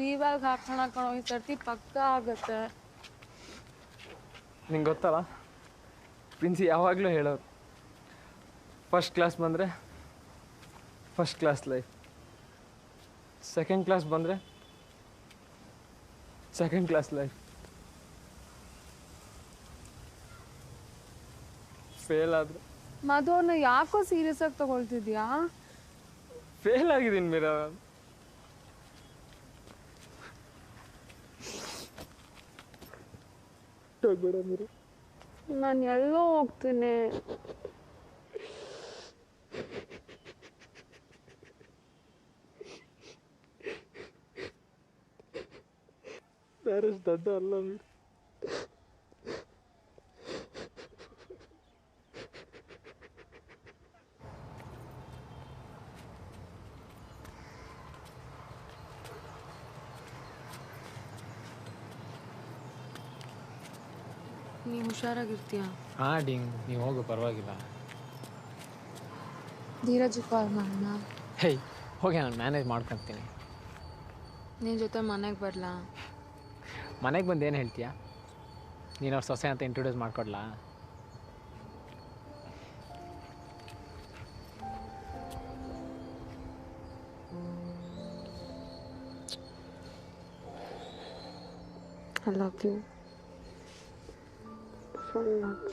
ರೀವ್ಯಾಗ ಹಾಕೋಣ ಕಣೋ, ಈ ಸರ್ತಿ ಪಕ್ಕ ಆಗತ್ತೆ. ನಿಂಗೆ ಗೊತ್ತಲ್ಲ, ಪ್ರಿನ್ಸಿ ಯಾವಾಗಲೂ ಹೇಳೋರು, ಫಸ್ಟ್ ಕ್ಲಾಸ್ ಬಂದರೆ first class life, second class ಬಂದರೆ ಸೆಕೆಂಡ್ ಕ್ಲಾಸ್ ಲೈಫ್, ಫೇಲ್ ಆದ್ರೆ ಮಧುನ ಯಾಕೋ ಸೀರಿಯಸ್ ಆಗಿ ತಗೊಳ್ತಿದ್ಯಾ? ಫೇಲ್ ಆಗಿದ್ದೀನಿ ಮೀರಾ. ನಾನು ಎಲ್ಲೋ ಹೋಗ್ತೀನಿ. ಪ್ಯಾರಿಸ್ ದಡ್ಡ ಅಲ್ಲ ಮೀರಾ. ನೀವು ಹುಷಾರಾಗಿರ್ತೀಯ? ಹಾಂ ಡಿಂಗ್, ನೀವು ಹೋಗು, ಪರವಾಗಿಲ್ಲ. ಧೀರಜ್ ಕಾಲ್ ಮಾಡೋಣ. ಹೇಯ್ ಹೋಗಿ, ನಾನು ಮ್ಯಾನೇಜ್ ಮಾಡ್ಕೊತೀನಿ. ನಿನ್ನ ಜೊತೆ ಮನೆಗೆ ಬರಲಾ? ಮನೆಗೆ ಬಂದು ಏನು ಹೇಳ್ತೀಯಾ? ನೀನು ಅವ್ರ ಸೊಸೆ ಅಂತ introduce ಮಾಡ್ಕೊಡ್ಲಾ? I love you so much.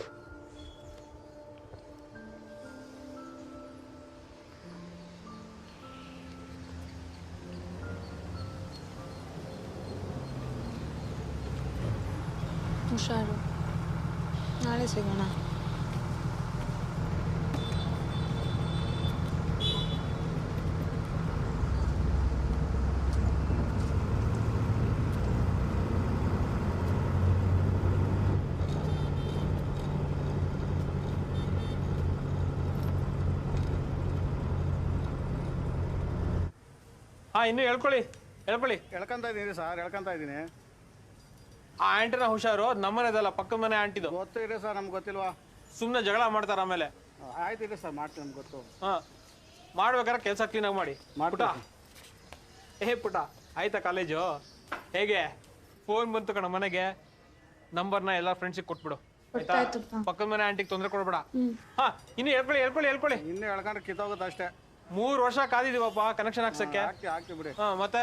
ಹುಷಾರು, ನಾಳೆ ಸಿಗೋಣ. ಹಾಂ, ಇನ್ನೂ ಹೇಳ್ಕೊಳ್ಳಿ. ಎಳ್ಕೊಂತ ಇದ್ದೀನಿ ಸರ್, ಎಳ್ಕೊಂತ ಇದ್ದೀನಿ. ಆ ಆಂಟಿನ ಹುಷಾರು, ನಮ್ಮನೆದಲ್ಲ, ಪಕ್ಕದ ಮನೆ ಆಂಟಿದು. ಗೊತ್ತು ಇದೆ ಸರ್, ನಮ್ಗೆ ಗೊತ್ತಿಲ್ವಾ? ಸುಮ್ಮನೆ ಜಗಳ ಮಾಡ್ತಾರೆ ಆಮೇಲೆ. ಆಯ್ತು ಇದೆ ಸರ್, ಮಾಡ್ತೀನಿ, ನಮ್ಗೆ ಗೊತ್ತು. ಹಾಂ, ಮಾಡ್ಬೇಕಾದ್ರೆ ಕೆಲಸ ಕ್ಲೀನಾಗಿ ಮಾಡಿ. ಪುಟ, ಪುಟ ಆಯ್ತಾ ಕಾಲೇಜು? ಹೇಗೆ? ಫೋನ್ ಬಂತು ಕಣ ಮನೆಗೆ, ನಂಬರ್ನ ಎಲ್ಲ ಫ್ರೆಂಡ್ಸಿಗೆ ಕೊಟ್ಬಿಡು ಆಯ್ತಾ? ಪಕ್ಕದ ಮನೆ ಆಂಟಿಗೆ ತೊಂದರೆ ಕೊಡ್ಬೇಡ. ಹಾಂ, ಇನ್ನು ಹೇಳ್ಕೊಳ್ಳಿ. ಇನ್ನು ಹೇಳ್ಕೊಂಡ್ರೆ ಕಿತ್ತೋಗುತ್ತೆ ಅಷ್ಟೇ. 3 ವರ್ಷ ಕಾದಿದೀವಪ್ಪ ಕನೆಕ್ಷನ್ ಹಾಕ್ಸಕ್ಕೆ. ಹಾಕಿ ಬಿಡಿ. ಹಾಂ, ಮತ್ತೆ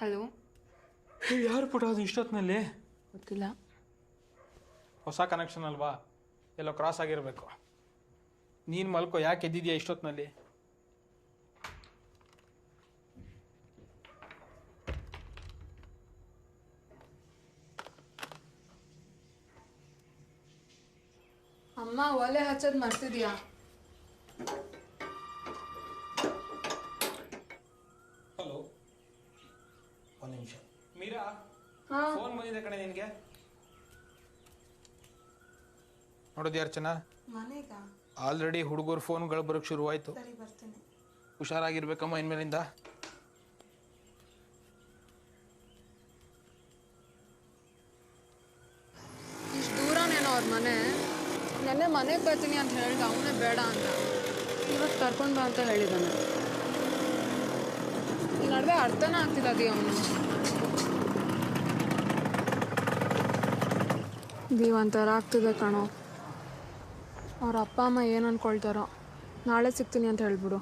ಹಲೋ, ಯಾರು ಪುಟ ಅದು ಇಷ್ಟೊತ್ತಿನಲ್ಲಿ? ಗೊತ್ತಿಲ್ಲ. ಹೊಸ ಕನೆಕ್ಷನ್ ಅಲ್ವಾ, ಎಲ್ಲೋ ಕ್ರಾಸ್ ಆಗಿರಬೇಕು. ನೀನು ಮಲ್ಕೋ, ಯಾಕೆ ಎದ್ದಿದ್ಯಾ ಇಷ್ಟೊತ್ತಿನಲ್ಲಿ? ಅಮ್ಮ ಒಲೆ ಹಚ್ಚೋದು ಮರ್ತಿದ್ಯಾ? ಹಲೋ, ಒಂದು ನಿಮಿಷ. ಮೀರಾ, ಫೋನ್ ಬಂದಿದೆ ಕಣೆ ನಿನಗೆ. ನೋಡೋದು ಅರ್ಚನಾ, ಆಲ್ರೆಡಿ ಹುಡುಗರು ಫೋನ್ಗಳು ಬರೋಕ್ಕೆ ಶುರುವಾಯಿತು. ಹುಷಾರಾಗಿರ್ಬೇಕಮ್ಮ ಇನ್ಮೇಲಿಂದ. ಇಷ್ಟು ದೂರನೇನೋ ಅವ್ರ ಮನೆ. ನೆನ್ನೆ ಮನೆಗೆ ಬರ್ತೀನಿ ಅಂತ ಹೇಳ್ದ, ಅವನೇ ಬೇಡ ಅಂತ. ಇವತ್ತು ಕರ್ಕೊಂಡು ಬಾ ಅಂತ ಹೇಳಿದ್ದಾನೆ. ಈ ನಡುವೆ ಅರ್ಥನೇ ಆಗ್ತಿಲ್ಲ ಅದಿ ಅವನು. ಒಂಥರ ಆಗ್ತಿದೆ ಕಣೋ. ಅವ್ರ ಅಪ್ಪ ಅಮ್ಮ ಏನು ಅನ್ಕೊಳ್ತಾರೋ. ನಾಳೆ ಸಿಗ್ತೀನಿ ಅಂತ ಹೇಳ್ಬಿಡು.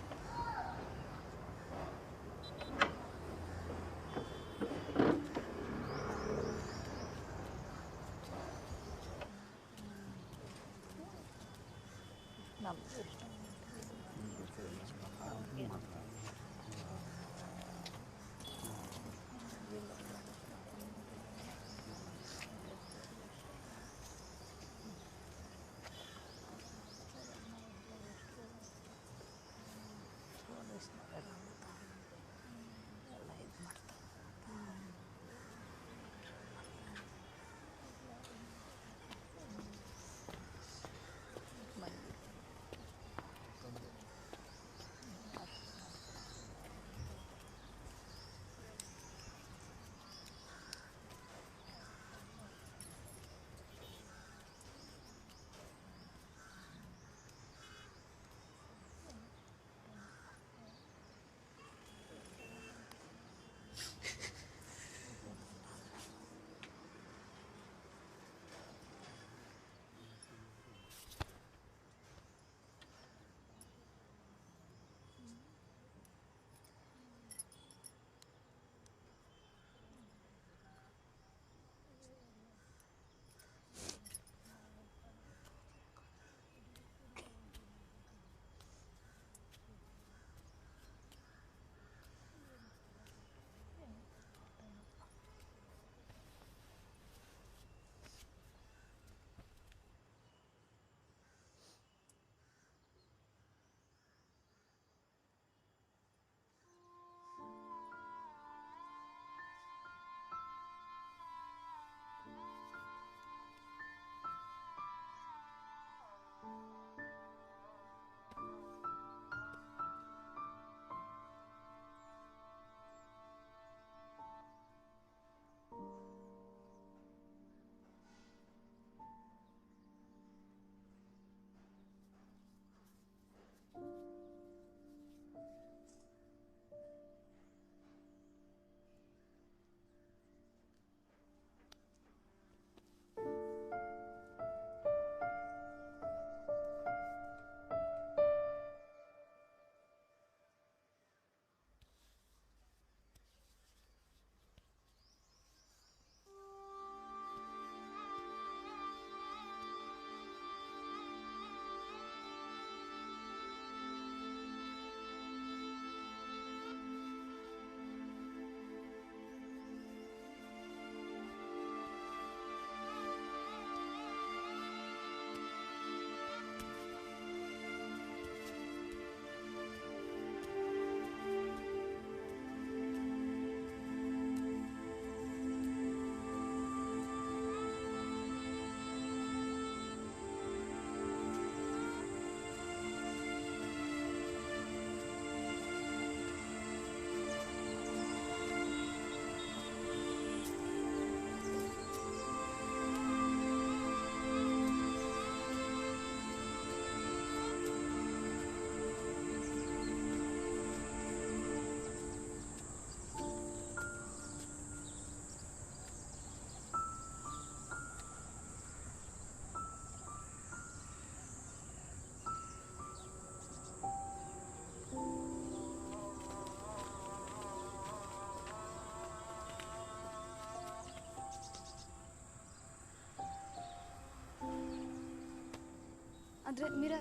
ಆದರೆ ಮೀರಾ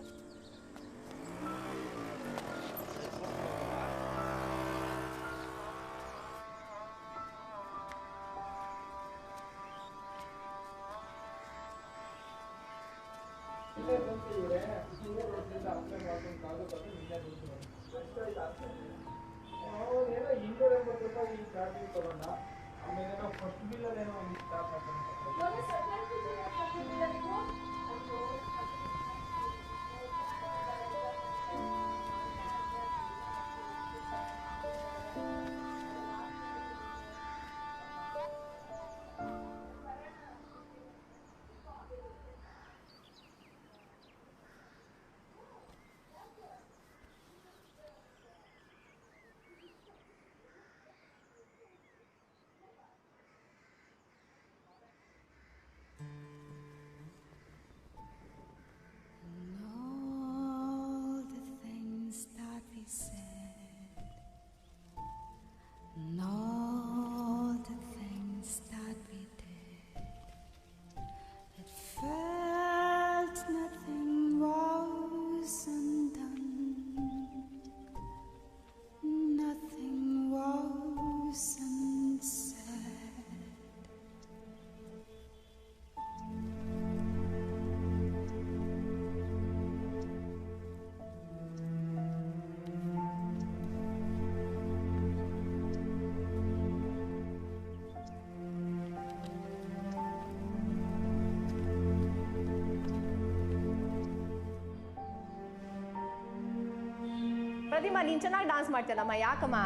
ಪ್ರತಿಮಾ ನೀನ್ ಚೆನ್ನಾಗಿ ಡಾನ್ಸ್ ಮಾಡ್ತೀಯಲ್ಲಮ್ಮ ಯಾಕಮ್ಮ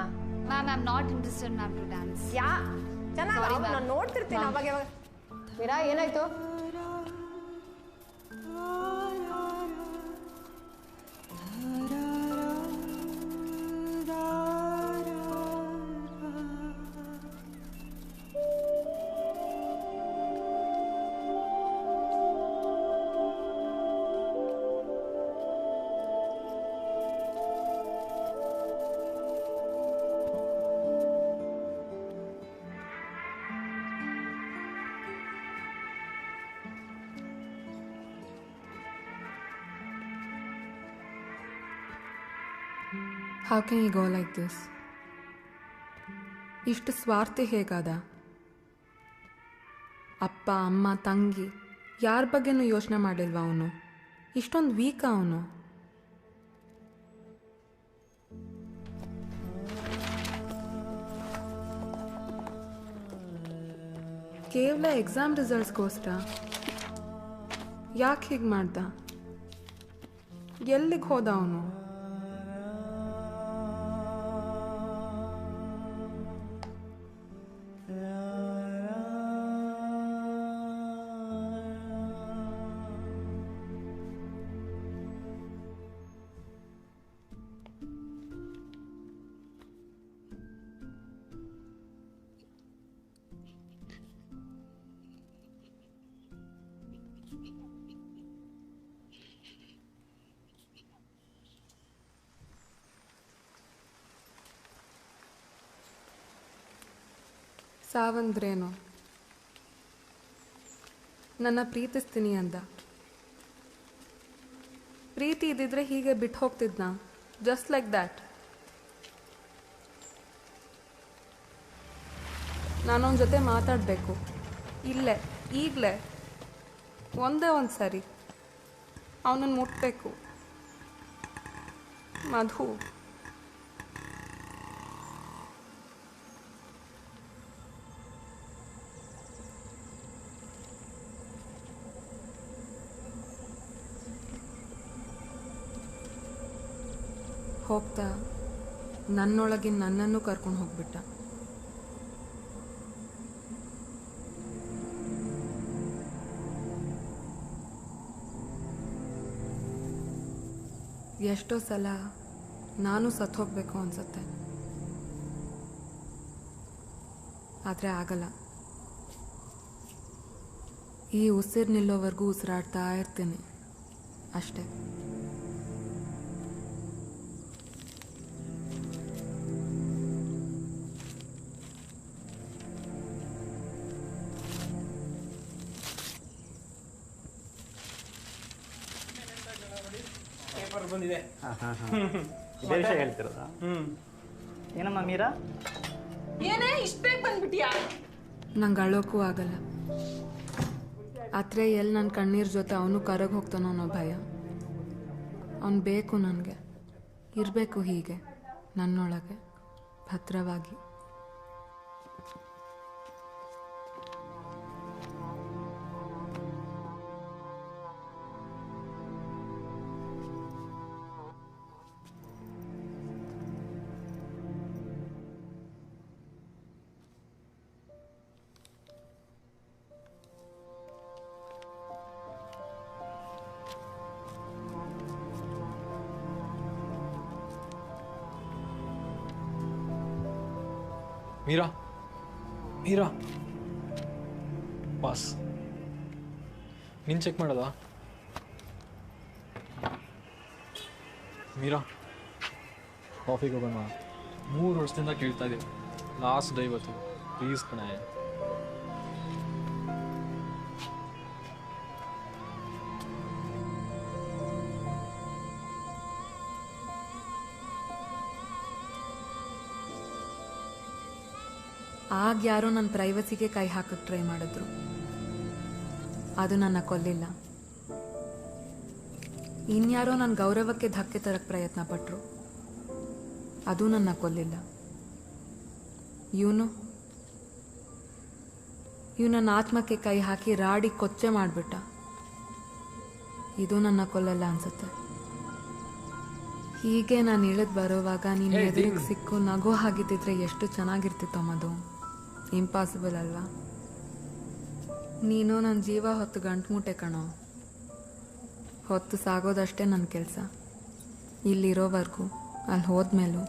ma'am I am not interested ma'am to dance. ಚೆನ್ನಾಗಿ ನಾನು ನೋಡ್ತಿರ್ತೀನಿ ಅವಾಗ ಯಾವಾಗ. ಮೀರಾ ಏನಾಯ್ತು? How can he go like this? ಇಷ್ಟು ಸ್ವಾರ್ಥಿ ಹೇಗಾದ? ಅಪ್ಪ ಅಮ್ಮ ತಂಗಿ ಯಾರ ಬಗ್ಗೆನೂ ಯೋಚನೆ ಮಾಡಲಿಲ್ವ ಅವನು? ಇಷ್ಟೊಂದು ವೀಕ ಅವನು. ಕೇವಲ ಎಕ್ಸಾಮ್ ರಿಸಲ್ಟ್ಸ್ಗೋಸ್ಕರ ಯಾಕೆ ಹೀಗೆ ಮಾಡ್ದ? ಎಲ್ಲಿಗೆ ಹೋದ ಅವನು? ಸಾವಂದ್ರೇನು? ನನ್ನ ಪ್ರೀತಿಸ್ತೀನಿ ಅಂದ. ಪ್ರೀತಿ ಇದ್ದಿದ್ರೆ ಹೀಗೆ ಬಿಟ್ಟು ಹೋಗ್ತಿದ್ನ, ಜಸ್ಟ್ ಲೈಕ್ ದ್ಯಾಟ್. ನಾನವನ ಜೊತೆ ಮಾತಾಡಬೇಕು, ಇಲ್ಲೇ ಈಗಲೇ ಒಂದೇ ಒಂದು ಸರಿ ಅವನನ್ನು ಮುಟ್ಟಬೇಕು. ಮಧು, ಹೋಗ್ತಾ ನನ್ನೊಳಗಿನ ನನ್ನನ್ನು ಕರ್ಕೊಂಡು ಹೋಗ್ಬಿಟ್ಟ. ಎಷ್ಟೋ ಸಲ ನಾನು ಸತ್ತು ಹೋಗ್ಬೇಕು ಅನ್ಸುತ್ತೆ, ಆದರೆ ಆಗಲ್ಲ. ಈ ಉಸಿರು ನಿಲ್ಲೋವರೆಗೂ ಉಸಿರಾಡ್ತಾ ಇರ್ತೀನಿ ಅಷ್ಟೇ. ಬಂದಿದೆ. ಇದೇ ವಿಷಯ ಹೇಳ್ತಿರೋದಾ? ಏನಮ್ಮ ಮೀರಾ, ಏನೇ ಇಷ್ಟು ಬೇಗ ಬಂದ್ಬಿಟ್ಟಿಯಾ? ನಂಗೆ ಅಳೋಕ್ಕೂ ಆಗಲ್ಲ. ಆದರೆ ಎಲ್ಲಿ ನನ್ನ ಕಣ್ಣೀರ್ ಜೊತೆ ಅವನು ಕರಗಿ ಹೋಗ್ತಾನೋ ಅನ್ನೋ ಭಯ. ಅವನು ಬೇಕು ನನಗೆ, ಇರಬೇಕು ಹೀಗೆ ನನ್ನೊಳಗೆ ಭದ್ರವಾಗಿ. ಮೀರಾ, ಮೀರಾ ಬಾಸ್, ನೀನು ಚೆಕ್ ಮಾಡೋದಾ? ಮೀರಾ, ಕಾಫಿಗೆ ಹೋಗೋಣ. 3 ವರ್ಷದಿಂದ ಕೇಳ್ತಾ ಇದ್ದೀವಿ, ಲಾಸ್ಟ್ ಡೇ ಇವತ್ತು, ಪ್ಲೀಸ್ ಕಣೆ. ಆಗ ಯಾರೋ ನನ್ನ ಪ್ರೈವಸಿಗೆ ಕೈ ಹಾಕಕ್ಕೆ ಟ್ರೈ ಮಾಡಿದ್ರು, ಅದು ನನ್ನ ಕೊಲ್ಲಿಲ್ಲ. ಇನ್ಯಾರೋ ನನ್ನ ಗೌರವಕ್ಕೆ ಧಕ್ಕೆ ತರಕ್ಕೆ ಪ್ರಯತ್ನ ಪಟ್ಟರು, ಅದು ನನ್ನ ಕೊಲ್ಲಿಲ್ಲ. ಇವನು ನನ್ನ ಆತ್ಮಕ್ಕೆ ಕೈ ಹಾಕಿ ರಾಡಿ ಕೊಚ್ಚೆ ಮಾಡಿಬಿಟ್ಟ, ಇದು ನನ್ನ ಕೊಲ್ಲಲ್ಲ ಅನ್ಸುತ್ತೆ. ಹೀಗೆ ನಾನು ಇಳಿದು ಬರೋವಾಗ ನೀನು ಎದುರಿಗೆ ಸಿಕ್ಕು ನಗು ಹಾಗಿದ್ದಿದ್ರೆ ಎಷ್ಟು ಚೆನ್ನಾಗಿರ್ತಿತ್ತೋ ಮಧು. ಇಂಪಾಸಿಬಲ್ ಅಲ್ವಾ? ನೀನು ನನ್ನ ಜೀವ ಹೊತ್ತು ಗಂಟು ಮುಟ್ಟೆ ಕಣೋ. ಹೊತ್ತು ಸಾಗೋದಷ್ಟೇ ನನ್ನ ಕೆಲಸ. ಇಲ್ಲಿರೋವರೆಗೂ, ಅಲ್ಲಿ ಹೋದ್ಮೇಲೂ.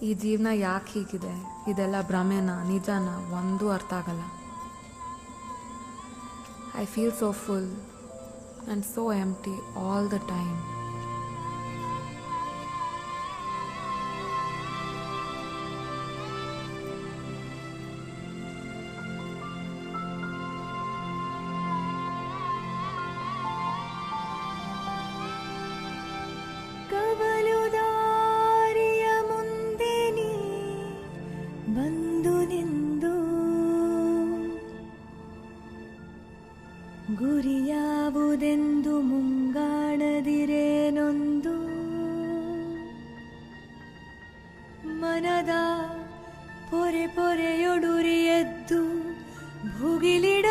ಈ ಜೀವನ ಯಾಕೆ ಹೀಗಿದೆ, ಇದೆಲ್ಲ ಭ್ರಮೆನ ನಿಜಾನ ಒಂದೂ ಅರ್ಥ ಆಗಲ್ಲ. I feel so full and so empty all the time. ಕವಲುದಾರಿಯ ಮುಂದೆ ನೀ ಬಂದು ನಿಂದು ಗುರಿಯಾವುದೆಂದು ಮುಂಗಾಣದಿರೇನೊಂದು ಮನದ ಪೊರೆ ಪೊರೆಯೊಡುರಿ ಎದ್ದು ಭುಗಿಲಿಡ